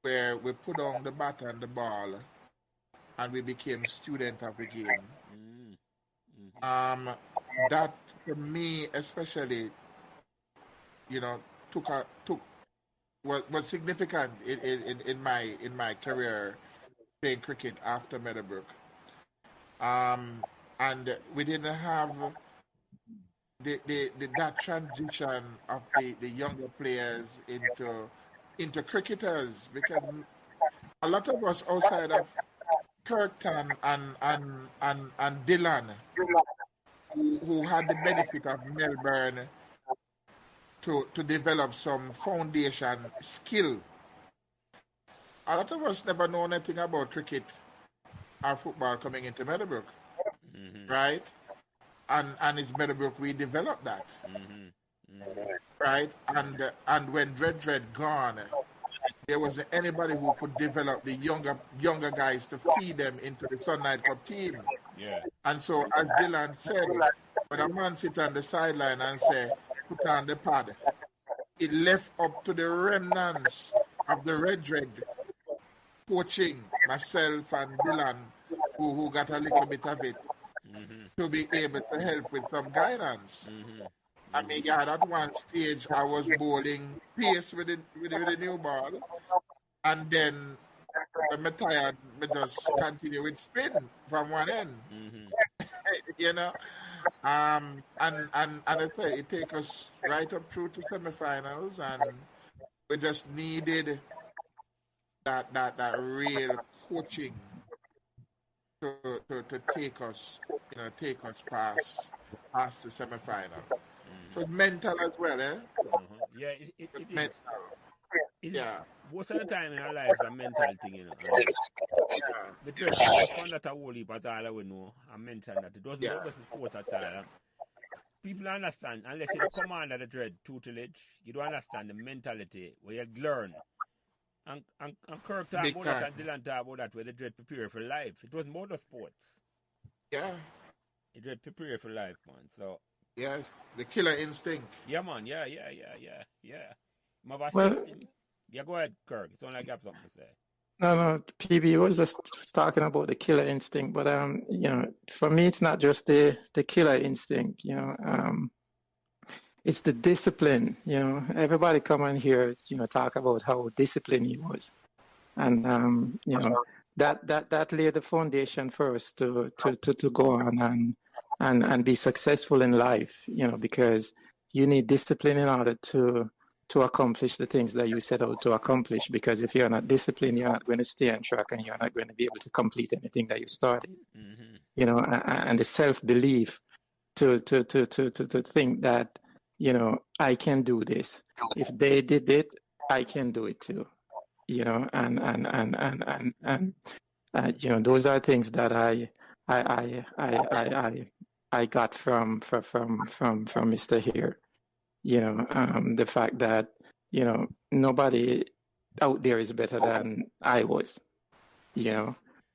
where we put on the bat and the ball, and we became student of the game. That for me, especially, was significant in my career playing cricket after Meadowbrook. And we didn't have that transition of the younger players into cricketers, because a lot of us outside of Kirk and Dylan, who had the benefit of Melbourne to develop some foundation skill. A lot of us never know anything about cricket or football coming into Meadowbrook, right? And it's Meadowbrook we developed that, right? And when Red gone, there wasn't anybody who could develop the younger guys to feed them into the Sunlight Cup team. Yeah. And so, as Dylan said, when a man sit on the sideline and say, put on the pad, it left up to the remnants of the Red coaching, myself and Dylan, who got a little bit of it, to be able to help with some guidance. I mean, yeah, at one stage I was bowling pace with the new ball, and then when I'm tired, I just continue with spin from one end. And I say it take us right up through to semifinals, and we just needed that real coaching to take us past the semifinal. So mental as well, eh? Yeah, it is. Mental. Yeah. Most of the time in our lives, a mental thing, The church was found that a whole heap at all we know, a mental that it wasn't always sports at all. People understand, unless you come under the dread tutelage, you don't understand the mentality where you learn. And Kirk talked about that, and Dylan talked about that, where the dread prepare for life. It was motorsports. Yeah. It dread prepare for life, man. So. Yes, the killer instinct. Yeah, man. Yeah. Well, yeah, go ahead, Kirk. It's only like I have something to say. No, PB was just talking about the killer instinct, but for me, it's not just the killer instinct. It's the discipline. Everybody come on here, talk about how disciplined he was, and that laid the foundation for us to go on and be successful in life. Because you need discipline in order to accomplish the things that you set out to accomplish, because if you're not disciplined, you're not going to stay on track, and you're not going to be able to complete anything that you started. And the self-belief to think that I can do this. If they did it, I can do it too. And those are things that I got from Mr. Here. The fact that, nobody out there is better than I was,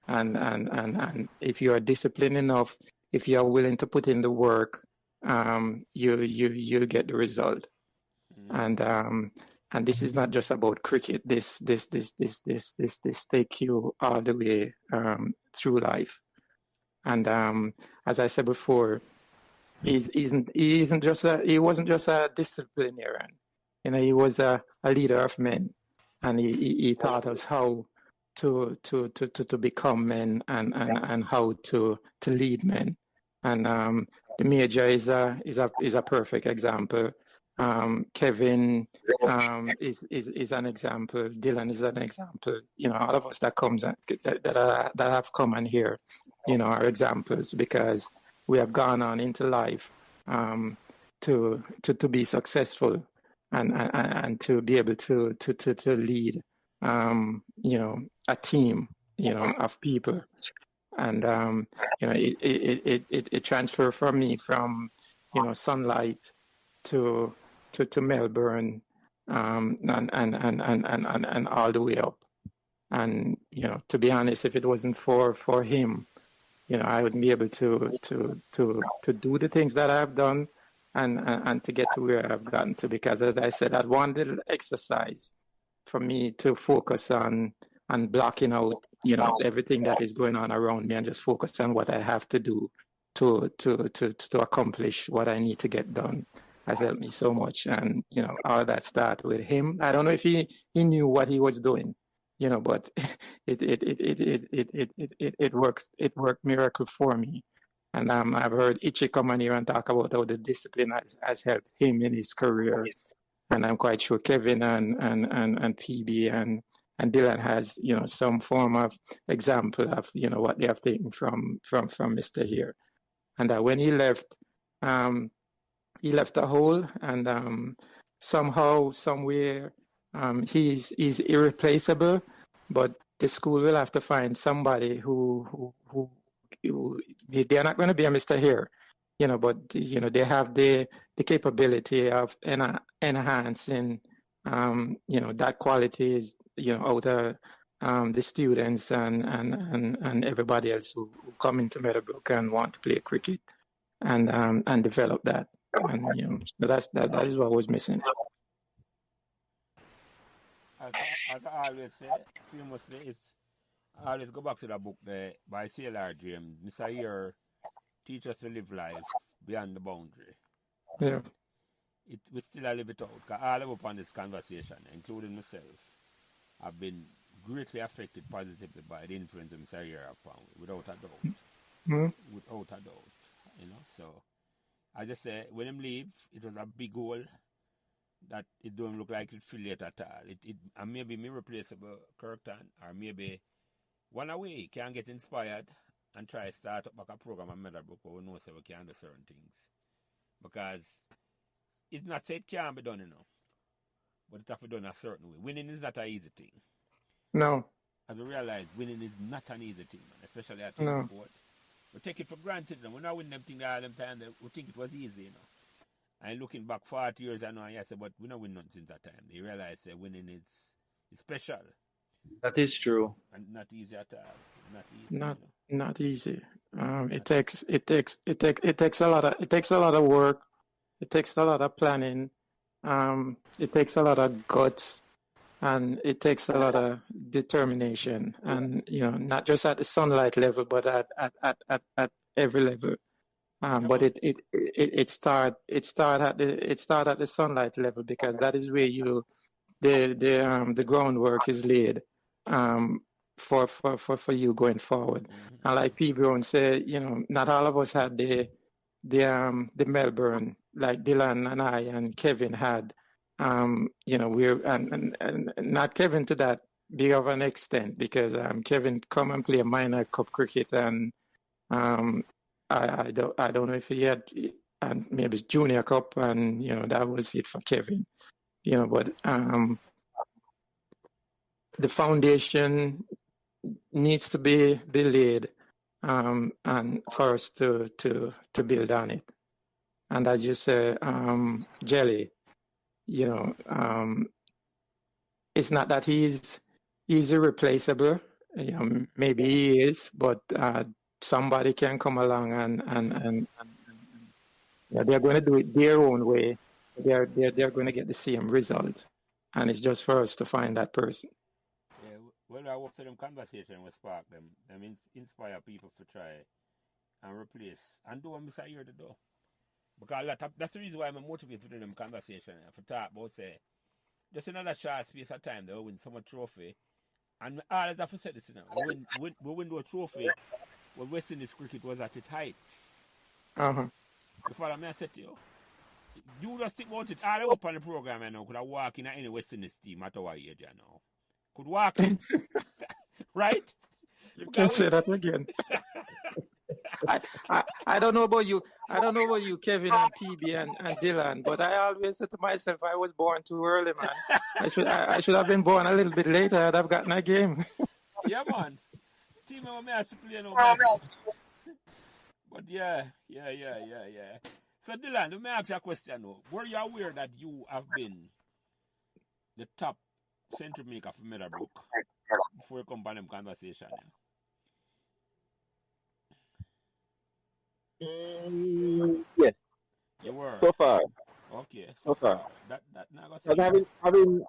and if you are disciplined enough, if you are willing to put in the work, you'll get the result. And this is not just about cricket. This take you all the way through life. And as I said before, he wasn't just a disciplinarian. He was a leader of men, and he taught us how to become men and how to lead men. And the Major is a perfect example. Kevin is an example. Dylan is an example. All of us that have come in here, are examples, because we have gone on into life to be successful and to be able to lead a team of people. And it transferred from me from Sunlight to Melbourne, and all the way up. And to be honest, if it wasn't for him, I wouldn't be able to do the things that I've done, and to get to where I've gotten to. Because as I said, that one little exercise for me to focus on blocking out, everything that is going on around me, and just focus on what I have to do to accomplish what I need to get done, has helped me so much. And all that started with him. I don't know if he knew what he was doing, but it worked miracle for me. And I've heard Ichi come on here and talk about how the discipline has helped him in his career. And I'm quite sure Kevin and PB and Dylan has, some form of example of, what they have taken from Mr. here. And when he left a hole, and somehow, somewhere, he's irreplaceable, but the school will have to find somebody who they're not going to be a Mr. here, but they have the capability of enhancing that quality is out of the students and everybody else who come into Meadowbrook and want to play cricket and develop that. And so that is what was missing. As I always say, famously, I always go back to the book there by C.L.R. James. Mr. Here teach us to live life beyond the boundary. Yeah. We still live it out. Because all of upon this conversation, including myself, have been greatly affected positively by the influence of Mr. Here upon me, without a doubt. Mm-hmm. Without a doubt. So I just say, when him leave, it was a big goal that it don't look like it affiliate at all. And maybe me replaceable Kirkton, or maybe one away can get inspired and try start up back a program at Meadowbrook, but we know so we can do certain things. Because it's not said it can't be done, but it have to be done a certain way. Winning is not an easy thing. No. As we realize, winning is not an easy thing, man, especially at No. sport. We take it for granted. We're not winning them things all them time. We think it was easy, And looking back 40 years, I know, I say, but we don't win nothing since that time. They realize winning is special. That is true. And not easy at all. Not easy. Not easy. It takes a lot of work. It takes a lot of planning. It takes a lot of guts, and it takes a lot of determination. And not just at the sunlight level, but at every level. But it start at the sunlight level, because that is where the groundwork is laid for you going forward. Mm-hmm. And like P. Brown said, not all of us had the Melbourne like Dylan and I and Kevin had. We're and not Kevin to that big of an extent, because Kevin come and play minor cup cricket, and I don't know if he had, and maybe it's junior cup, and that was it for Kevin. But the foundation needs to be laid, and for us to build on it. And as you say, Jelly, it's not that he's irreplaceable. Maybe he is, but somebody can come along and they're going to do it their own way. They're going to get the same result, and it's just for us to find that person. Yeah, well, I hope to them conversation will spark them inspire people to try and replace and do what Mr. Here to do. Because that's the reason why I'm motivated to do them conversation and for talk about say just another short space of time they'll win some trophy. And all as have to say this we win a trophy when West Indies cricket was at its heights. Before I said to you, you just think about it all up on the program could I walk in any West Indies team at our age now. Could walk in. Right? You can say that again. I don't know about you. I don't know about you, Kevin and PB and Dylan, but I always say to myself, I was born too early, man. I should have been born a little bit later. I'd have gotten a game. Yeah, man. Team of me has to play no But yeah. So Dylan, let me ask you a question now. Were you aware that you have been the top century maker for Meadowbrook before you come on them conversation? Yes, You were. so far. Okay, so So far. far. That now gonna say But you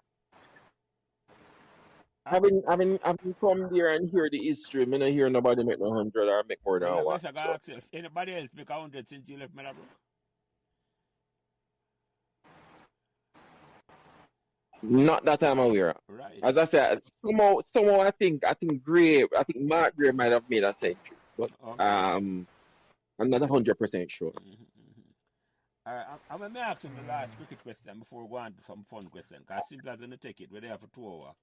having come there and hear the history, me not hear nobody make no 100 or make more than well, one. I gotta ask you, if anybody else make 100 since you left Meadowbrook? Not that I'm aware of. Right. As I said, somehow I think Mark Gray might have made a century, but Okay. I'm not 100% sure. All right, I'm going to ask him the last cricket question before we go on to some fun question. Because simple as going to take it, we're there for 2 hours.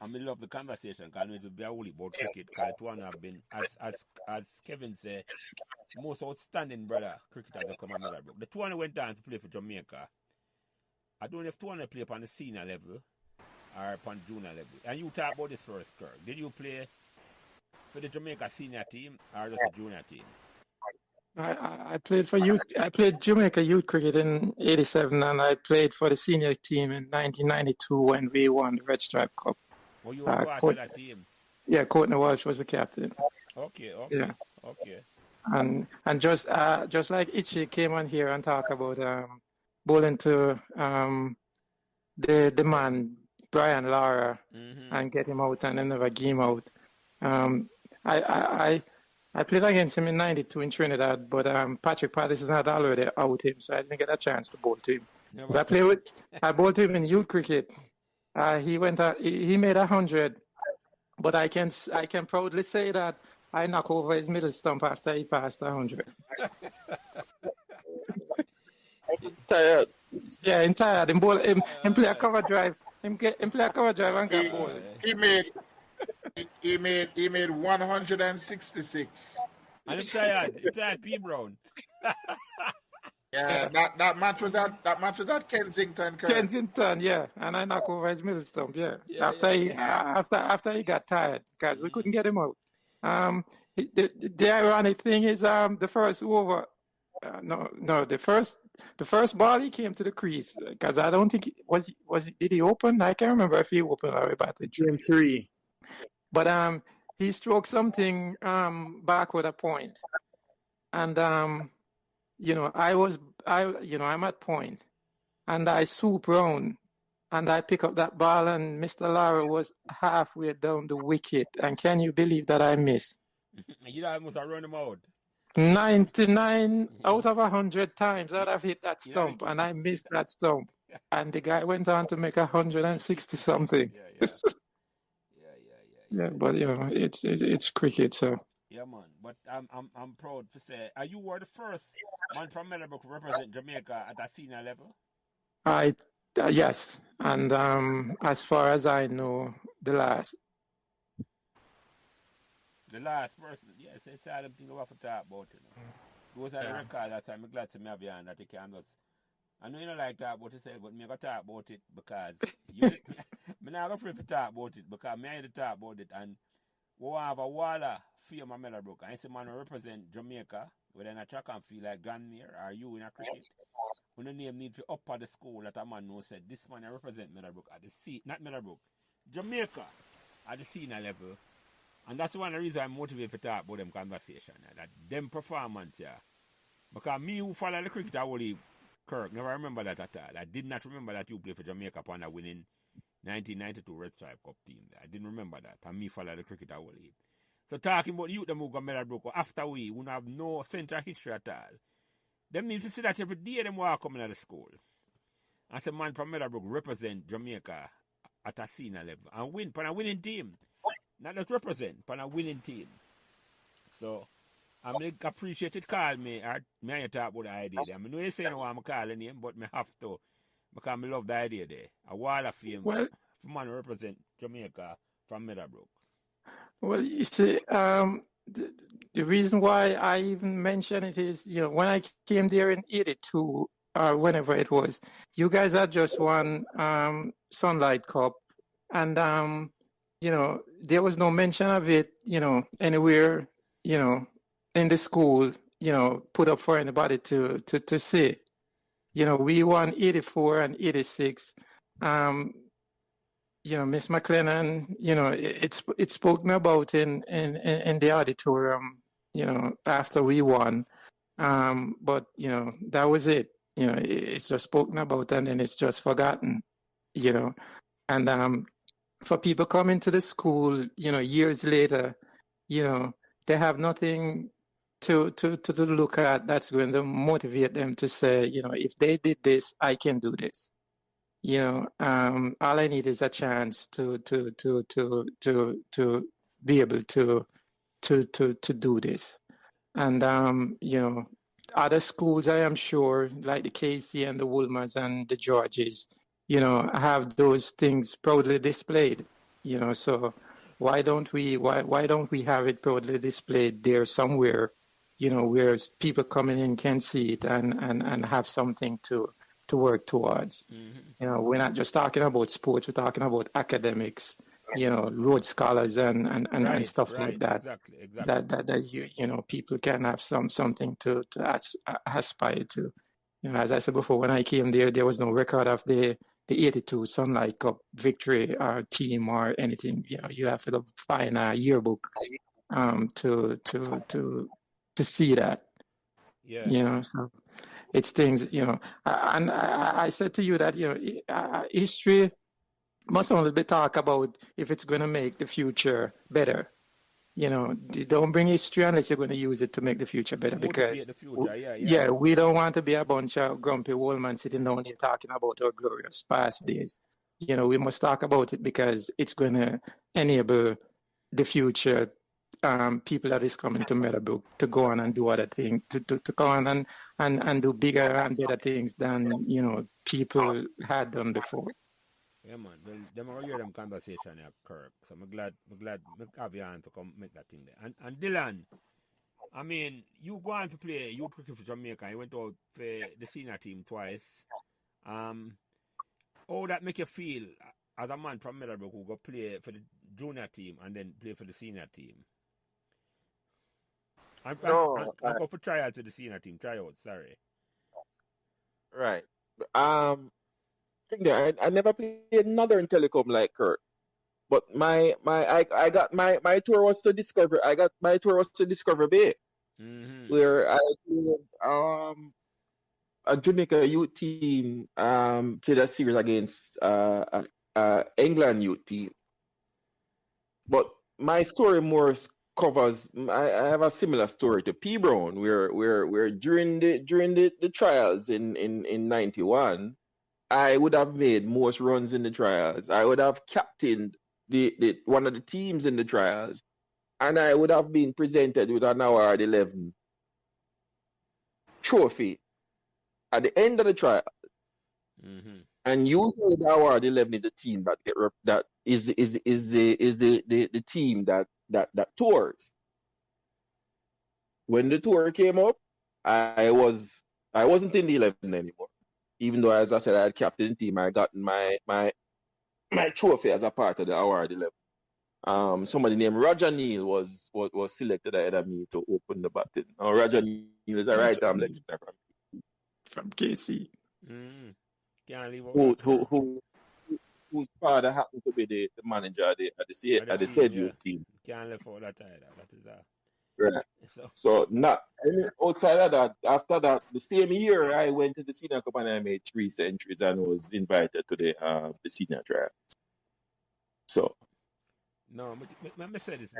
I love the conversation because it will be only about cricket. Because it have been, as Kevin said, most outstanding brother cricketers that come at Meadowbrook. The 200 went down to play for Jamaica. I don't know if 200 play upon the senior level or upon junior level. And you talk about this first, Kirk. Did you play for the Jamaica senior team or just a junior team? I played for youth. I played Jamaica youth cricket in '87, and I played for the senior team in 1992 when we won the Red Stripe Cup. Oh, you were part of that team? Yeah, Courtney Walsh was the captain. Okay. Yeah. Okay. And just like Ichi came on here and talked about bowling to the man Brian Lara and get him out and then never game out. I played against him in '92 in Trinidad, but Patrick Patterson had already out him, so I didn't get a chance to bowl to him. No, But I bowled to him in youth cricket. He made 100, but I can proudly say that I knocked over his middle stump after he passed 100. Tired. Yeah, him tired. Him play a cover drive. Him play a cover drive and got bowled. He made 166. And I'm tired, P. Brown. Yeah, that match was at Kensington. Correct? Kensington, yeah, and I knocked over his middle stump, yeah. After he got tired because we couldn't get him out. The ironic thing is the first over. The first ball he came to the crease because I don't think did he open? I can't remember if he opened or he batted. Game 3. But he stroked something back with a point, and I'm at point, and I swoop round, and I pick up that ball, and Mr. Lara was halfway down the wicket, and can you believe that I missed? You almost run him out. 99 out of 100 times I'd have hit that stump, and I missed that stump, and the guy went on to make 160 something. Yeah, but it's cricket, so. Yeah, man. But I'm proud to say, you were the first man from Meadowbrook to represent Jamaica at a senior level. Yes, and as far as I know, the last. The last person, yes, it's sad thing we have to talk about. Those are the records. That's why I'm glad to have you on that you can just. I know you don't like that, but you said, but me go talk about it because me not afraid to talk about it because me to talk about it, and we have a wall of fame of Meadowbrook. And it's a man who represent Jamaica, whether in a track and field like Granmere or you in a cricket. When the name need to up at the school that a man who said this man represent Meadowbrook at the not Meadowbrook, Jamaica at the senior level. And that's one of the reasons I'm motivated to talk about them conversation, that them performance, yeah. Because me who follow the cricket, I only Kirk, never remember that at all. I did not remember that you played for Jamaica upon a winning 1992 Red Stripe Cup team. I didn't remember that. And me follow the cricket, I only. So talking about youth, them who got Meadowbrook, after we who have no central history at all, them need to see that every day them walk coming out of school. As a man from Meadowbrook represent Jamaica at a senior level and win for a winning team. Not just represent, but a winning team. So, I'm going to appreciate it call me, or me and you talk about the idea there. I know you say no I'm calling him, but I have to, because I love the idea there. A wall of fame for man who represent Jamaica from Meadowbrook. Well, you see, the reason why I even mention it is, when I came there in '82, or whenever it was, you guys had just won Sunlight Cup, and there was no mention of it, anywhere, in the school, put up for anybody to see. We won 84 and 86. Miss McLennan, it spoke me about in the auditorium, after we won. But that was it. It's just spoken about and then it's just forgotten. And for people coming to the school, years later, they have nothing to look at that's going to motivate them to say, if they did this, I can do this. All I need is a chance to be able to do this. And other schools, I am sure, like the KC and the Woolmers and the Georges, have those things proudly displayed. So why don't we have it proudly displayed there somewhere, where people coming in can see it and have something to work towards. Mm-hmm. We're not just talking about sports, we're talking about academics, Rhodes Scholars and stuff like that. Exactly. That people can have something to aspire to. As I said before, when I came there was no record of the 82 Sunlight Cup victory or team or anything. You have to find a yearbook to see that. Yeah. So it's things, and I said to you that history must only be talked about if it's going to make the future better. Don't bring history unless you're going to use it to make the future better. Because the future, we don't want to be a bunch of grumpy old men sitting down here talking about our glorious past days. We must talk about it because it's going to enable the future people that is coming to Meadowbrook to go on and do other things, to go on and do bigger and better things than people had done before. Yeah, man. Well, them are hear them conversation here, Kirk. So I'm glad me have you on to come make that thing there. And Dylan, I mean, you go on to play youth cricket for Jamaica. You went out for the senior team twice. How that make you feel as a man from Meadowbrook who go play for the junior team and then play for the senior team? And go for tryouts to the senior team. Tryouts, sorry. Right. I never played Northern Telecom like Kirk, but I got my tour was to Discover. My tour was to Discover Bay, where I played a Jamaica youth team played a series against England youth team. But my story more covers. I have a similar story to P Brown, where during the trials in '91. I would have made most runs in the trials. I would have captained the one of the teams in the trials, and I would have been presented with an award 11 trophy at the end of the trial. And usually the award 11 is a team that is the team that tours. When the tour came up, I wasn't in the 11 anymore. Even though, as I said, I had captained the team, I got my trophy as a part of the award 11. Somebody named Roger Neal was selected ahead of me to open the batting. Now, Roger Neal is a right-arm leg spinner from KC. Can't leave out whose father happened to be the manager at the said youth team. Can't leave out that either. That is that. Right. So not outside of that, after that, the same year I went to the senior cup and I made 3 centuries and was invited to the senior trials. So no, let me say this.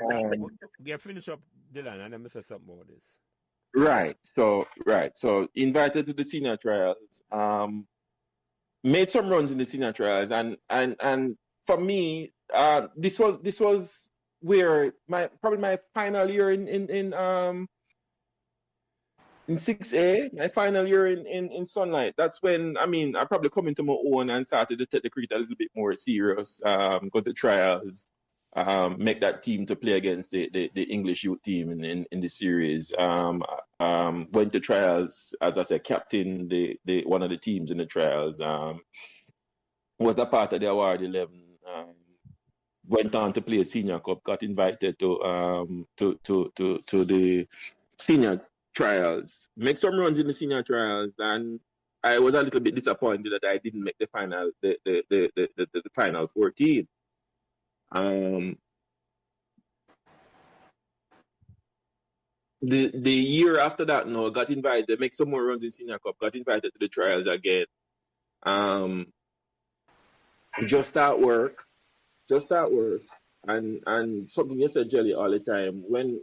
We finish up Dylan and let me say something about this. Right. So invited to the senior trials. Made some runs in the senior trials and for me, this was where probably my final year in 6A, my final year in Sunlight. That's when I probably come into my own and started to take the cricket a little bit more serious. Go to trials, make that team to play against the English youth team in the series. Went to trials, as I said, captain the one of the teams in the trials. Was a part of the award 11. Went on to play a senior cup. Got invited to the senior trials, make some runs in the senior trials, and I was a little bit disappointed that I didn't make the final 14. The year after that, no, got invited, make some more runs in senior cup, got invited to the trials again. Just at work, and something you said, Jelly, all the time. When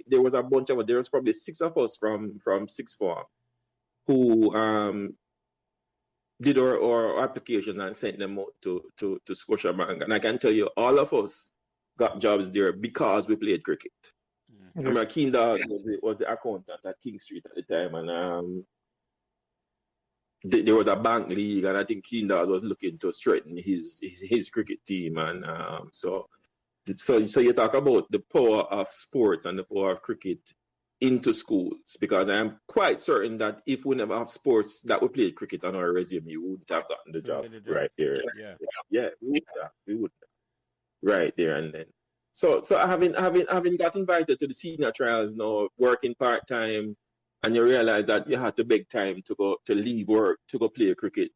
there was probably 6 of us from sixth form who did our applications and sent them out to Scotiabank, and I can tell you, all of us got jobs there because we played cricket. I remember Keen Dog was the accountant at King Street at the time, and there was a bank league, and I think Keen Dog was looking to strengthen his cricket team, and so you talk about the power of sports and the power of cricket into schools, because I am quite certain that if we never have sports that we played cricket on our resume, you wouldn't have gotten the job right there. Yeah, we would have. Right there and then. So having got invited to the senior trials now, working part-time, and you realize that you had to beg time to leave work to go play cricket.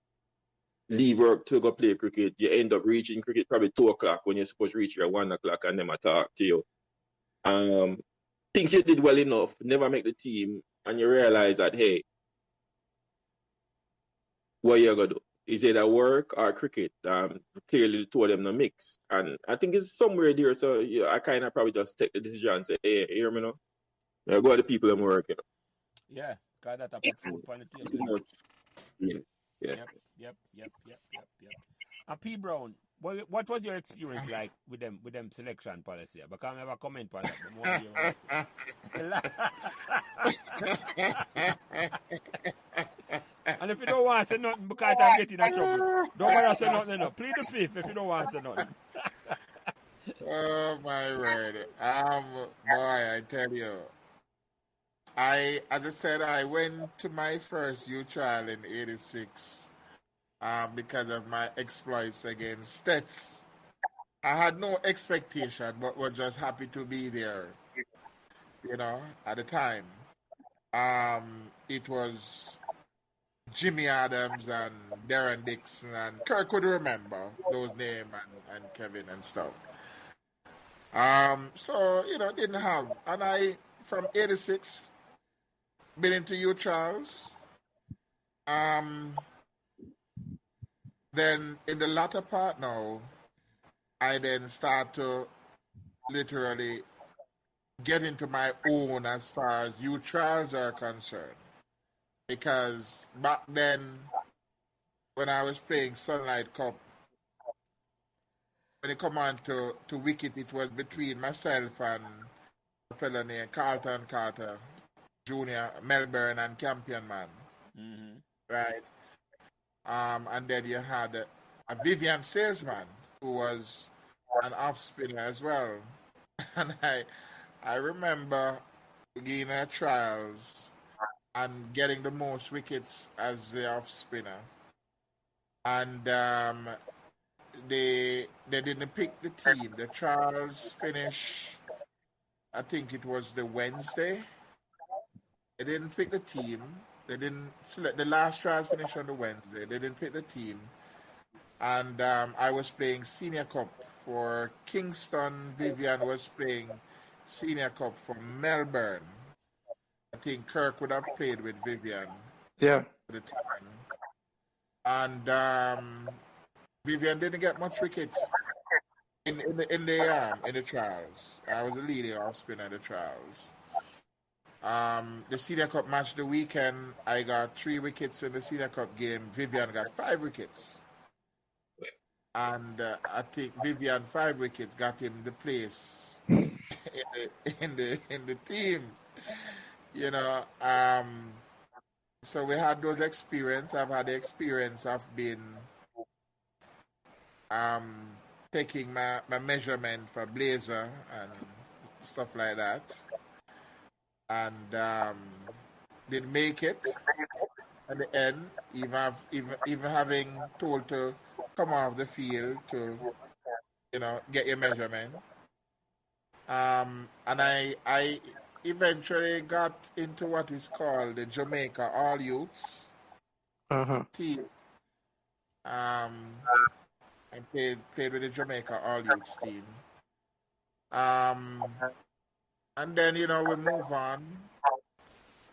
Leave work to go play cricket. You end up reaching cricket probably 2 o'clock when you're supposed to reach here at 1 o'clock, and them a talk to you. Think you did well enough, never make the team, and you realize that, hey, what you gonna do? Is it at work or cricket? Clearly the two of them no mix. And I think it's somewhere there, so I kind of probably just take the decision and say, hey, hear me now? Now go to the people I'm working. Yeah, because that I put food on the table. Yeah. Yep. And P. Brown, what was your experience like with them selection policy? Because I have a comment on that. And if you don't want to say nothing because I'm getting in trouble, don't bother say nothing. No. Plead the fifth if you don't want to say nothing. Oh my word. Boy, I tell you. As I said, I went to my first youth trial in '86 because of my exploits against Stets. I had no expectation, but was just happy to be there. At the time. It was Jimmy Adams and Darren Dixon, and Kirk could remember those names, and Kevin and stuff. So, didn't have. And I, from '86, been into youth trials. Then in the latter part now, I then start to literally get into my own as far as youth trials are concerned. Because back then, when I was playing Sunlight Cup, when it come on to wicket, it was between myself and a fellow named Carlton Carter Jr., Melbourne, and Campion Man. Mm-hmm. Right? And then you had a Vivian Salesman, who was an off spinner as well. And I remember being at trials and getting the most wickets as the off spinner. And they didn't pick the team. The trials finish, I think it was the Wednesday. They didn't pick the team. They didn't select. The last trials finished on the Wednesday. They didn't pick the team. And I was playing Senior Cup for Kingston. Vivian was playing Senior Cup for Melbourne. I think Kirk would have played with Vivian. Yeah. At the time. And Vivian didn't get much wickets in the trials. I was the leading off spinner in the trials. The Senior Cup match the weekend, I got 3 wickets in the Senior Cup game. Vivian got 5 wickets. And I think Vivian 5 wickets got him the place in the team. So we had those experiences. I've had the experience of being taking my measurement for blazer and stuff like that. And didn't make it at the end, even having told to come off the field to get your measurement. And I eventually got into what is called the Jamaica All Youths team. And played with the Jamaica All Youths team. And then we move on.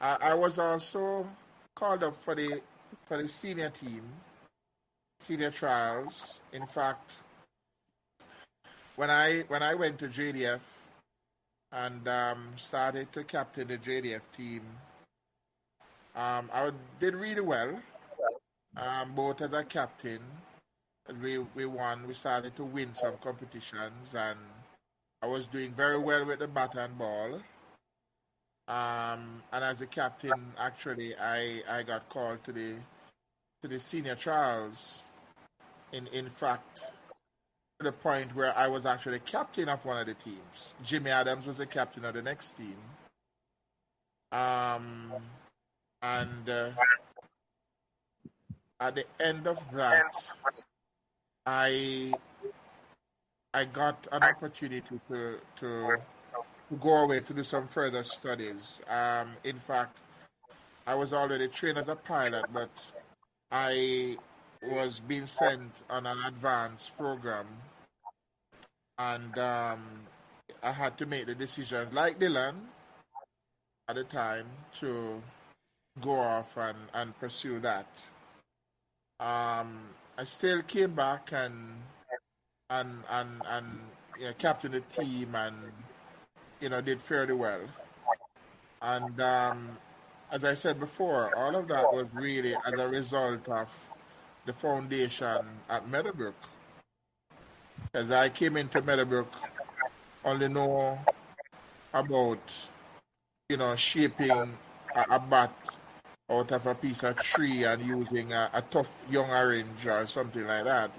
I was also called up for the senior team, senior trials. In fact, when I went to JDF and started to captain the JDF team, I did really well, both as a captain. We won. We started to win some competitions, and I was doing very well with the bat and ball. And as a captain, actually, I got called to the senior trials. In fact, to the point where I was actually captain of one of the teams. Jimmy Adams was the captain of the next team. And at the end of that, I got an opportunity to go away to do some further studies. In fact, I was already trained as a pilot, but I was being sent on an advanced program, and I had to make the decisions, like Dylan at the time, to go off and pursue that. I still came back and captained the team and did fairly well. And as I said before, all of that was really as a result of the foundation at Meadowbrook. As I came into Meadowbrook, only know about shaping a bat out of a piece of tree and using a tough young orange or something like that,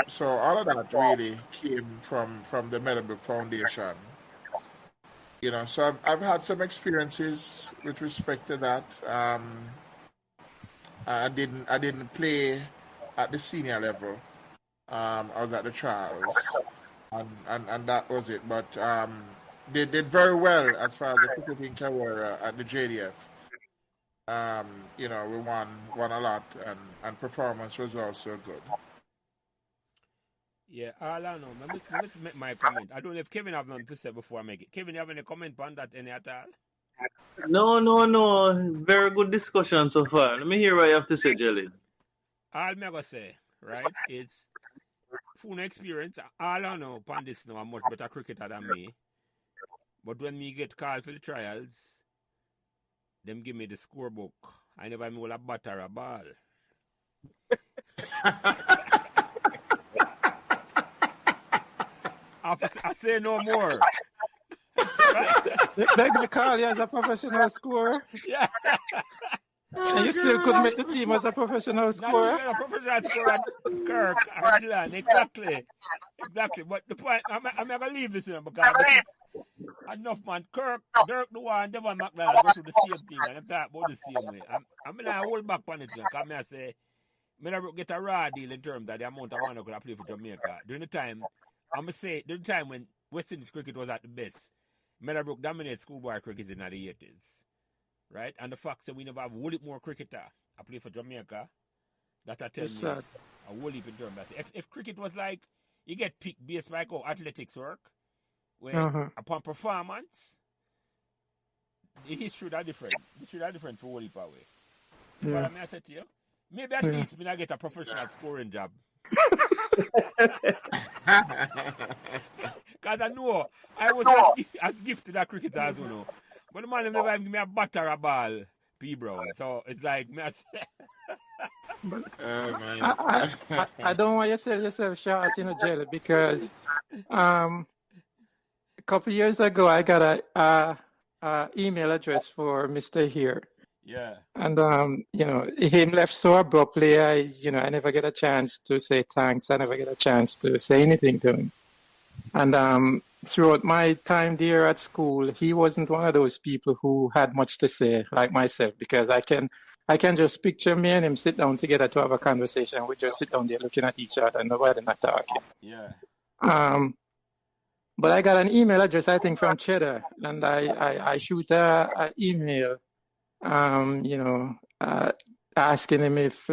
So all of that really came from the Meadowbrook Foundation. So I've had some experiences with respect to that. I didn't play at the senior level. I was at the trials, and that was it. But they did very well as far as the cricketing career at the JDF. We won a lot, and performance was also good. Yeah, all I know. Let me make my comment. I don't know if Kevin have nothing to say before I make it. Kevin, you have any comment on that any at all? No. Very good discussion so far. Let me hear what you have to say, Jelly. All I'm going to say, right, it's full experience. All I know upon this now, I'm much better cricketer than me. But when me get called for the trials, them give me the scorebook. I never know a bat or a ball. I say no more. They call you as a professional scorer. Yeah. And you still could make the team as a professional scorer. Not a professional scorer, Kirk or Dylan. Exactly. But the point, I'm not going to leave this in because enough man. Dirk the one, Devon McDonald go through the same thing and I'm talking about the same way. I'm going to hold back on it because I say, I get a raw deal in terms of the amount of money I could play for Jamaica. During the time when West Indies cricket was at the best, Meadowbrook dominated schoolboy cricket in the 80s. Right? And the fact that we never have a whole heap more cricketer I play for Jamaica, that I tell me a whole heap in terms of that. If cricket was like, you get picked based like how athletics work, where upon performance, the history are different. The history are different for whole heap away. Yeah. What I said to you, maybe at least me I get a professional scoring job. Because I know I was as gifted a cricketer as you know. But the man never give me a bat or a ball, P. Brown. So it's like me. I don't want you to sell yourself short, Jelly, because a couple of years ago I got a email address for Mr. Here. Yeah. And him left so abruptly. I never get a chance to say thanks. I never get a chance to say anything to him. And throughout my time there at school, he wasn't one of those people who had much to say, like myself, because I can just picture me and him sit down together to have a conversation. We just sit down there looking at each other and nobody not talking. Yeah. But I got an email address, I think, from Cheddar, and I shoot a email, asking him if,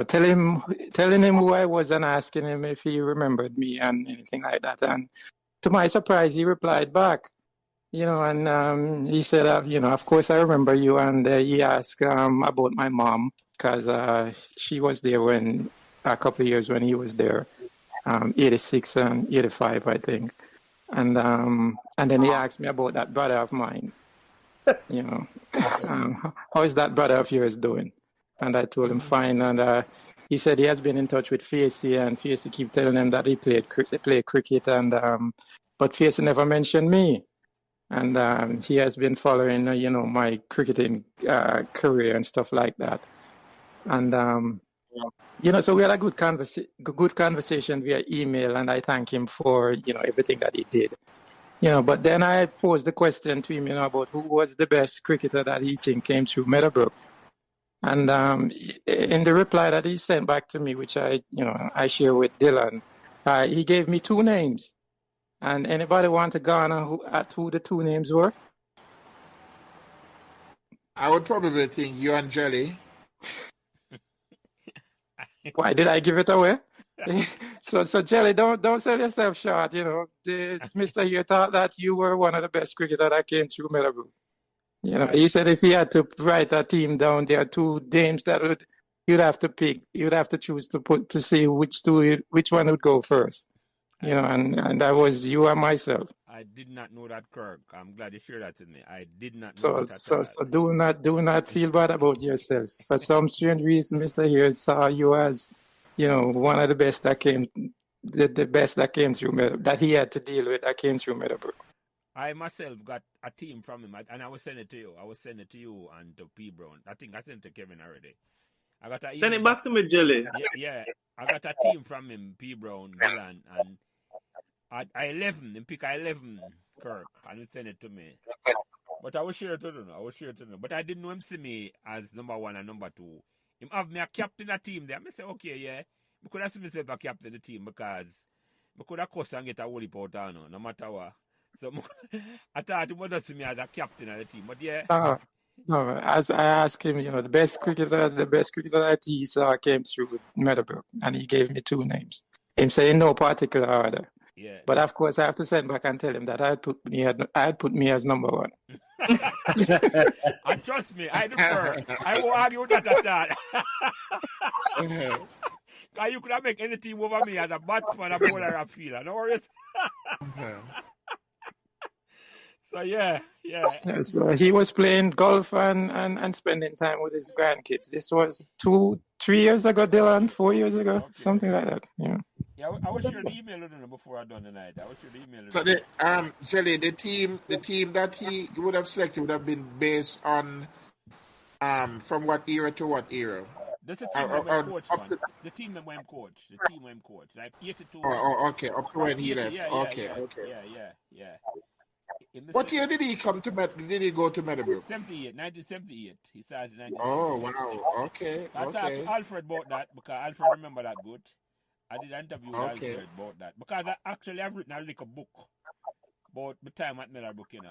telling him who I was and asking him if he remembered me and anything like that. And to my surprise, he replied back, and he said, of course I remember you. And he asked about my mom, because she was there when a couple of years when he was there, 86 and 85, I think. And then he asked me about that brother of mine. How is that brother of yours doing? And I told him fine. And he said he has been in touch with Facey, and Facey keep telling him that they played cricket, and but Facey never mentioned me. And he has been following, my cricketing career and stuff like that. And so we had a good conversation via email, and I thank him for everything that he did. But then I posed the question to him, about who was the best cricketer that he think came through Meadowbrook. And in the reply that he sent back to me, which I share with Dylan, he gave me two names. And anybody want to go on at who the two names were? I would probably think you and Jelly. Why did I give it away? So Jelly, don't sell yourself short. Mr. here thought that you were one of the best cricketers that came through Meadowbrook. He said if he had to write a team down, there are two names that you'd have to pick. You'd have to choose to see which one would go first. And that was you and myself. I did not know that, Kirk. I'm glad you shared that with me. I did not know that. So do not feel bad about yourself. For some strange reason, Mr. Here saw you as, one of the best that came, the best that came through that he had to deal with that came through Meadowbrook. I myself got a team from him, and I will send it to you. I will send it to you and to P. Brown. I think I sent it to Kevin already. Send it back to me, Jelly. Yeah. I got a team from him, P. Brown, Dylan, and I 11, and pick 11, Kirk, and he send it to me. But I will share it to them. But I didn't know him see me as number one and number two. Him have me a captain of the team there. I say, okay, yeah. I could have seen myself a captain of the team because I could have cost and get a holy powder, no matter what. So I thought he would see me as a captain of the team. But yeah. No, as I asked him, the best cricketer that he saw came through Meadowbrook, and he gave me two names. Him saying no particular order. Yeah. But of course, I have to send back and tell him that I'd put me as number one. And trust me, I defer. I won't argue with that at all. Because you could have made any team over me as a batsman, a bowler, a fielder. No worries. So yeah. So he was playing golf and spending time with his grandkids. This was 3 years ago, Dylan, 4 years ago, okay. Something like that. Yeah. Yeah, I will share the email with him before I done the night. So Jelly, the team that he would have selected would have been based on from what era to what era? That's a team when coach, man. The team when coach. Like 82. Oh, okay. Up to when he left. Yeah. What year did he come to Did he go to Meadowbrook? 1978. He started in 1978. Oh, wow. Okay. I talked to Alfred about that because Alfred remember that good. I did an interview with Alfred about that. Because I've written a little book about the time at Meadowbrook, and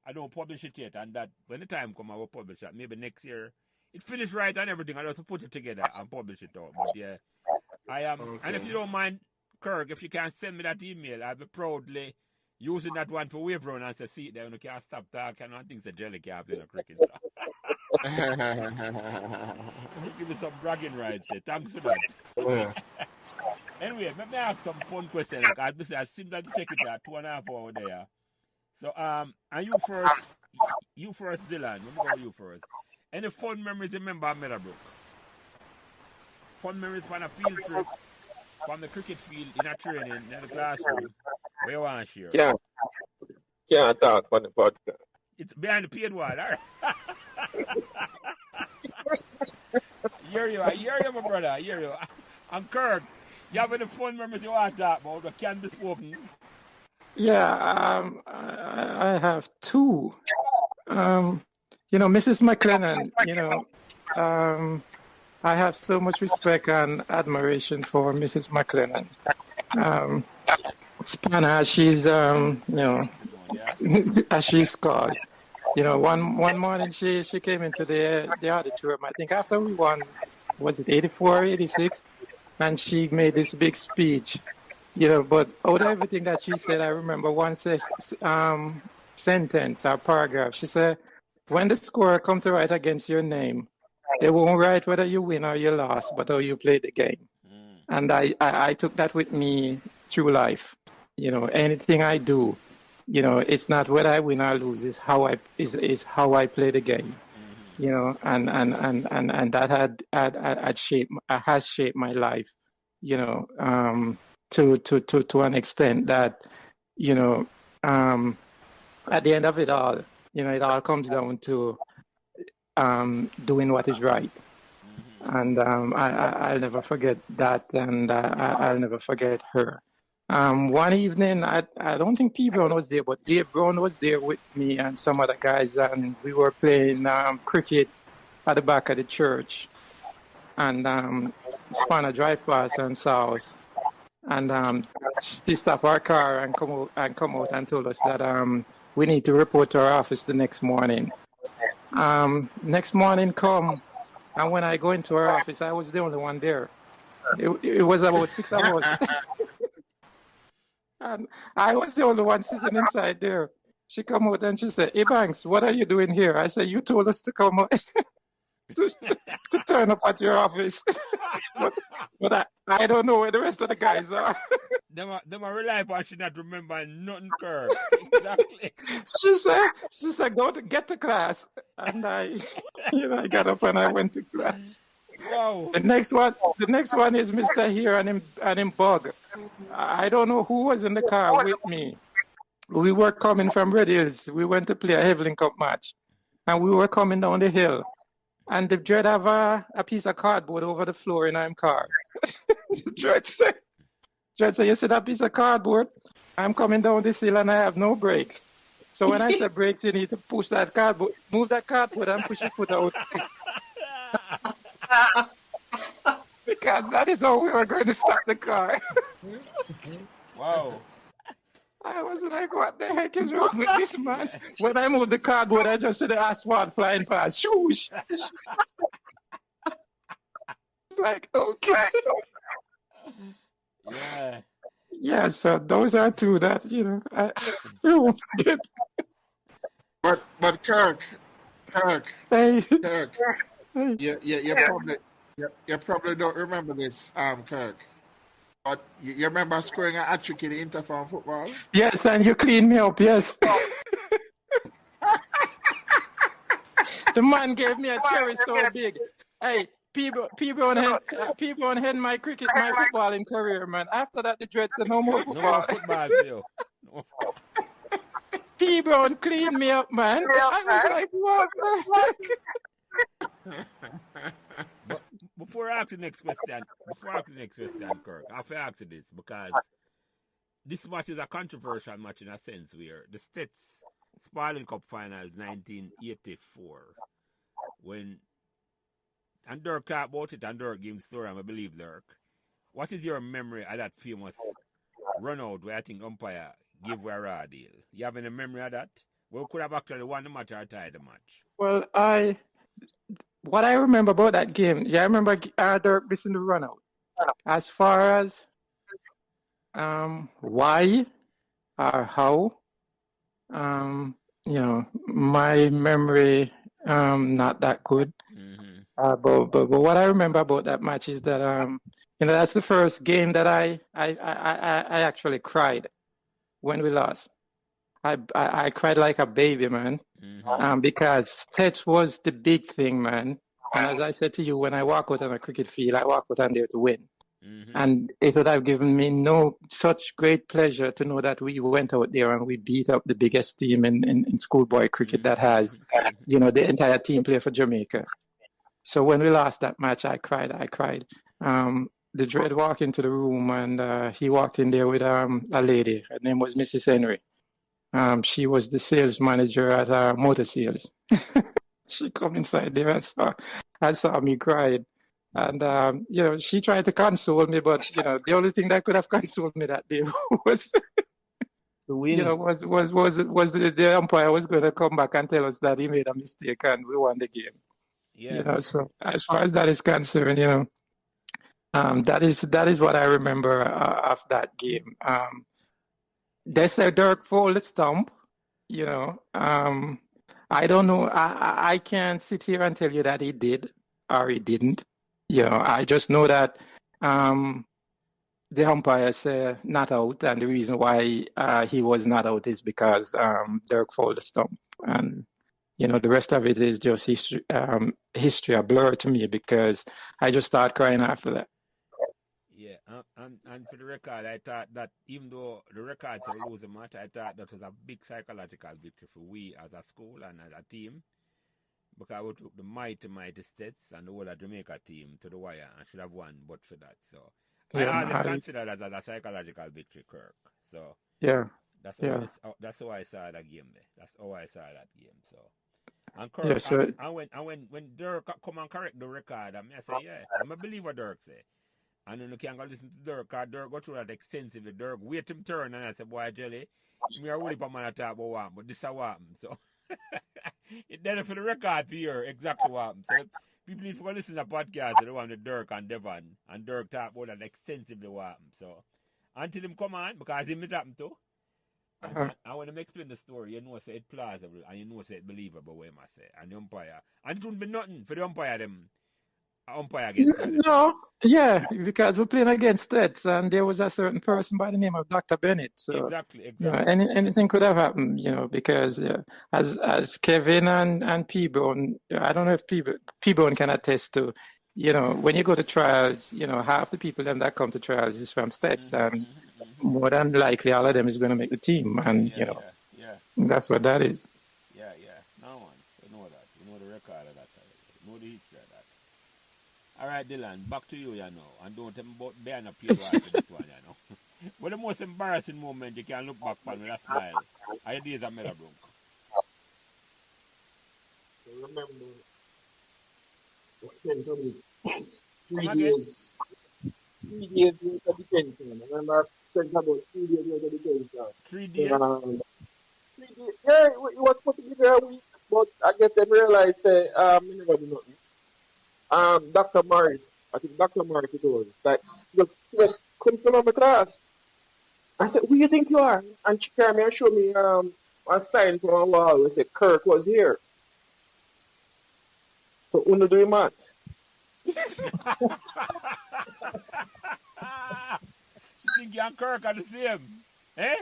I don't publish it yet. And that when the time comes, I will publish it. Maybe next year. It finished right and everything. I just put it together and publish it out. But yeah, I am. Okay. And if you don't mind, Kirk, if you can send me that email, I'll be proudly using that one for wave run and say, see it there, you can't stop talking. I think the Jelly can't play the cricket. Give me some bragging rights. Thanks for that. Anyway, let me ask some fun questions. I seem to check it at 2.5 hours there. So, and you first, Dylan. Let me go you first. Any fun memories you remember at Meadowbrook? Fun memories from a field trip, from the cricket field, in a training, in the classroom. Where you want to share? Can't talk on the podcast. It's behind the paid wall, all right? Hear you, my brother. Hear you. And Kirk, you have any fun memories you want to talk about that can be spoken? Yeah, I have two. Mrs. McLennan, I have so much respect and admiration for Mrs. McLennan. Spanner, as she's as she's called. One morning she came into the auditorium. I think after we won, was it 84, 86, and she made this big speech. But out of everything that she said, I remember one sentence or paragraph. She said, "When the scorer come to write against your name, they won't write whether you win or you lost, but how you played the game." And I took that with me through life. Anything I do, it's not whether I win or lose, it's how I play the game. And that has shaped my life, to an extent that, at the end of it all, it all comes down to doing what is right. And I'll never forget that, and I'll never forget her. One evening, I don't think P. Brown was there, but Dave Brown was there with me and some other guys, and we were playing cricket at the back of the church. And Spanner drive past and saw us, and she stopped our car and come out and told us that we need to report to our office the next morning. Next morning come, and when I go into our office, I was the only one there. It was about 6 hours. And I was the only one sitting inside there. She come out and she said, "Ebanks, what are you doing here?" I said, "You told us to come out to turn up at your office." but I don't know where the rest of the guys are. Them are rely upon she not remember nothing, Kirk. Exactly. She said, "Go to get to class." And I got up and I went to class. Wow. The next one is Mr. Here and him Bug. I don't know who was in the car with me. We were coming from Red Hills. We went to play a Heavenly Cup match. And we were coming down the hill. And the dread have a piece of cardboard over the floor in our car. The dread said, "You see that piece of cardboard? I'm coming down this hill and I have no brakes. So when I said brakes, you need to push that cardboard, move that cardboard and push your foot out." Because that is how we were going to stop the car. Wow. I was like, what the heck is wrong with this man? When I moved the cardboard, I just see the asphalt flying past. Shoosh. It's like, okay. Yeah. Yeah, so those are two that, I won't forget. But Kirk, Hey. you probably don't remember this, Kirk. But you remember scoring a hat trick in the Interfarm football? Yes, and you cleaned me up, yes. The man gave me a cherry so big. Hey, people on my footballing career, man. After that, the dread said no more football. No more football, Phil. No. P-Brown cleaned me up, man. I was like, what the heck? But before I ask the next question, Kirk, I have to ask you this because this match is a controversial match in a sense where the States Sparling Cup Finals 1984, when and Dirk talked about it and Dirk gave him story, I believe Dirk. What is your memory of that famous run out where I think umpire give a raw deal? You have any memory of that? We could have actually won the match or tied the match. Well, what I remember about that game, I remember Dirk missing the run out. As far as why or how, my memory not that good. Mm-hmm. But what I remember about that match is that that's the first game that I actually cried when we lost. I cried like a baby, man, because Tet was the big thing, man. And as I said to you, when I walk out on a cricket field, I walk out on there to win. Mm-hmm. And it would have given me such great pleasure to know that we went out there and we beat up the biggest team in schoolboy cricket that has, the entire team play for Jamaica. So when we lost that match, I cried. The dread walked into the room and he walked in there with a lady. Her name was Mrs. Henry. She was the sales manager at Motor Sales. She come inside there and saw me crying. And she tried to console me, but the only thing that could have consoled me that day was The win. was the umpire was going to come back and tell us that he made a mistake and we won the game. Yeah. So as far as that is concerned, that is what I remember of that game. They said Dirk folded the stump. I don't know. I can't sit here and tell you that he did or he didn't. I just know that the umpire said not out, and the reason why he was not out is because Dirk folded the stump, and the rest of it is just history, a blur to me because I just started crying after that. Yeah, and for the record, I thought that even though the records are losing match, I thought that was a big psychological victory for we as a school and as a team, because we took the mighty states and the whole of Jamaica team to the wire and should have won but for that. So I always consider that as a psychological victory, Kirk. So that's how I saw that game there. That's how I saw that game. So and Kirk, when Dirk come and correct the record, I say, yeah, I'm a believer Dirk say. And then you can go listen to Dirk, because Dirk go through that extensively. Dirk wait him turn, and I said, boy, Jelly, me are really for man to talk about what, but this is what happened. So, it's there for the record to hear exactly what happened. So, people need to go listen to podcasts, the one with Dirk and Devon, and Dirk talk about that extensively what happened. So, until him come on, because him it happened too. And when him explain the story, you know say it plausible, and you know say it believable, what him say. And the umpire, and it wouldn't be nothing for the umpire them. Umpire against no, yeah, because we're playing against Stets, and there was a certain person by the name of Dr. Bennett. So exactly. Anything could have happened, because as Kevin and P-Bone, I don't know if P-Bone can attest to, when you go to trials, half the people them that come to trials is from Stets, and more than likely all of them is going to make the team, and that's what that is. Yeah. No one, you know that. You know the record of that. You know the history of that. All right, Dylan, back to you, and don't tell me about being a PY for this one, What the most embarrassing moment you can look back on with a smile? Are your days at Meadowbrook? I remember I spent only Come again? 3 days worth of detention. I remember I spent about 3 days worth of detention. 3 days? 3 days. Yeah, it was supposed to be there a week, but I guess they realized we never do nothing. Dr. Morris, I think Dr. Morris it was, like, just couldn't fill out my class. I said, who you think you are? And she came and showed me a sign from a wall that said Kirk was here. So uno do maths. She think you and Kirk are the same. Eh?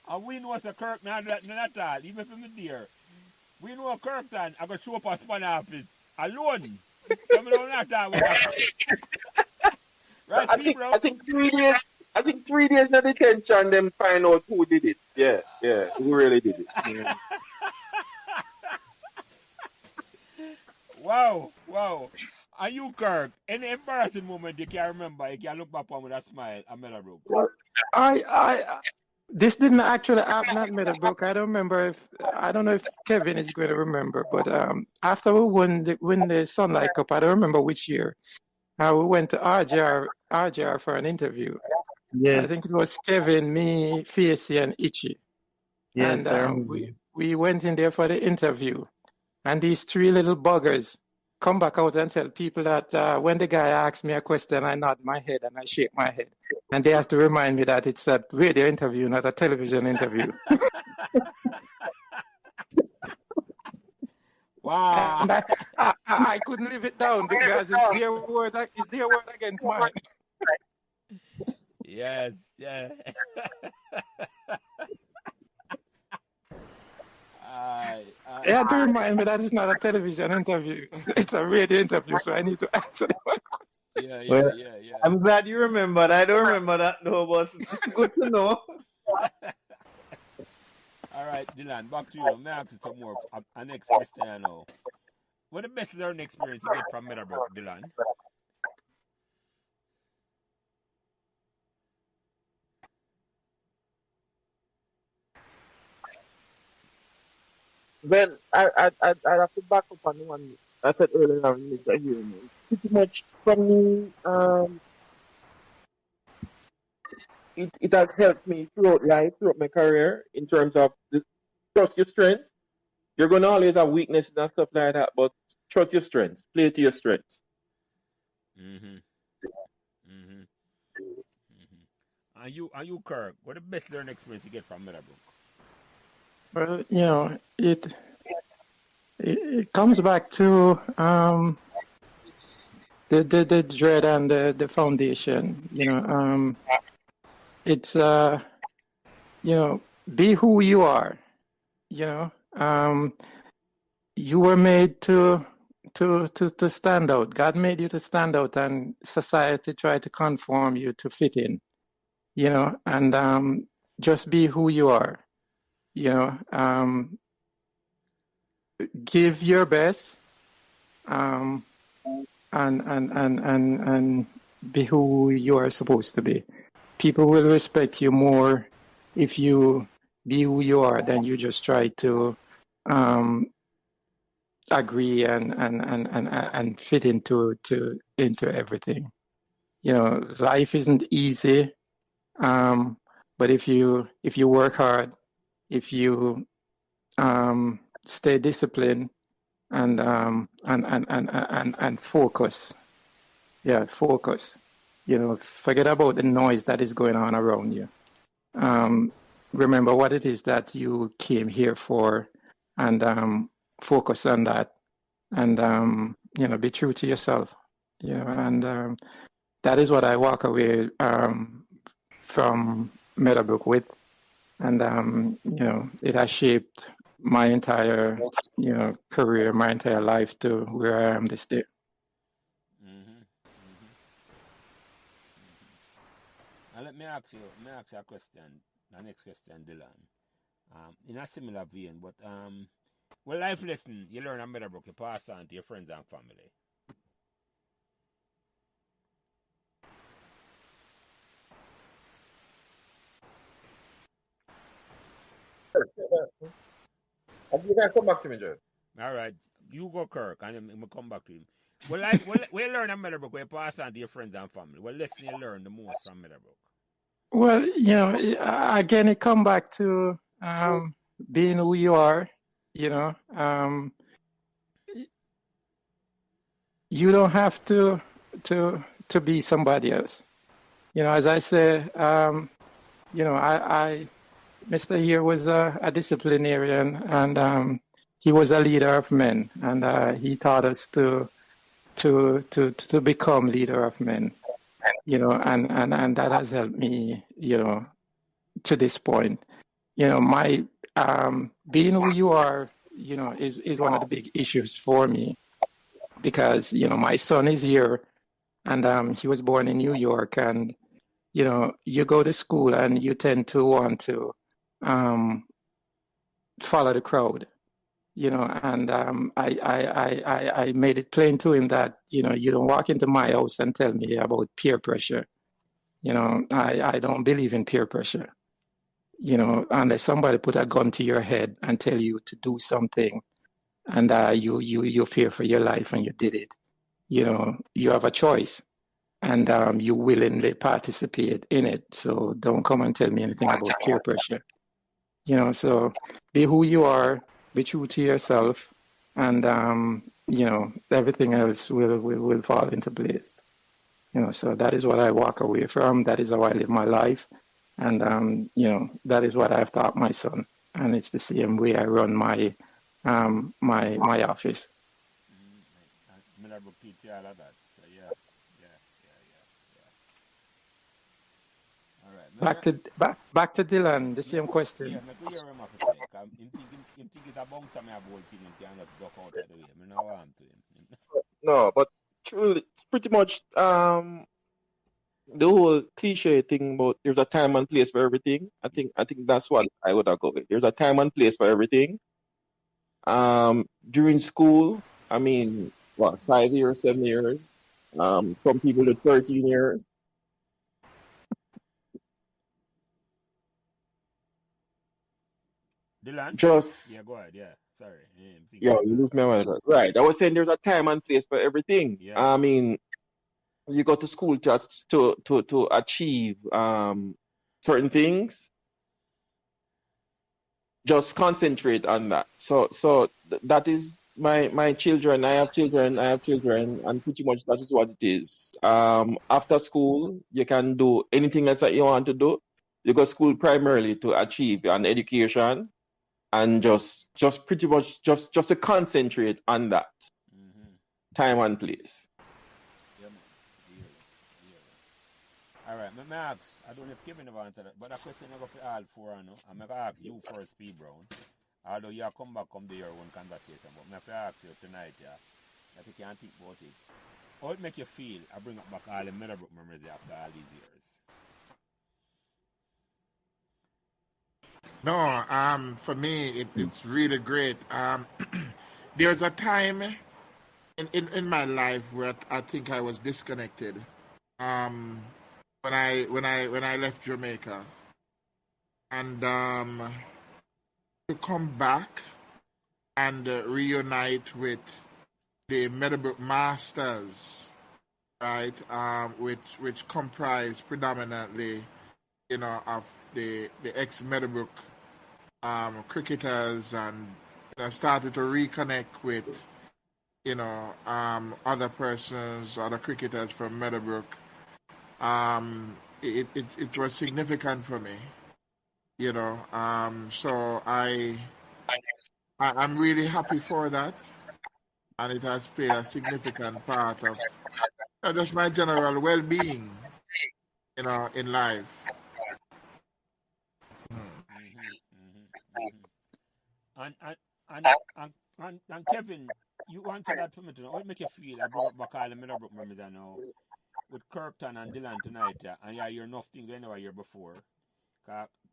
And we know it's a Kirk now, not at all, even from the deer. We know a Kirk then, I go show up a span office alone. Some of them not talk about that. Right, I think 3 days. I think 3 days in detention, them find out who did it. Yeah, who really did it. Yeah. Wow. And you, Kirk, any embarrassing moment you can remember, you can look back on with a smile at Meadowbrook? This didn't actually happen at Meadowbrook. I don't know if Kevin is going to remember, but after we win the Sunlight Cup, I don't remember which year. We went to RJR for an interview. Yes. I think it was Kevin, me, Facey, and Itchy. Yes, and we went in there for the interview. And these 3 little buggers come back out and tell people that when the guy asks me a question, I nod my head and I shake my head. And they have to remind me that it's a radio interview, not a television interview. Wow. And I couldn't live it down because it's their word against mine. Yes, yeah. They had to remind me that it's not a television interview. It's a radio interview, so I need to answer the question. Yeah. I'm glad you remembered. I don't remember that though, but good to know. All right, Dylan, back to you. Let me ask you some more. Our next question now. What the best learning experience you get from Meadowbrook, Dylan? when I have to back up on the one I said earlier on, Mr. Hearing. Pretty much for me, it has helped me throughout life, throughout my career, in terms of trust your strengths. You're gonna always have weaknesses and stuff like that, but trust your strengths, play to your strengths. Mm-hmm. Mm-hmm. Mm-hmm. And you, Kirk, what the best learning experience you get from Meadowbrook? Well, it comes back to the dread and the foundation. It's be who you are. You were made to stand out. God made you to stand out, and society tried to conform you to fit in. And just be who you are. Give your best, um, and be who you are supposed to be. People will respect you more if you be who you are than you just try to agree and fit into everything. Life isn't easy, but if you work hard, if you stay disciplined and focus, focus. Forget about the noise that is going on around you. Remember what it is that you came here for, and focus on that, and be true to yourself. And that is what I walk away from Meadowbrook with, and it has shaped my entire career, my entire life to where I am this day. Mm-hmm. And let me ask you a question. The next question, Dylan. In a similar vein, but what life lesson you learn at Meadowbrook you pass on to your friends and family? You can come back to me, Joe. All right, you go, Kirk, and I'm gonna come back to him. Well, we learn at Meadowbrook we pass on to your friends and family. What lesson you learn the most from Meadowbrook? Well, again, it come back to being who you are. You don't have to be somebody else. As I say, Mr. Here was a disciplinarian, and he was a leader of men, and he taught us to become leader of men. And that has helped me, to this point. My being who you are, is one of the big issues for me, because my son is here, and he was born in New York, and you go to school and you tend to want to follow the crowd, and I made it plain to him that you don't walk into my house and tell me about peer pressure. I don't believe in peer pressure. Unless somebody put a gun to your head and tell you to do something, and you fear for your life and you did it, you have a choice, and you willingly participate in it. So don't come and tell me anything about peer pressure. So be who you are, be true to yourself, and everything else will fall into place. So that is what I walk away from. That is how I live my life. And, that is what I've taught my son. And it's the same way I run my my office. Meadowbrook teach you all of that. So yeah. All right. Back to Dylan, the same question. Yeah, make we hear him have to say. Him think it's a bounce on me a ball thing and can just duck out of the way. I know what I'm to him. No, but truly, pretty much the whole cliche thing about there's a time and place for everything. I think that's what I would have go with. There's a time and place for everything. During school, I mean, what, 5 years, 7 years? Some people did 13 years. Dylan? Just Yeah, go ahead, yeah. Sorry. Yeah, you lose me. Right. I was saying there's a time and place for everything. Yeah. I mean, you go to school to achieve certain things. Just concentrate on that. That is my children. I have children, and pretty much that is what it is. After school, you can do anything else that you want to do. You go to school primarily to achieve an education, and just pretty much just to concentrate on that time and place. Yeah, man. All right, my Max, I don't know if Kevin ever answered that, but that question I go for all four, no? I'm going to ask you first, P. Brown. Although you have come to your own conversation, but I'm going to ask you tonight, yeah, if you can't think about it. How it make you feel? I bring up back all the Meadowbrook memories after all these years. No, for me, it's really great. There's a time in my life where I think I was disconnected. When I left Jamaica, and to come back and reunite with the Meadowbrook Masters, right? Which comprise predominantly, of the ex Meadowbrook cricketers, and started to reconnect with other persons, other cricketers from Meadowbrook. It was significant for me, so I'm really happy for that, and it has played a significant part of just my general well-being, in life. And Kevin, you answer that for me tonight. What make you feel? I brought up back all the Meadowbrook memories I know with Kirkton and Dillion tonight, yeah, and yeah, you're nothing anyway year before.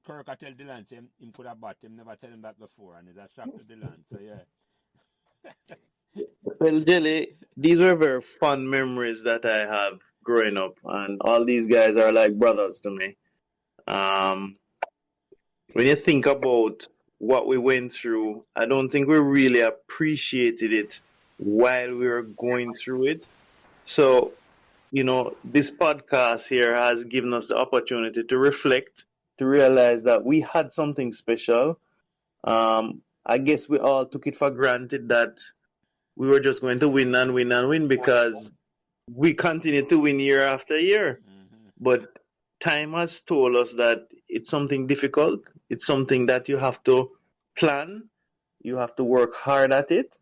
Kirk, I tell Dillion, say him could have bat him, never tell him that before, and it's a shock to Dillion. So yeah. Well, Jelly, these were very fun memories that I have growing up, and all these guys are like brothers to me. Um, when you think about what we went through, I don't think we really appreciated it while we were going through it. So, this podcast here has given us the opportunity to reflect, to realize that we had something special. I guess we all took it for granted that we were just going to win and win and win because we continued to win year after year. But time has told us that it's something difficult. It's something that you have to plan. You have to work hard at it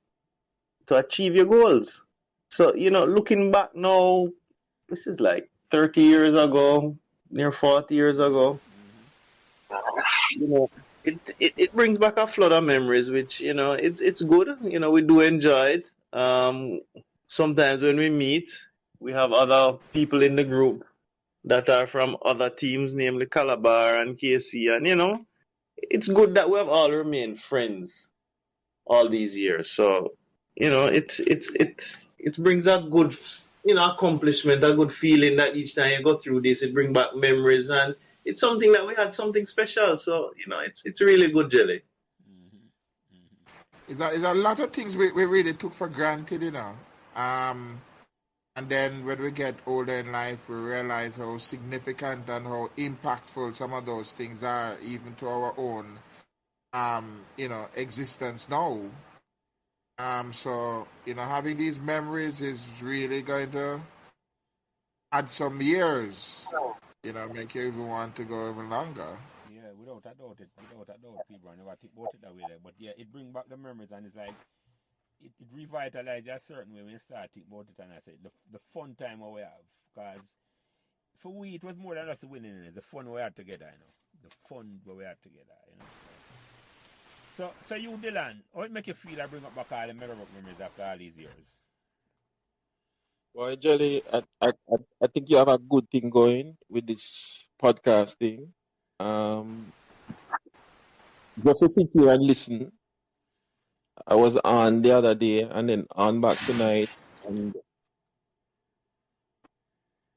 to achieve your goals. So, looking back now, this is like 30 years ago, near 40 years ago. It brings back a flood of memories, which, it's good. We do enjoy it. Sometimes when we meet, we have other people in the group that are from other teams, namely Calabar and KC, and it's good that we have all remained friends all these years. So, it brings a good, accomplishment, a good feeling that each time you go through this, it brings back memories, and it's something that we had something special. So, it's really good, Jelly. It's a lot of things we really took for granted, and then when we get older in life, we realize how significant and how impactful some of those things are, even to our own, existence now. So, having these memories is really going to add some years, make you even want to go even longer. Yeah, without a doubt, people never think about it that way. But yeah, it brings back the memories, and it's like, it revitalizes a certain way when you start thinking about it, and I say the fun time we have, because for we it was more than just winning, it's the fun we had together, the fun we had together, So you, Dillion, how it make you feel I bring up back all the Meadowbrook memories after all these years? Well, Jelly, I think you have a good thing going with this podcasting. Just to sit here and listen. I was on the other day and then on back tonight, and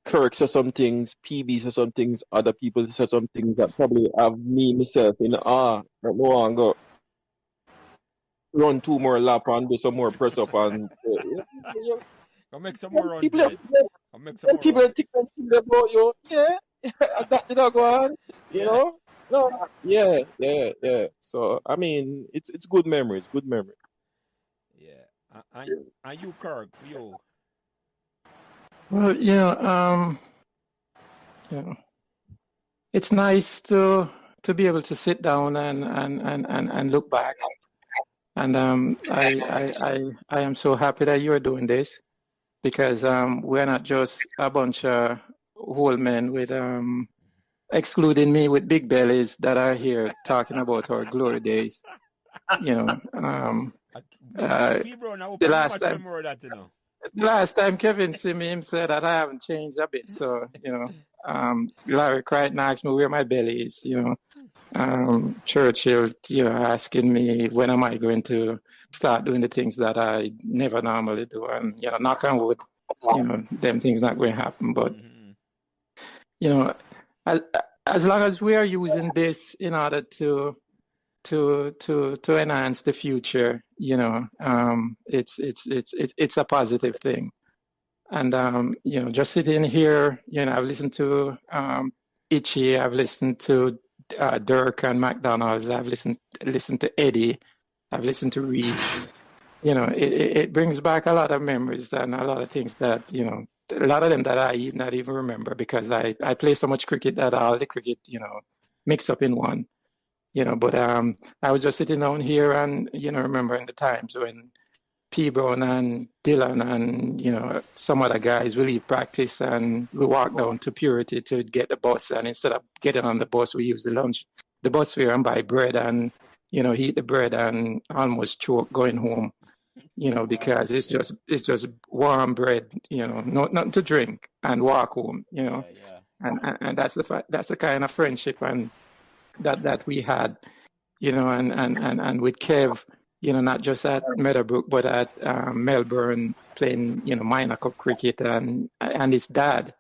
Kirk said some things, PB said some things, other people said some things that probably have me myself in awe. But no one go. run 2 more laps and do some more press up and Go make some more run, people Jay. Go make some when more people run. think about you, yeah, that did not go on, you Yeah. know? No, yeah. So I mean, it's good memories, good memories. Yeah. And you, Kirk, for you. Well, it's nice to be able to sit down and look back. And I am so happy that you are doing this because we're not just a bunch of old men with excluding me with big bellies that are here talking about our glory days. Bro, now The open how last much time memory that, the last time Kevin see me, him said that I haven't changed a bit. So, Larry Crichton asked me where my belly is, Churchill, asking me when am I going to start doing the things that I never normally do. And, knock on wood, them things not going to happen. But, as, as long as we are using this in order to enhance the future, it's a positive thing. And just sitting here, I've listened to Itchy, I've listened to Dirk and McDonald's, I've listened to Eddie, I've listened to Reese. It brings back a lot of memories and a lot of things that a lot of them that I not even remember because I play so much cricket that all the cricket mix up in one. But I was just sitting down here and remembering the times when P. Brown and Dylan and some other guys we leave practice and we walk down to Purity to get the bus, and instead of getting on the bus we use the bus fare and buy bread and eat the bread and almost choke going home because it's just warm bread, nothing to drink and walk home, and that's the kind of friendship and that we had, and with Kev, not just at Meadowbrook, but at Melbourne playing, minor cup cricket and his dad.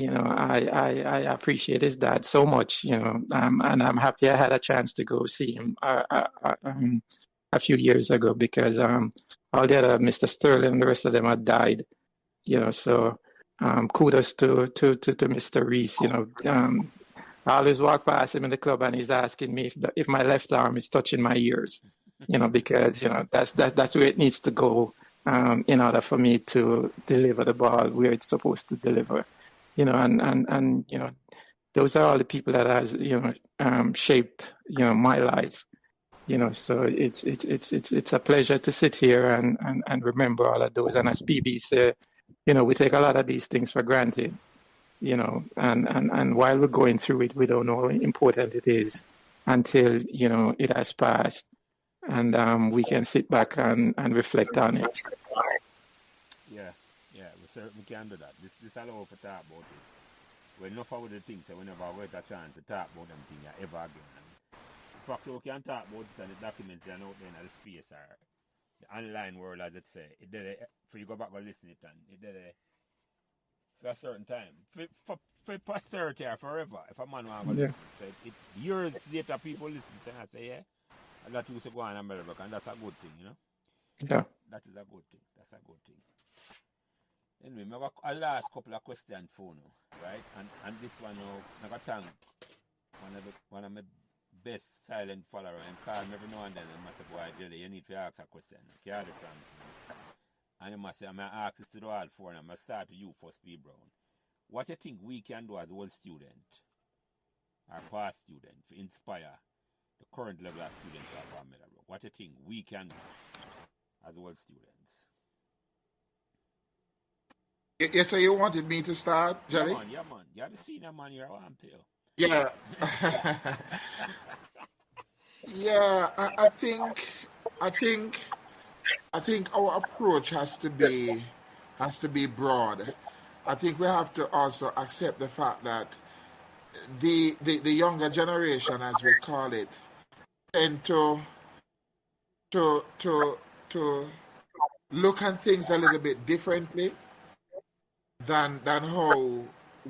I appreciate his dad so much, and I'm happy I had a chance to go see him a few years ago because all the other Mr. Sterling and the rest of them had died, so kudos to Mr. Reese, I always walk past him in the club and he's asking me if my left arm is touching my ears, because, that's where it needs to go in order for me to deliver the ball where it's supposed to deliver, and those are all the people that has, shaped, my life, so it's a pleasure to sit here and remember all of those. And as PB said, we take a lot of these things for granted. And while we're going through it, we don't know how important it is until, it has passed and we can sit back and reflect on it. Yeah, we certainly can do that. This allow for talk about it. We're enough of the things that we never get a chance to talk about them things ever again. And in fact, so we can talk about it and the documents that are out there in the space or the online world, as it say. It did for you go back and listen it and it did for a certain time. For posterity or forever, if a man want to listen. So years later, people listen to it and say, yeah, and that used to go on in America, and that's a good thing, Yeah. That is a good thing. That's a good thing. Anyway, I have a last couple of questions for you, right? And this one, I got thank one of my best silent followers and call me every now and then and I say, boy, Jelly, you need to ask a question. Carry it from me. And you must say, I'm going to ask this to the all four and I'm going to start to you first, P. Brown. What do you think we can do as old student or past student to inspire the current level of students of our Meadowbrook? What do you think we can do as old students? Yes, so you wanted me to start, Jelly? Yeah, man. You're the senior man here, I want to. Yeah. Yeah, I think our approach has to be broad. I think we have to also accept the fact that the younger generation, as we call it, tend to to look at things a little bit differently than how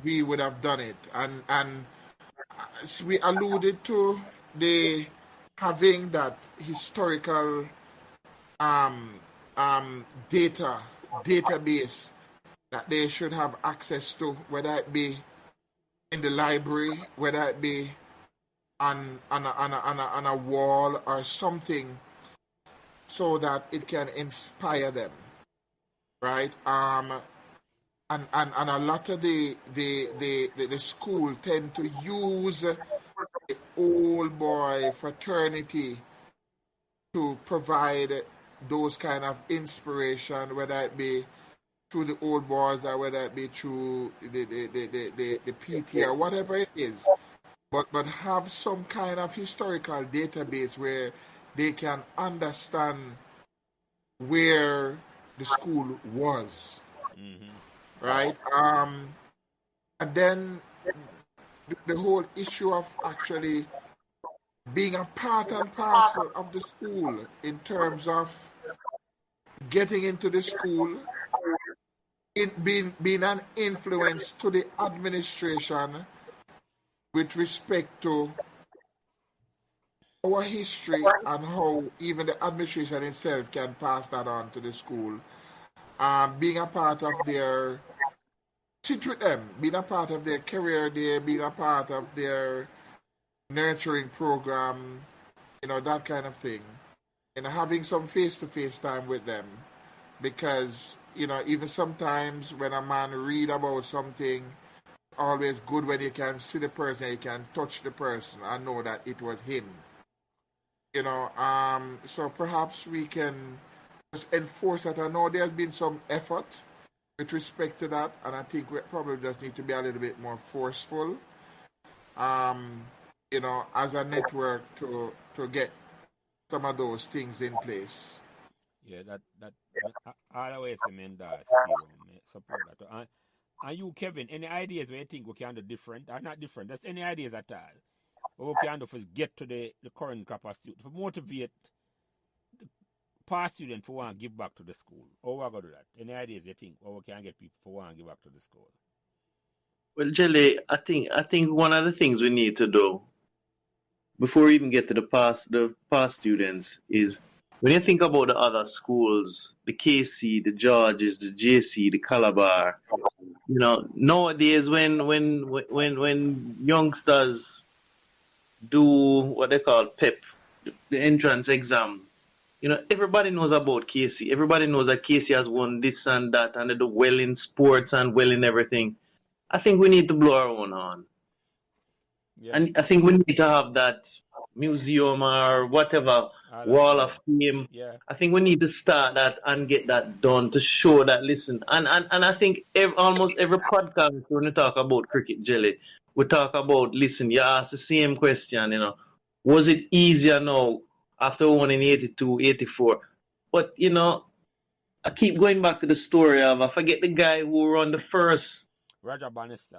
we would have done it. And as we alluded to the having that historical um, database that they should have access to, whether it be in the library, whether it be on a wall or something, so that it can inspire them, right? And a lot of the school tend to use the old boy fraternity to provide those kind of inspiration, whether it be through the old boys or whether it be through the PT or whatever it is. But have some kind of historical database where they can understand where the school was, right? And then the whole issue of actually being a part and parcel of the school in terms of getting into the school, being an influence to the administration with respect to our history and how even the administration itself can pass that on to the school. Being a part of their, sit with them, being a part of their career there, being a part of their nurturing program, that kind of thing. Having some face-to-face time with them. Because, even sometimes when a man read about something, always good when you can see the person, you can touch the person and know that it was him. So perhaps we can just enforce that. I know there's been some effort with respect to that, and I think we probably just need to be a little bit more forceful, as a network to get some of those things in place. Yeah, that always mean that support that. And you, Kevin, any ideas where you think we can do different? Or not different, that's any ideas at all? What we can do for get to the current crop of students, to motivate the past students for want to give back to the school. How we going to do that? Any ideas you think? Or we can get people for want to give back to the school? Well, Jelly, I think one of the things we need to do before we even get to the past students is when you think about the other schools, the KC, the Georges, the JC, the Calabar, nowadays when youngsters do what they call PEP, the entrance exam, everybody knows about KC. Everybody knows that KC has won this and that, and they do well in sports and well in everything. I think we need to blow our own horn. Yeah. And I think we need to have that museum or whatever wall of fame. Yeah. I think we need to start that and get that done to show that, listen. And I think almost every podcast when we talk about cricket, Jelly, we talk about, listen, you ask the same question, was it easier now after winning 82, 84? But, I keep going back to the story of, I forget the guy who won the first. Roger Bannister.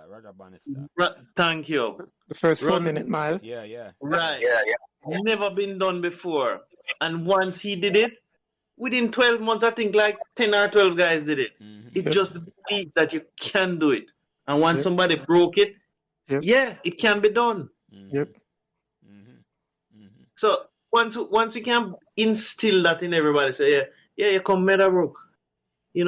Thank you. The first 4-minute mile. Yeah. Right. Yeah. Never been done before. And once he did it, within 12 months, I think like 10 or 12 guys did it. Mm-hmm. It just believes that you can do it. And once somebody broke it, it can be done. Mm-hmm. Yep. Mm-hmm. Mm-hmm. So once you can instill that in everybody, say, you come Meadowbrook. We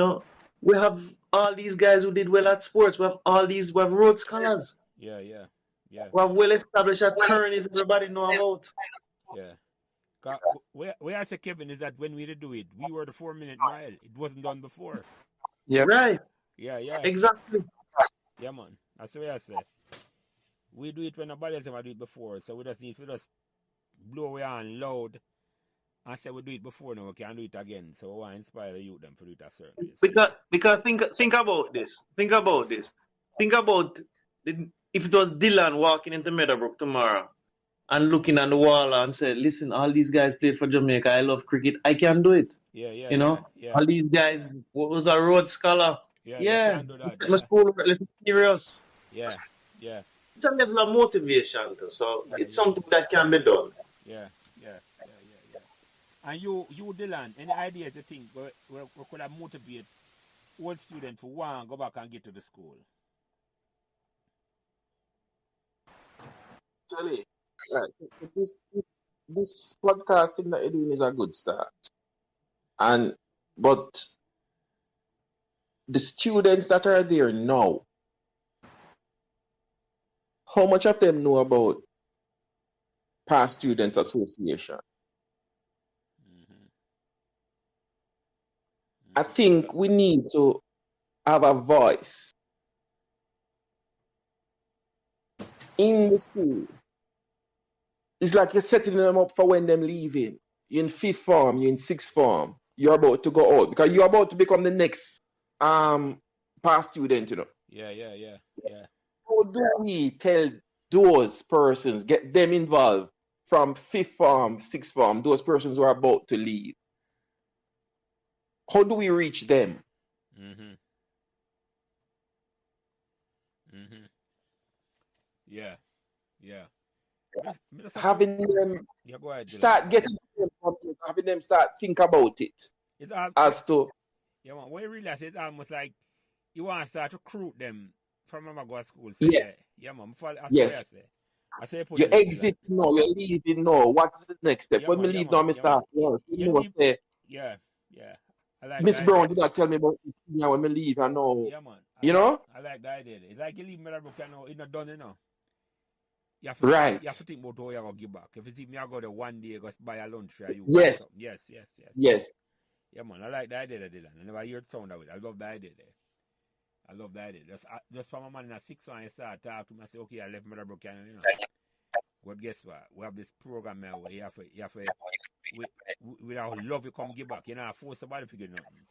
have all these guys who did well at sports. We have road scholars. Yeah. We have well established attorneys everybody know about. Yeah. Where I say, Kevin, is that when we did do it, we were the 4-minute mile. It wasn't done before. Yeah. Right. Yeah. Exactly. Yeah, man. That's the way I say. We do it when nobody else ever do it before. So we just need to just blow away on loud and say we do it before now, we can do it again. So we want to inspire the youth them to do it a certain way. Because think about this. Think about if it was Dylan walking into Meadowbrook tomorrow and looking at the wall and said, listen, all these guys played for Jamaica. I love cricket. I can do it. Yeah. All these guys, what was a road scholar? Yeah. Can do that. My school a little serious. Yeah. It's a level of motivation too. So it's something that can be done. Yeah. And you Dylan, any ideas you think we could have motivate old students for one go back and get to the school? Actually, right. This podcasting that you're doing is a good start. But the students that are there now, how much of them know about Past Students Association? I think we need to have a voice in the school. It's like you're setting them up for when them leaving. You're in 5th form, you're in 6th form, you're about to go out because you're about to become the next past student, you know. Yeah. How do we tell those persons, get them involved from 5th form, 6th form, those persons who are about to leave? How do we reach them? Yeah. Having them go ahead, start getting them something, having them start think about it. It's as to man, when you realize it's almost like you want to start to recruit them from when I go to school. So yes. Man. Yes. I say you exit now, you're leaving now. What's the next step? When we leave now, Mr. Yeah. I like Miss Brown did not tell me about this thing when we leave. I know. Yeah, man. You know? I like that idea. It's like you leave Meadowbrook, you know, it's not done, you know. You have to think about how you're going to give back. If you see me, I go there one day, go buy a lunch for you. Yes. Yes. Yeah, man. I like that idea, Dylan. I never heard sound of it. I love that idea there. Just from a man in a 6 and you start talking to me, I say, okay, I left Meadowbrook, you know. But guess what? We have this program now where you have to with our love, you come give back. You know, force somebody to get nothing.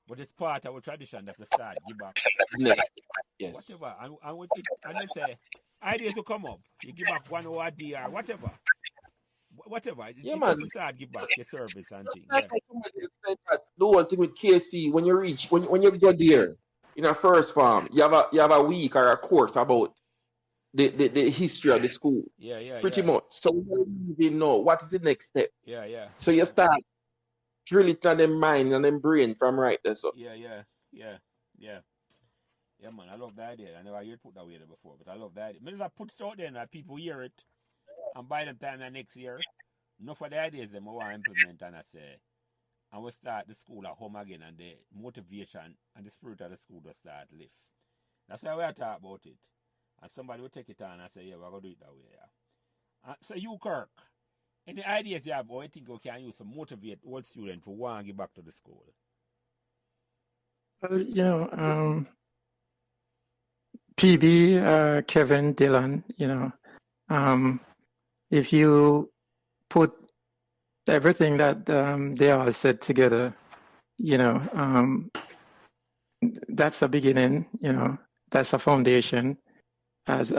But it's part of our tradition that we start give back. Yes. Whatever. And they say, ideas to come up. You give back 1 hour a day or whatever. Yeah, man. You start give back your service and things. Like the whole thing with KC, when you go there in a first form, you have a week or a course about the history of the school. Pretty much. So you even know what is the next step. Yeah. So you start drill it on them mind and them brain from right there. So Yeah, man, I love that idea. I never heard it put that way there before, but I love that idea. But I put it out there and that people hear it, and by the time that next year, enough of the ideas them I want to implement, and I say, and we start the school at home again, and the motivation and the spirit of the school will start lift. That's why we are talking about it. And somebody will take it on and say, yeah, we're going to do it that way. Yeah. So you, Kirk, any ideas you have or you think you can use to motivate old students who want to get back to the school? Well, you know, PB, Kevin, Dylan, you know, if you put everything that they all said together, you know, that's a beginning, you know, that's a foundation. As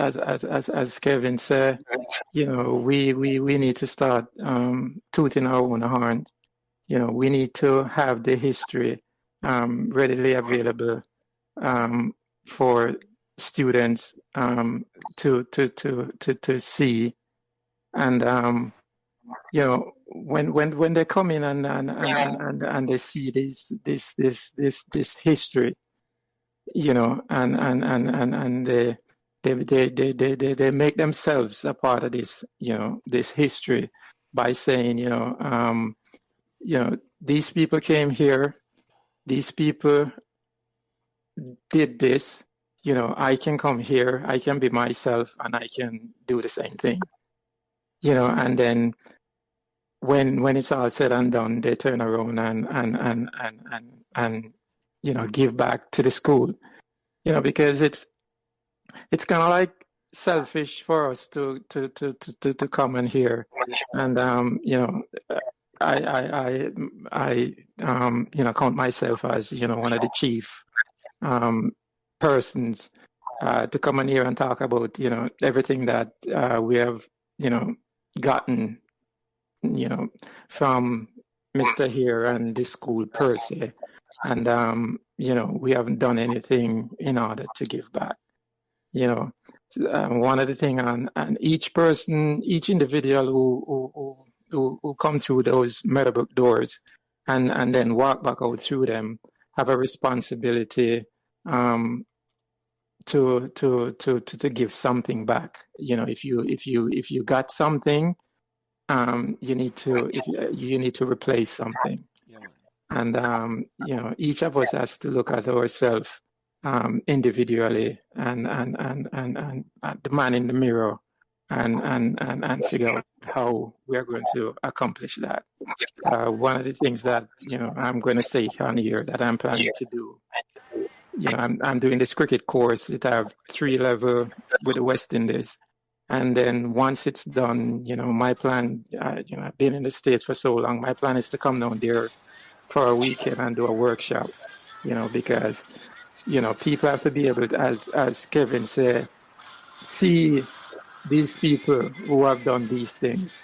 Kevin said, you know, we need to start tooting our own horn. You know, we need to have the history readily available for students to see, and you know, when they come in and they see this history, you know, and they make themselves a part of this, you know, this history by saying, you know, these people came here, these people did this, you know, I can come here, I can be myself, and I can do the same thing, you know, and then when it's all said and done, they turn around and you know, give back to the school, you know, because it's kind of like selfish for us to come in here, and you know, I you know, count myself as, you know, one of the chief persons to come in here and talk about, you know, everything that we have, you know, gotten, you know, from Mr. here and the school per se, and you know, we haven't done anything in order to give back. You know, one of the things, and each person, each individual who come through those Meadowbrook doors and then walk back out through them have a responsibility to give something back. You know, if you got something, you need to replace something. And, each of us has to look at ourselves individually and the man in the mirror and figure out how we're going to accomplish that. One of the things that, I'm going to say on here that I'm planning to do, I'm doing this cricket course. It have 3 level with the West Indies. And then once it's done, my plan, I've been in the States for so long, my plan is to come down there for a weekend and do a workshop, because, people have to be able to, as Kevin said, see these people who have done these things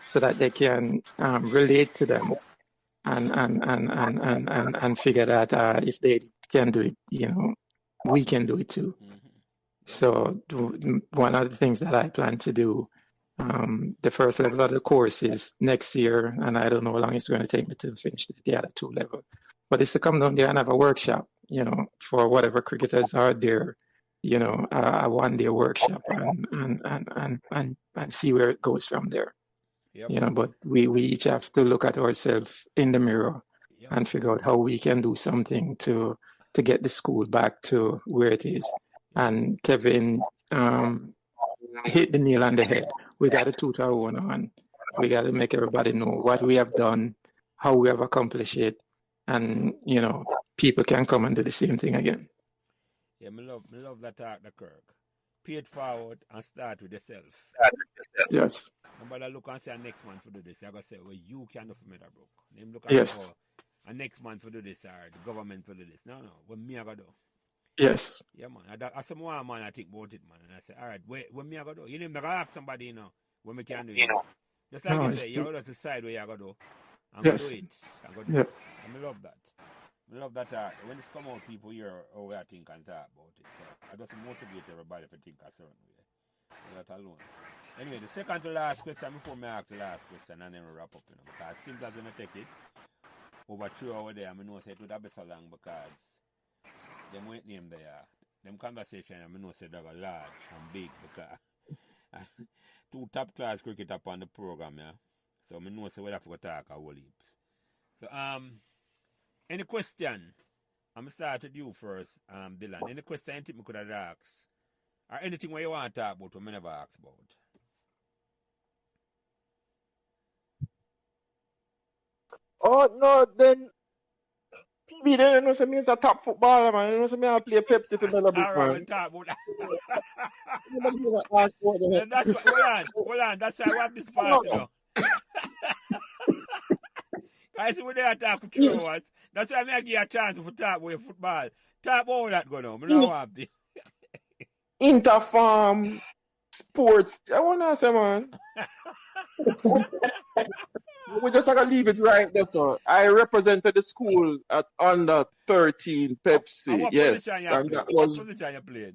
so that they can relate to them and figure that if they can do it, we can do it too. So one of the things that I plan to do, the first level of the course is next year, and I don't know how long it's going to take me to finish the other 2 levels. But it's to come down there and have a workshop, for whatever cricketers are there, a 1-day workshop and see where it goes from there. Yep. But we each have to look at ourselves in the mirror and figure out how we can do something to get the school back to where it is. And Kevin hit the nail on the head. We got to toot our own on. We got to make everybody know what we have done, how we have accomplished it, and people can come and do the same thing again. Yeah, me love that talk, the Kirk. Pay it forward and start with yourself. Yes. Nobody look and say next month for do this. I gotta say, well, you can do for Meadowbrook. Them look yes. And next month for do this or the government for do this. No, what me I gotta do. Yes. Yeah, man. I some more man I think about it, man. And I say, all right, what me I gotta do? You know, I gotta ask somebody, what me can do. Just like you say, you always decide where you gotta do. I'm gonna do it. I'm gonna do it. And I love that. I love that when this come out, people hear how I think and talk about it. So I just motivate everybody to think a certain way. That alone. Anyway, the second to last question before me ask the last question and then we wrap up, because simple as when I take it over 2 hours there, I know say it would have been so long because them wait name there. Them conversation I know say they're large and big because 2 top class cricket up on the program, yeah. So I know say we have to talk a whole heaps. So any question? I'm gonna start with you first, Dylan. Any question you think we could have asked? Or anything where you want to talk about we never asked about? Oh no, then PB then say me is a top footballer, man. Say me I play Pepsi for Meadowbrook, All man. right, we talk about that. Nobody ever ask what the heck. That's what, hold on. That's why I want this part, I see we there talk for 3 hours. That's why I give you a chance to talk about football. Talk about that going on. I don't want this. Interfarm sports. I wanna say, man. We just gotta leave it right there, sir. I represented the school at under 13 Pepsi. And what yes. Position And you that played? was What position you played?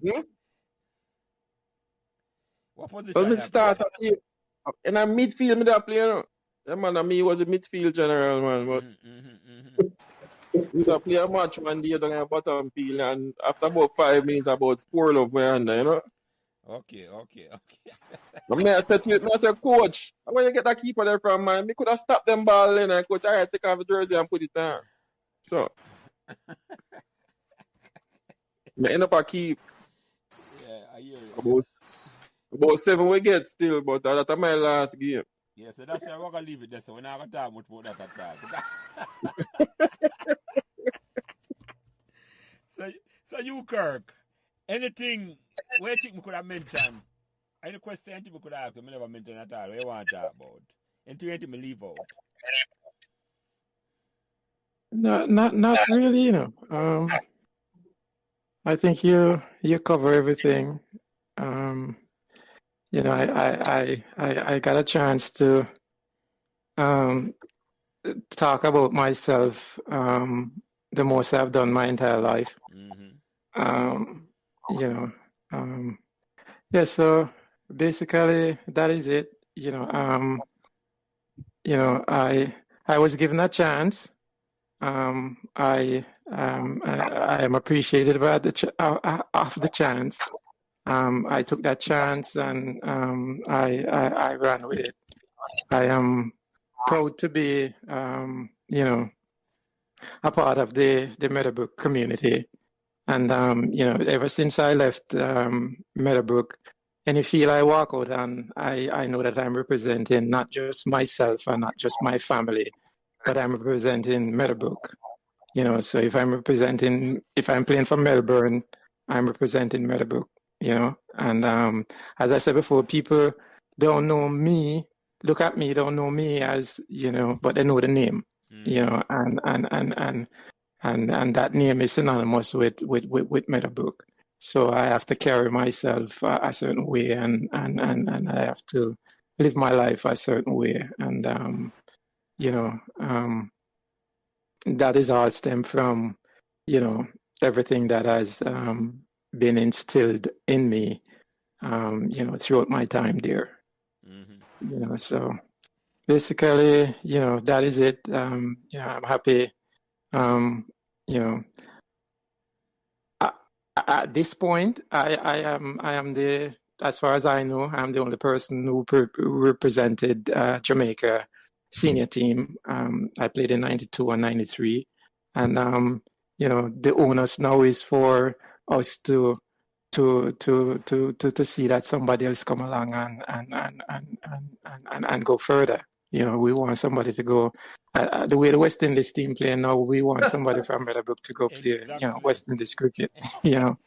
What position well, you start played? in a midfield, me play, Yeah, man, and me was a midfield general, man. But we play a match one day down at bottom field, and after about 5 minutes, about 4 of me under, Okay. I said to you, I said, coach, where you get that keeper there from, man? Me could have stopped them ball, coach. All right, take off the jersey and put it down. So, me end up a keep. Yeah, I hear you. About 7 we get still, but that's my last game. Yeah, so that's why we're going to leave it there. So we're not going to talk much about that at all. So you, Kirk, anything, where you think we could have mentioned? Any question anything we could have we never mentioned at all? What you want to talk about? Anything we leave out? No, not really, I think you cover everything. I got a chance to talk about myself the most I've done my entire life. So basically that is it. I was given a chance. I am appreciated by of the chance. I took that chance and I ran with it. I am proud to be a part of the Meadowbrook community. And, ever since I left Meadowbrook, any field I walk out on, I know that I'm representing not just myself and not just my family, but I'm representing Meadowbrook. So if I'm playing for Melbourne, I'm representing Meadowbrook, And as I said before, people don't know me, look at me, don't know me as, but they know the name, and that name is synonymous with Meadowbrook. So I have to carry myself a certain way, and I have to live my life a certain way, and that is all stem from everything that has been instilled in me throughout my time there. So basically that is it. I'm happy. At this point, I am the, as far as I know, I'm the only person who represented Jamaica senior team. I played in 92 and 93, and the onus now is for us to see that somebody else come along and go further. We want somebody to go the way the West Indies team playing now. We want somebody from Meadowbrook to go play, West Indies cricket. And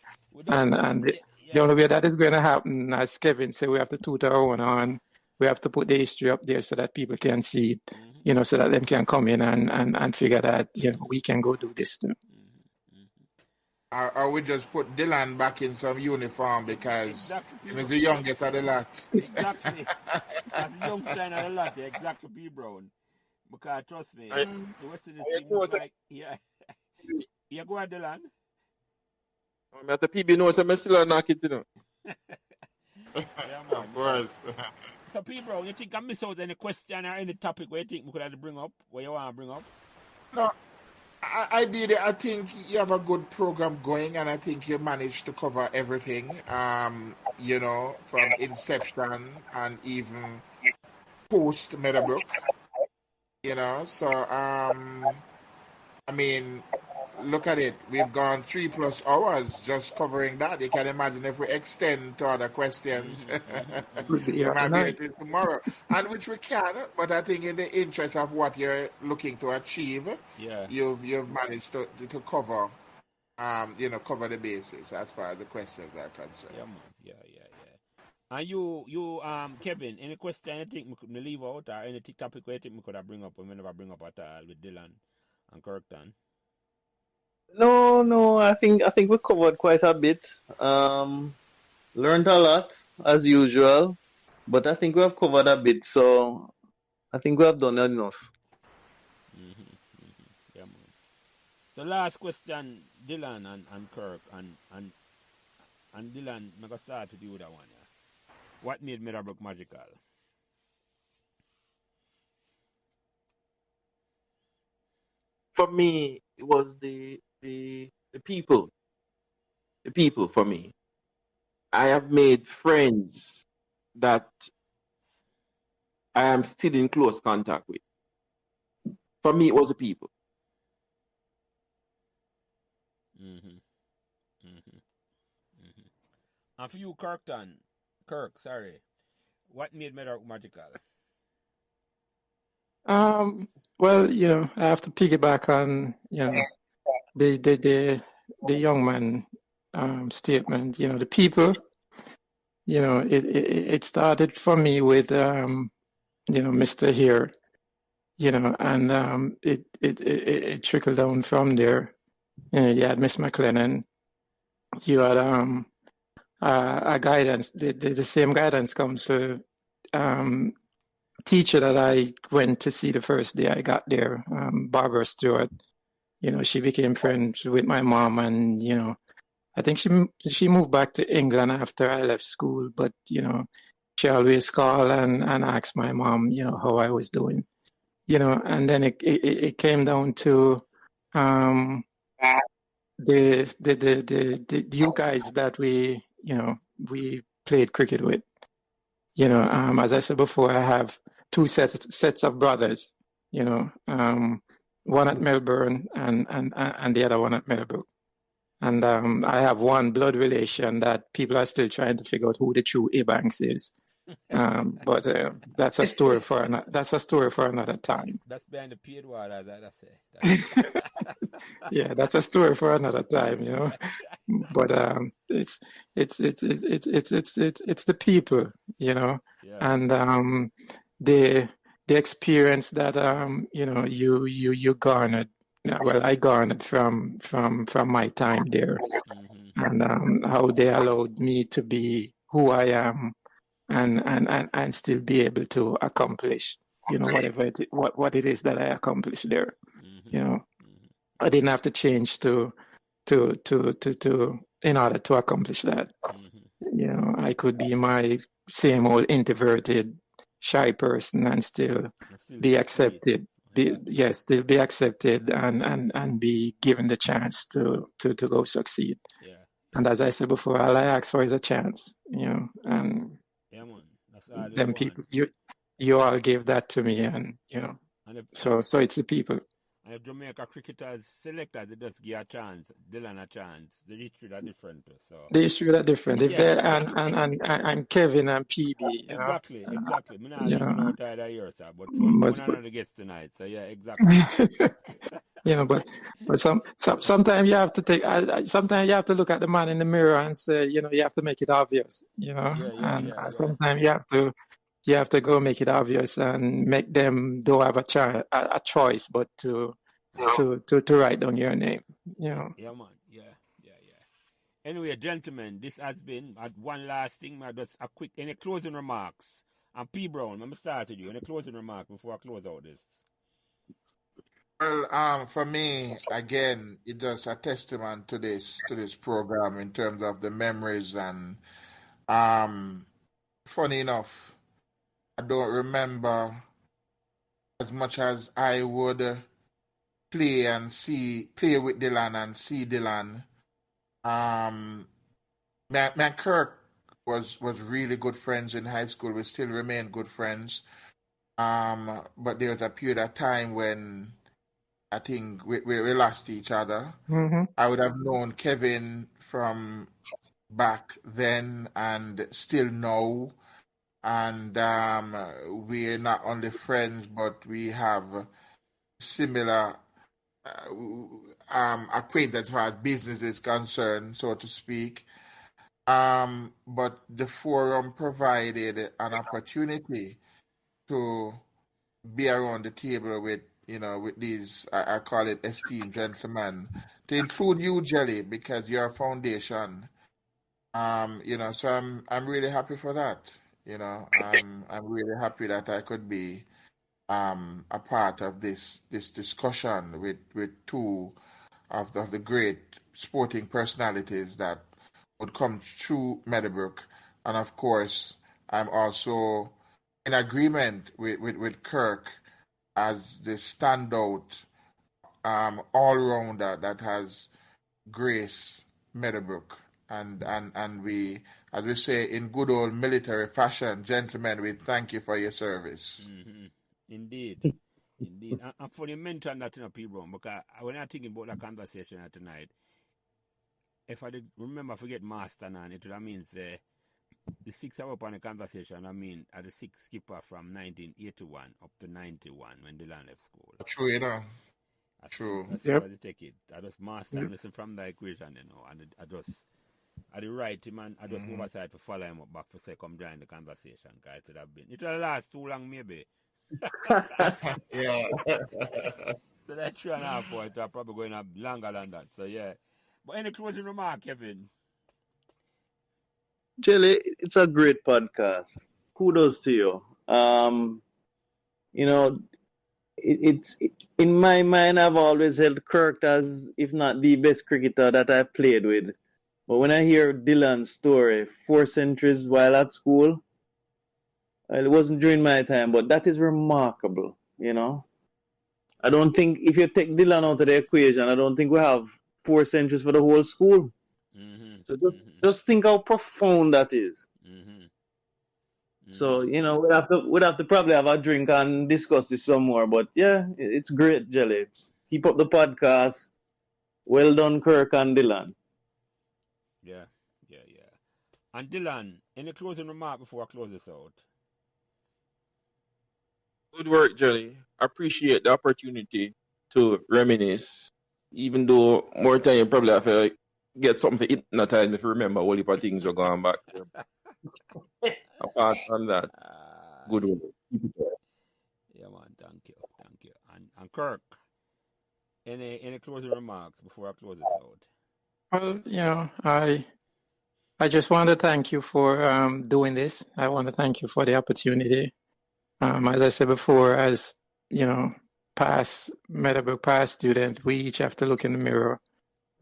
the only way that is going to happen, as Kevin said, we have to toot our own on. We have to put the history up there so that people can see it, so that them can come in and figure that we can go do this too. I would just put Dylan back in some uniform because he was the youngest of the lot. Exactly. As the youngest of the lot, exactly, P. Brown. Because trust me, the West Indies team looks like, yeah, go ahead, Dylan. I have to PB knows I'm still not it, Of course. So, P. Brown, you think I miss out any question or any topic where you think we could have to bring up, where you want to bring up? No. I did. I think you have a good program going, and I think you managed to cover everything. From inception and even post Meadowbrook. So I mean, look at it. We've gone 3+ hours just covering that. You can imagine if we extend to other questions, we might be able to tomorrow, and which we can. But I think in the interest of what you're looking to achieve, you've managed to cover, cover the bases as far as the questions are concerned. Yeah. And you, Kevin, any question you think we could leave out, or any topic you think we could have bring up, or we never bring up at all with Dylan and Kirkton? No, I think we covered quite a bit. Learned a lot as usual, but I think we have covered a bit, so I think we have done enough. Yeah, man. So last question, Dylan and Kirk and Dylan, I'm gonna start with you that one. Yeah. What made Meadowbrook magical? For me, it was the people. The people for me. I have made friends that I am still in close contact with. For me, it was the people. And for you, Kirk, what made Meadowbrook magical? Well, I have to piggyback on, the young man statement. The people. It started for me with Mr. Here, and it trickled down from there. You had Miss McLennan. You had a guidance. The same guidance comes to teacher that I went to see the first day I got there, Barbara Stewart. She became friends with my mom, and I think she moved back to England after I left school. But she always called and asked my mom, how I was doing. And then it came down to the you guys that we played cricket with. As I said before, I have two sets of brothers, one at Melbourne and the other one at Meadowbrook. And I have one blood relation that people are still trying to figure out who the true Ebanks is. But that's a story for another time. That's behind the paid water, as I say. Yeah, that's a story for another time, you know. But it's the people, you know, Yeah. and the experience that you know you garnered. Well, I garnered from my time there, and how they allowed me to be who I am, and still be able to accomplish, you know, what it is that I accomplished there. You know, I didn't have to change to in order to accomplish that. You know, I could be my same old introverted, shy person and still be accepted. Still be accepted and be given the chance to go succeed. Yeah. And as I said before, all I ask for is a chance, you know, and yeah, man. That's all them people, you all gave that to me, and you know, so it's the people. And if Jamaica cricketers, selectors, they just give a chance, Dillion a chance. The history are different, so. The history are different. If they and Kevin and PB, you exactly, know, exactly. Me not you leaving know, out either here, sir. But one another guest tonight, so yeah, exactly. you know, but sometimes you have to take. Sometimes you have to look at the man in the mirror and say, you know, you have to make it obvious, you know, and sometimes you have to go make it obvious and make them don't have a choice but to write down your name, you know. Yeah, man. Yeah. Anyway, gentlemen, this has been one last thing. Just a quick, any closing remarks? And P. Brown, let me start with you. Any closing remark before I close out this? Well, for me, again, it does a testament to this program in terms of the memories, and funny enough, I don't remember as much as I would play with Dillion and see Dillion. Me and Kirk was really good friends in high school. We still remain good friends. But there was a period of time when I think we lost each other. I would have known Kevin from back then and still know. And we're not only friends, but we have similar acquaintance as far as business is concerned, so to speak. But the forum provided an opportunity to be around the table with, with these, I call it esteemed gentlemen, to include you, Jelly, because you're a foundation. So I'm really happy for that. I'm really happy that I could be a part of this discussion with two of the great sporting personalities that would come through Meadowbrook. And of course, I'm also in agreement with Kirk as the standout all-rounder that has graced Meadowbrook. And we, as we say in good old military fashion, gentlemen, we thank you for your service. Indeed. And for you mention that, people, because when I'm thinking about that conversation tonight, if I did remember, forget Master and it means the 6 hour upon the conversation, at the 6 skipper from 1981 up to 91 when Dillion left school. True, True. That's how they take it. I just master and listen from the equation, and I just write him and I just oversight to follow him up back for say come join the conversation, guys. It will last too long maybe. Yeah. So that 3.5 points are probably going up longer than that. So yeah. But any closing remark, Kevin? Jelly, it's a great podcast. Kudos to you. It's in my mind, I've always held Kirk as, if not the best cricketer that I've played with. But when I hear Dillion's story, 4 centuries while at school, well, it wasn't during my time, but that is remarkable, I don't think, if you take Dillion out of the equation, I don't think we have 4 centuries for the whole school. So just think how profound that is. So, we'd have to probably have a drink and discuss this some more. But yeah, it's great, Jelly. Keep up the podcast. Well done, Kirk and Dillion. Yeah. And Dillion, any closing remark before I close this out? Good work, Jelly. Appreciate the opportunity to reminisce. Even though more time you probably have to get something to hypnotize if you remember all the things are going back. Apart from that, good work. Keep it up. Yeah, man. Thank you. And Kirk, any closing remarks before I close this out? Well, I just want to thank you for doing this. I want to thank you for the opportunity. As I said before, as past Meadowbrook past student, we each have to look in the mirror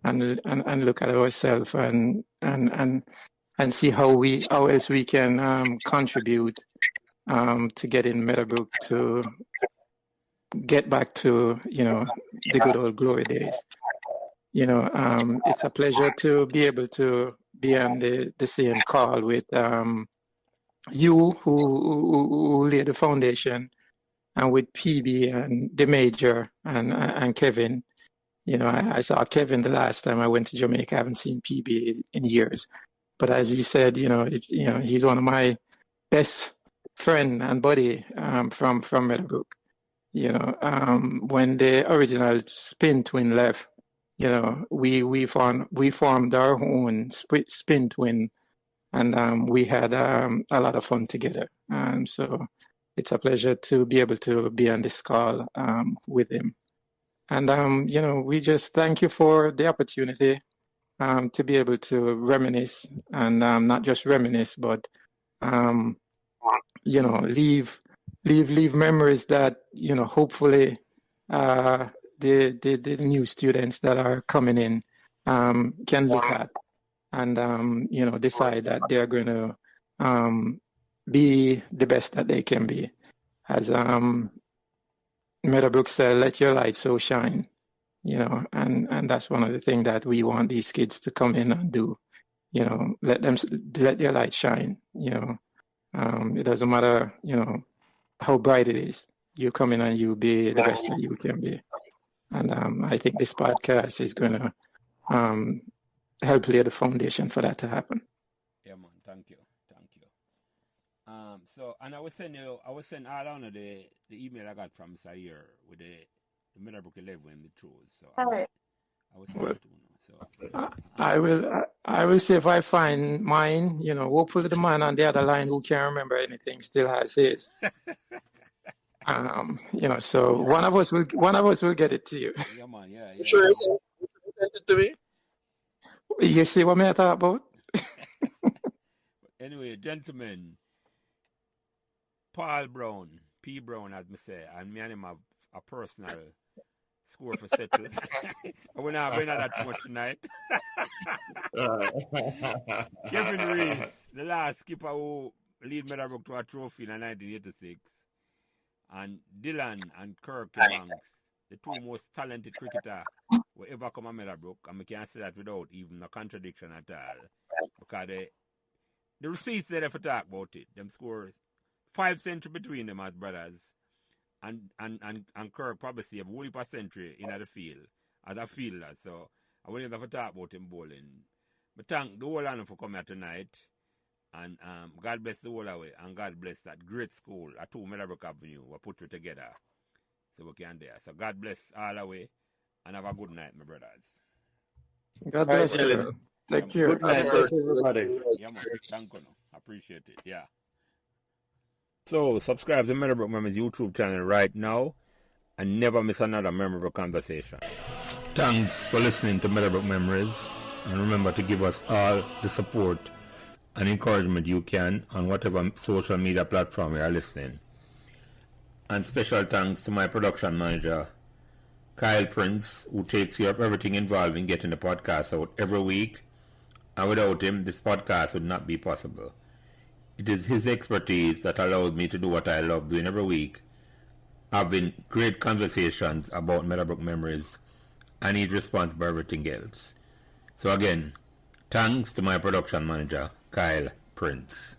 and look at ourselves and see how else we can contribute to getting Meadowbrook to get back to the good old glory days. It's a pleasure to be able to be on the same call with you who laid the foundation, and with PB and the Major and Kevin. I saw Kevin the last time I went to Jamaica. I haven't seen PB in years, but as he said, he's one of my best friend and buddy from Meadowbrook. When the original Spin Twin left, we formed our own Spin Twin, and we had a lot of fun together. So it's a pleasure to be able to be on this call with him. And we just thank you for the opportunity to be able to reminisce, and not just reminisce, but leave memories that hopefully the new students that are coming in can look at and decide that they're going to be the best that they can be. As Meadowbrook said, let your light so shine, and that's one of the things that we want these kids to come in and do. Let their light shine. It doesn't matter, how bright it is. You come in and you be the best that you can be. And I think this podcast is going to help lay the foundation for that to happen. Yeah, man. Thank you. And I was sending all on the email I got from Sayer with the Meadowbrook 11 the truth. So I was sending it to him. So I will see if I find mine. Hopefully the man on the other line who can't remember anything still has his. So one of us will get it to you. Yeah, man. Yeah. Sure, you sent it to me. You see what I talk about? Anyway, gentlemen, Paul Brown, P. Brown, as me say, and me and him have a personal score for settle. We're not going at that much tonight. Kevin Reese, the last skipper who lead Meadowbrook to a trophy in 1986, and Dillion and Kirk Ebanks, the two most talented cricketers who ever come to Meadowbrook, and we can't say that without even a contradiction at all, because the receipts there for talk about it. Them scores 5 century between them as brothers, and Kirk probably see a whole heap of century in the field as a fielder. So I won't even have to talk about him bowling. But thank the whole of them for coming here tonight, and God bless the whole away, and God bless that great school at 2 Meadowbrook Avenue we put it together so we can there. So God bless all the way, and have a good night, my brothers. God bless you. Take care. Good night, everybody. Yeah, man. Thank you. Appreciate it. Yeah. So, subscribe to Meadowbrook Memories YouTube channel right now and never miss another memorable conversation. Thanks for listening to Meadowbrook Memories, and remember to give us all the support and encouragement you can on whatever social media platform you are listening. And special thanks to my production manager, Kyle Prince, who takes care of everything involved in getting the podcast out every week. And without him, this podcast would not be possible. It is his expertise that allows me to do what I love doing every week, having great conversations about Meadowbrook Memories, and he's responsible for everything else. So again, thanks to my production manager, Kyle Prince.